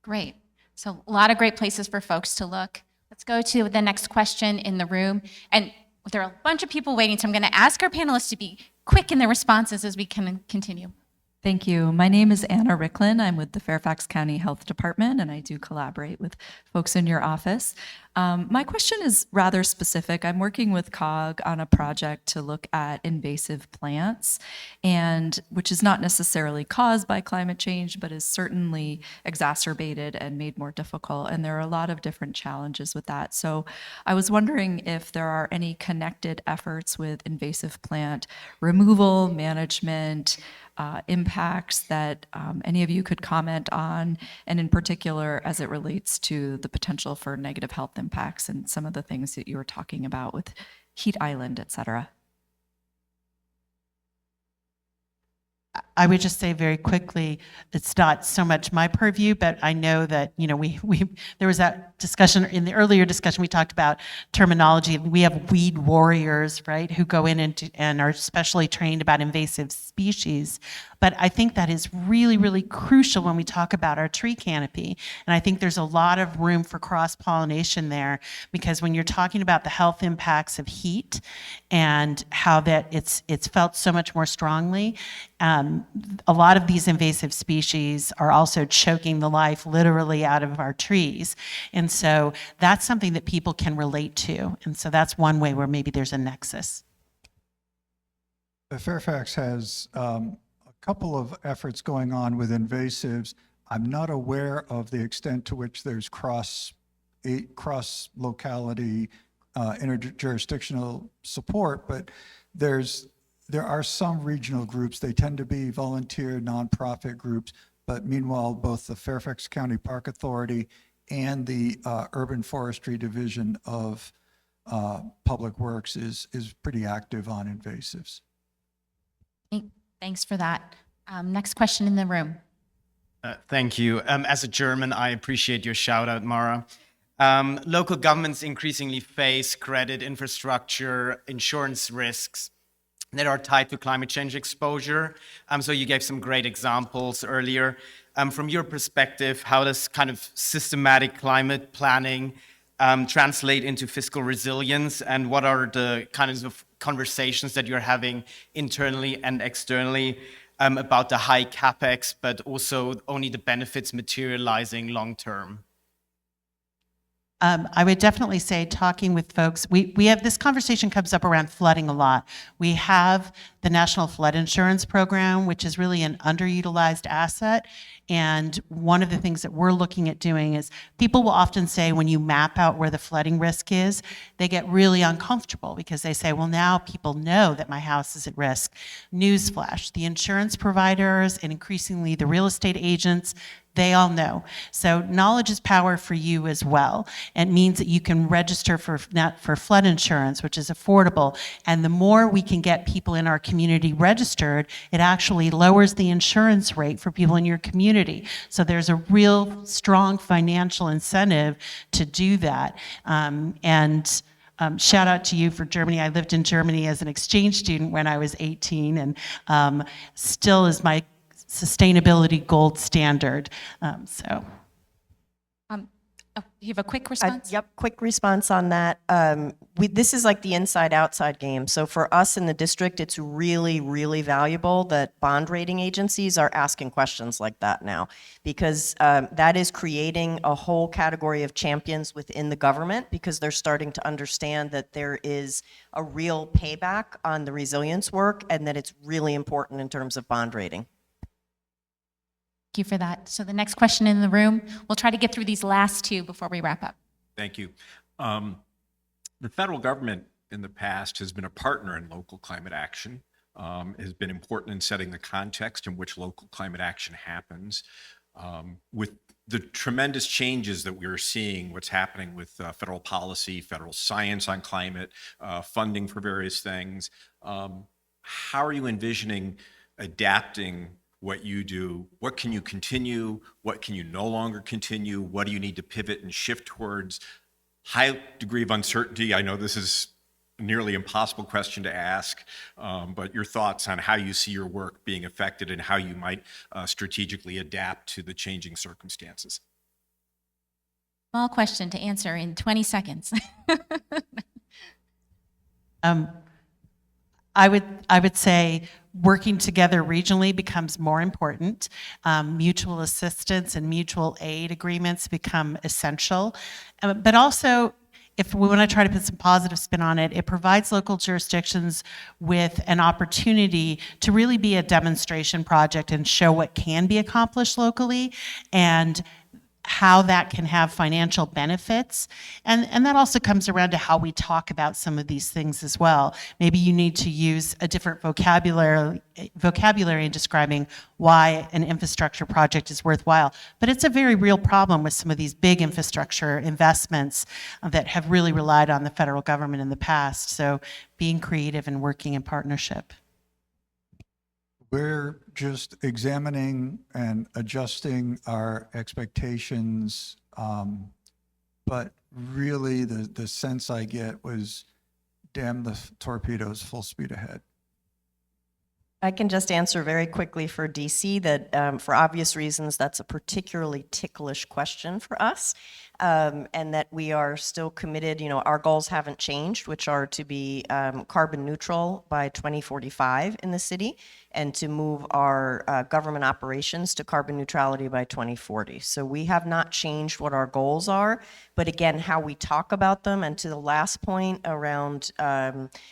Great. So a lot of great places for folks to look. Let's go to the next question in the room. And there are a bunch of people waiting, so I'm going to ask our panelists to be quick in their responses as we can continue. Thank you. My name is Anna Ricklin. I'm with the Fairfax County Health Department, and I do collaborate with folks in your office. My question is rather specific. I'm working with COG on a project to look at invasive plants, and which is not necessarily caused by climate change, but is certainly exacerbated and made more difficult. And there are a lot of different challenges with that. So I was wondering if there are any connected efforts with invasive plant removal, management, impacts that any of you could comment on, and in particular as it relates to the potential for negative health impacts and some of the things that you were talking about with heat island, et cetera. I would just say very quickly, it's not so much my purview, but I know that, you know, there was that discussion, in the earlier discussion, we talked about terminology. We have weed warriors, right, who go in and are specially trained about invasive species. But I think that is really, really crucial when we talk about our tree canopy. And I think there's a lot of room for cross-pollination there, because when you're talking about the health impacts of heat and how that it's felt so much more strongly, a lot of these invasive species are also choking the life literally out of our trees. And so that's something that people can relate to. And so that's one way where maybe there's a nexus. Fairfax has a couple of efforts going on with invasives. I'm not aware of the extent to which there's cross-locality, interjurisdictional support, but there are some regional groups. They tend to be volunteer, nonprofit groups, but meanwhile, both the Fairfax County Park Authority and the Urban Forestry Division of Public Works is pretty active on invasives. Thanks for that. Next question in the room. Thank you. As a German, I appreciate your shout out, Mara. Local governments increasingly face credit, infrastructure, insurance risks that are tied to climate change exposure. So you gave some great examples earlier. From your perspective, how does kind of systematic climate planning translate into fiscal resilience, and what are the kinds of conversations that you're having internally and externally about the high capex, but also only the benefits materializing long term? I would definitely say, talking with folks, we have, this conversation comes up around flooding a lot. We have the National Flood Insurance Program, which is really an underutilized asset. And one of the things that we're looking at doing is, people will often say, when you map out where the flooding risk is, they get really uncomfortable because they say, well, now people know that my house is at risk. Newsflash, the insurance providers and increasingly the real estate agents, they all know. So knowledge is power for you as well. It means that you can register for flood insurance, which is affordable. And the more we can get people in our community registered, it actually lowers the insurance rate for people in your community. So there's a real strong financial incentive to do that. Shout out to you for Germany. I lived in Germany as an exchange student when I was 18, and still is my sustainability gold standard. you have a quick response? Yep, quick response on that. This is like the inside-outside game. So for us in the district, it's really, really valuable that bond rating agencies are asking questions like that now, because that is creating a whole category of champions within the government, because they're starting to understand that there is a real payback on the resilience work and that it's really important in terms of bond rating. Thank you for that. So the next question in the room, we'll try to get through these last two before we wrap up. Thank you. The federal government in the past has been a partner in local climate action, has been important in setting the context in which local climate action happens. With the tremendous changes that we are seeing, what's happening with federal policy, federal science on climate, funding for various things, how are you envisioning adapting what you do? What can you continue? What can you no longer continue? What do you need to pivot and shift towards? High degree of uncertainty. I know this is a nearly impossible question to ask, but your thoughts on how you see your work being affected and how you might strategically adapt to the changing circumstances. Small question to answer in 20 seconds. I would say working together regionally becomes more important. Mutual assistance and mutual aid agreements become essential. But also, if we want to try to put some positive spin on it, it provides local jurisdictions with an opportunity to really be a demonstration project and show what can be accomplished locally and how that can have financial benefits. And that also comes around to how we talk about some of these things as well. Maybe you need to use a different vocabulary in describing why an infrastructure project is worthwhile. But it's a very real problem with some of these big infrastructure investments that have really relied on the federal government in the past. So being creative and working in partnership. We're just examining and adjusting our expectations, but really the sense I get was, damn the torpedoes, full speed ahead. I can just answer very quickly for DC that for obvious reasons, that's a particularly ticklish question for us, and that we are still committed. You know, our goals haven't changed, which are to be carbon neutral by 2045 in the city and to move our government operations to carbon neutrality by 2040. So we have not changed what our goals are, but again, how we talk about them, and to the last point around,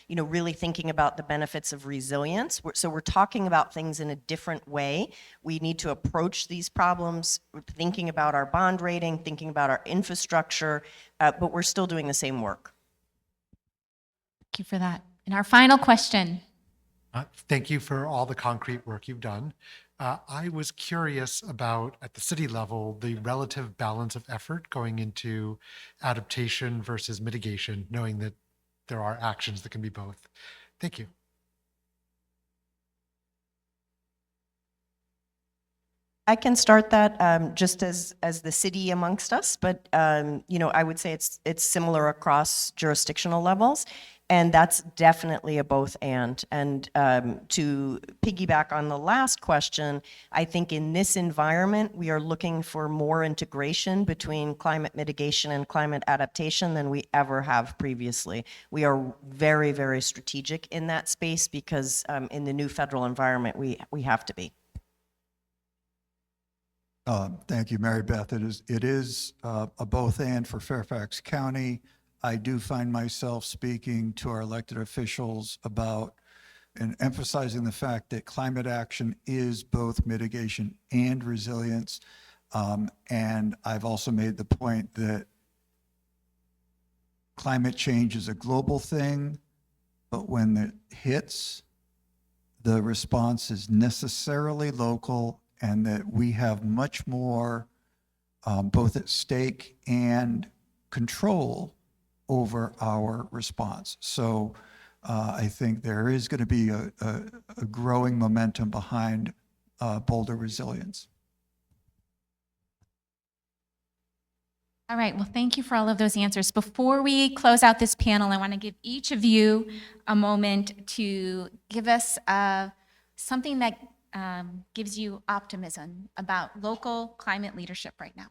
you know, really thinking about the benefits of resilience. So we're talking about things in a different way. We need to approach these problems thinking about our bond rating, thinking about our infrastructure, but we're still doing the same work. Thank you for that. And our final question. Thank you for all the concrete work you've done. I was curious about, at the city level, the relative balance of effort going into adaptation versus mitigation, knowing that there are actions that can be both. Thank you. I can start that just as the city amongst us, but you know, I would say it's similar across jurisdictional levels, and that's definitely a both and. And to piggyback on the last question, I think in this environment we are looking for more integration between climate mitigation and climate adaptation than we ever have previously. We are very, very strategic in that space because in the new federal environment we have to be. Thank you, Maribeth. It is a both and for Fairfax County. I do find myself speaking to our elected officials about and emphasizing the fact that climate action is both mitigation and resilience. And I've also made the point that climate change is a global thing, but when it hits, the response is necessarily local, and that we have much more both at stake and control over our response. So I think there is going to be a growing momentum behind bolder resilience. All right, well, thank you for all of those answers. Before we close out this panel, I want to give each of you a moment to give us something that gives you optimism about local climate leadership right now.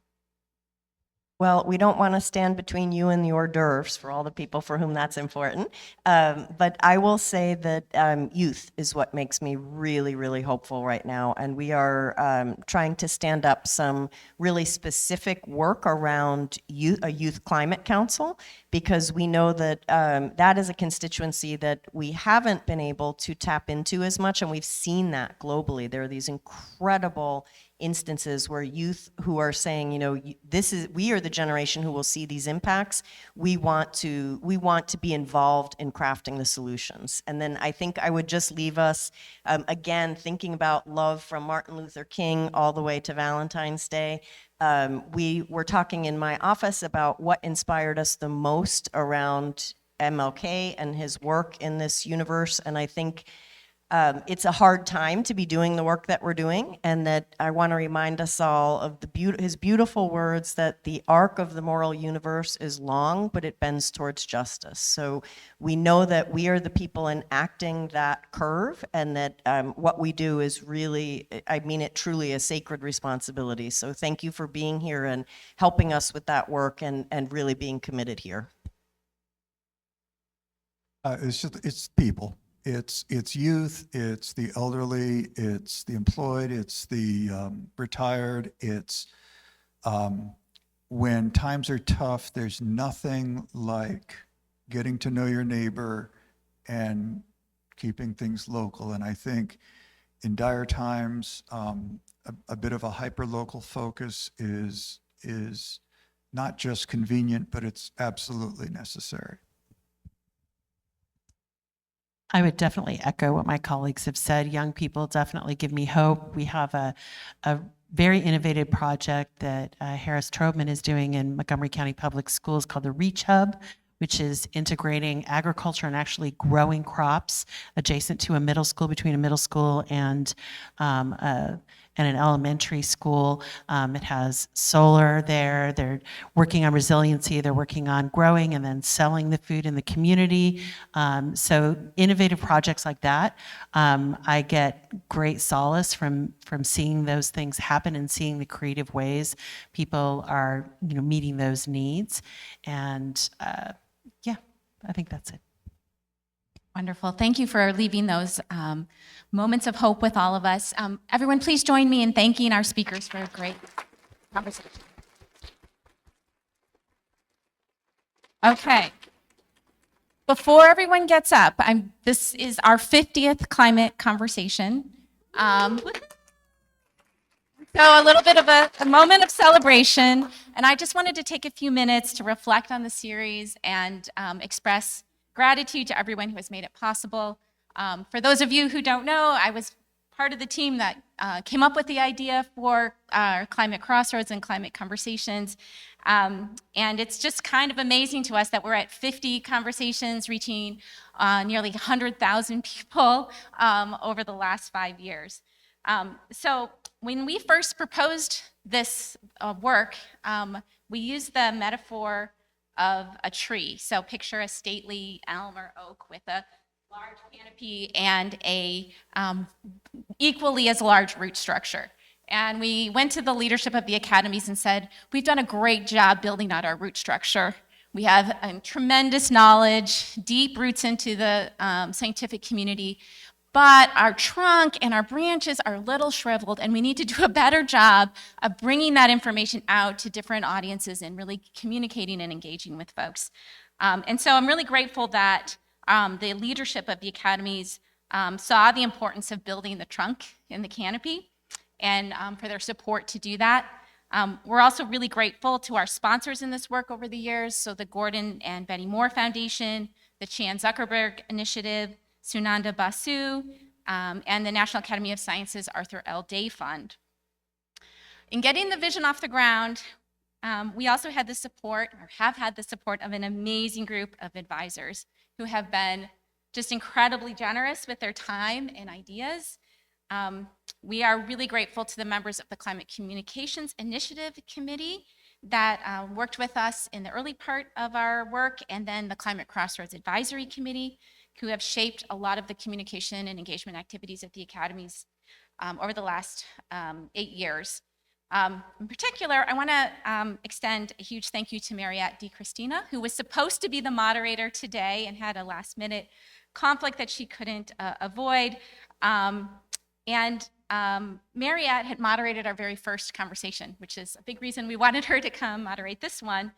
Well, we don't want to stand between you and the hors d'oeuvres for all the people for whom that's important. But I will say that youth is what makes me really, really hopeful right now. And we are trying to stand up some really specific work around a youth climate council, because we know that that is a constituency that we haven't been able to tap into as much. And we've seen that globally. There are these incredible instances where youth who are saying, you know, we are the generation who will see these impacts. We want to be involved in crafting the solutions. And then I think I would just leave us again thinking about love from Martin Luther King all the way to Valentine's Day. We were talking in my office about what inspired us the most around MLK and his work in this universe, and I think it's a hard time to be doing the work that we're doing, and that I want to remind us all of his beautiful words that the arc of the moral universe is long, but it bends towards justice. So we know that we are the people enacting that curve, and that what we do is really, I mean it truly, a sacred responsibility. So thank you for being here and helping us with that work, and really being committed here. It's people. It's youth, it's the elderly, it's the employed, it's the retired. It's when times are tough, there's nothing like getting to know your neighbor and keeping things local. And I think in dire times, a bit of a hyper-local focus is not just convenient, but it's absolutely necessary. I would definitely echo what my colleagues have said. Young people definitely give me hope. We have a very innovative project that Harris Trobman is doing in Montgomery County Public Schools called the Reach Hub, which is integrating agriculture and actually growing crops adjacent to a middle school, between a middle school and an elementary school. It has solar there. They're working on resiliency. They're working on growing and then selling the food in the community. So innovative projects like that, I get great solace from seeing those things happen and seeing the creative ways people are, you know, meeting those needs. And yeah, I think that's it. Wonderful. Thank you for leaving those moments of hope with all of us. Everyone, please join me in thanking our speakers for a great conversation. Okay. Before everyone gets up, this is our 50th climate conversation. So a little bit of a moment of celebration, and I just wanted to take a few minutes to reflect on the series and express gratitude to everyone who has made it possible. For those of you who don't know, I was part of the team that came up with the idea for Climate Crossroads and Climate Conversations. And it's just kind of amazing to us that we're at 50 conversations reaching nearly 100,000 people over the last 5 years. So when we first proposed this work, we used the metaphor of a tree. So picture a stately elm or oak with a large canopy and a equally as large root structure. And we went to the leadership of the academies and said, we've done a great job building out our root structure. We have tremendous knowledge, deep roots into the scientific community, but our trunk and our branches are a little shriveled, and we need to do a better job of bringing that information out to different audiences and really communicating and engaging with folks. And so I'm really grateful that the leadership of the academies saw the importance of building the trunk and the canopy, and for their support to do that. We're also really grateful to our sponsors in this work over the years, so the Gordon and Betty Moore Foundation, the Chan Zuckerberg Initiative, Sunanda Basu, and the National Academy of Sciences Arthur L. Day Fund. In getting the vision off the ground, we also had the support, or have had the support, of an amazing group of advisors who have been just incredibly generous with their time and ideas. We are really grateful to the members of the Climate Communications Initiative Committee that worked with us in the early part of our work, and then the Climate Crossroads Advisory Committee, who have shaped a lot of the communication and engagement activities at the academies over the last 8 years. In particular, I want to extend a huge thank you to Maribeth DeLorenzo, who was supposed to be the moderator today and had a last-minute conflict that she couldn't avoid. Maribeth had moderated our very first conversation, which is a big reason we wanted her to come moderate this one.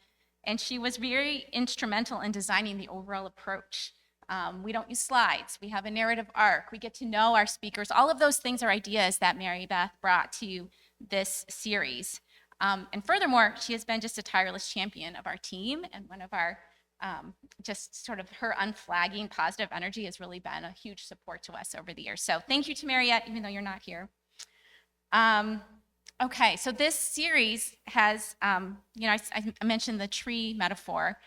And she was very instrumental in designing the overall approach. We don't use slides. We have a narrative arc. We get to know our speakers. All of those things are ideas that Maribeth brought to this series. And furthermore, she has been just a tireless champion of our team, and one of our, just sort of her unflagging positive energy has really been a huge support to us over the years. So thank you to Maribeth, even though you're not here. Okay, so this series has, you know, I mentioned the tree metaphor.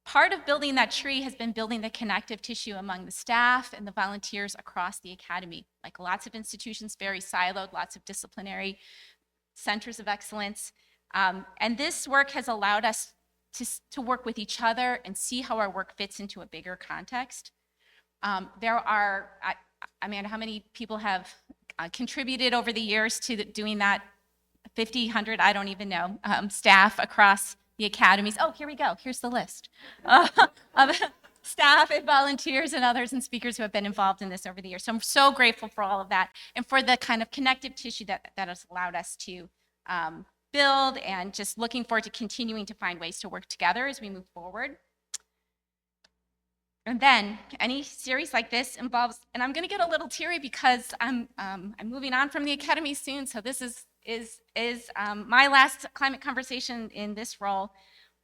Part of building that tree has been building the connective tissue among the staff and the volunteers across the academy. Like lots of institutions, very siloed, lots of disciplinary centers of excellence. And this work has allowed us to work with each other and see how our work fits into a bigger context. There are, Amanda, how many people have contributed over the years to doing that? 50, 100, I don't even know, staff across the academies. Oh, here we go. Here's the list of staff and volunteers and others and speakers who have been involved in this over the years. So I'm so grateful for all of that and for the kind of connective tissue that has allowed us to build, and just looking forward to continuing to find ways to work together as we move forward. And then any series like this involves, and I'm going to get a little teary because I'm moving on from the academy soon, so this is my last climate conversation in this role,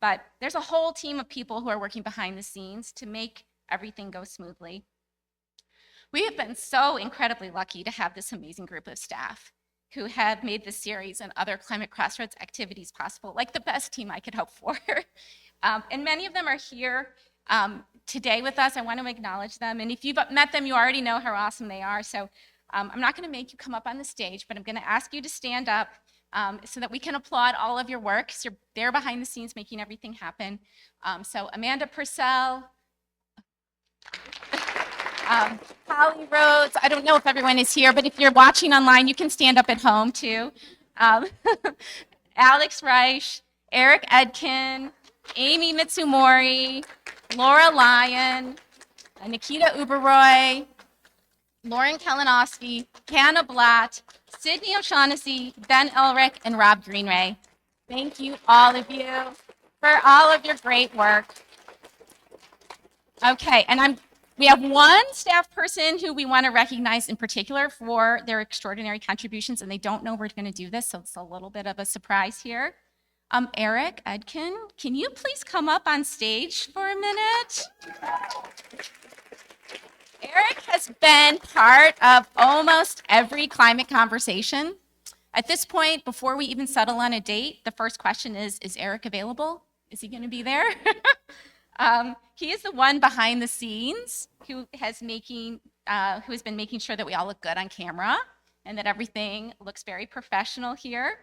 but there's a whole team of people who are working behind the scenes to make everything go smoothly. We have been so incredibly lucky to have this amazing group of staff who have made this series and other Climate Crossroads activities possible, like the best team I could hope for. And many of them are here today with us. I want to acknowledge them, and if you've met them, you already know how awesome they are. So I'm not going to make you come up on the stage, but I'm going to ask you to stand up so that we can applaud all of your work, because you're there behind the scenes making everything happen. So Amanda Purcell, Holly Rhodes, I don't know if everyone is here, but if you're watching online, you can stand up at home too. Alex Reich, Eric Edkin, Amy Mitsumori, Laura Lyon, Nikita Uberoy, Lauren Kalinowski, Hannah Blatt, Sydney O'Shaughnessy, Ben Elric, and Rob Greenray. Thank you, all of you, for all of your great work. Okay, and we have one staff person who we want to recognize in particular for their extraordinary contributions, and they don't know we're going to do this, so it's a little bit of a surprise here. Eric Edkin, can you please come up on stage for a minute? Eric has been part of almost every climate conversation. At this point, before we even settle on a date, the first question is Eric available? Is he going to be there? He is the one behind the scenes who has been making sure that we all look good on camera and that everything looks very professional here.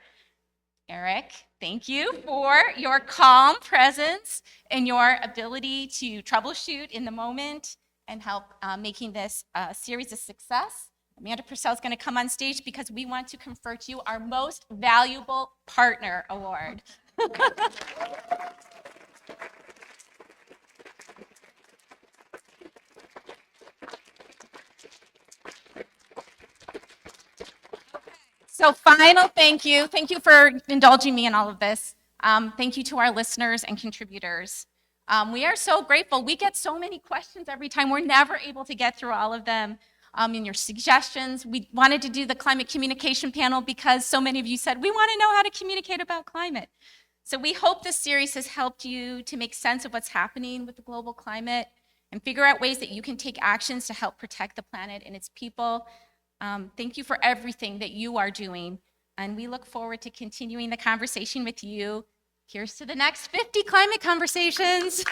Eric, thank you for your calm presence and your ability to troubleshoot in the moment and help making this series a success. Amanda Purcell is going to come on stage because we want to confer to you our Most Valuable Partner Award. So final thank you. Thank you for indulging me in all of this. Thank you to our listeners and contributors. We are so grateful. We get so many questions every time. We're never able to get through all of them. In your suggestions, we wanted to do the climate communication panel because so many of you said, we want to know how to communicate about climate. So we hope this series has helped you to make sense of what's happening with the global climate and figure out ways that you can take actions to help protect the planet and its people. Thank you for everything that you are doing, and we look forward to continuing the conversation with you. Here's to the next 50 climate conversations.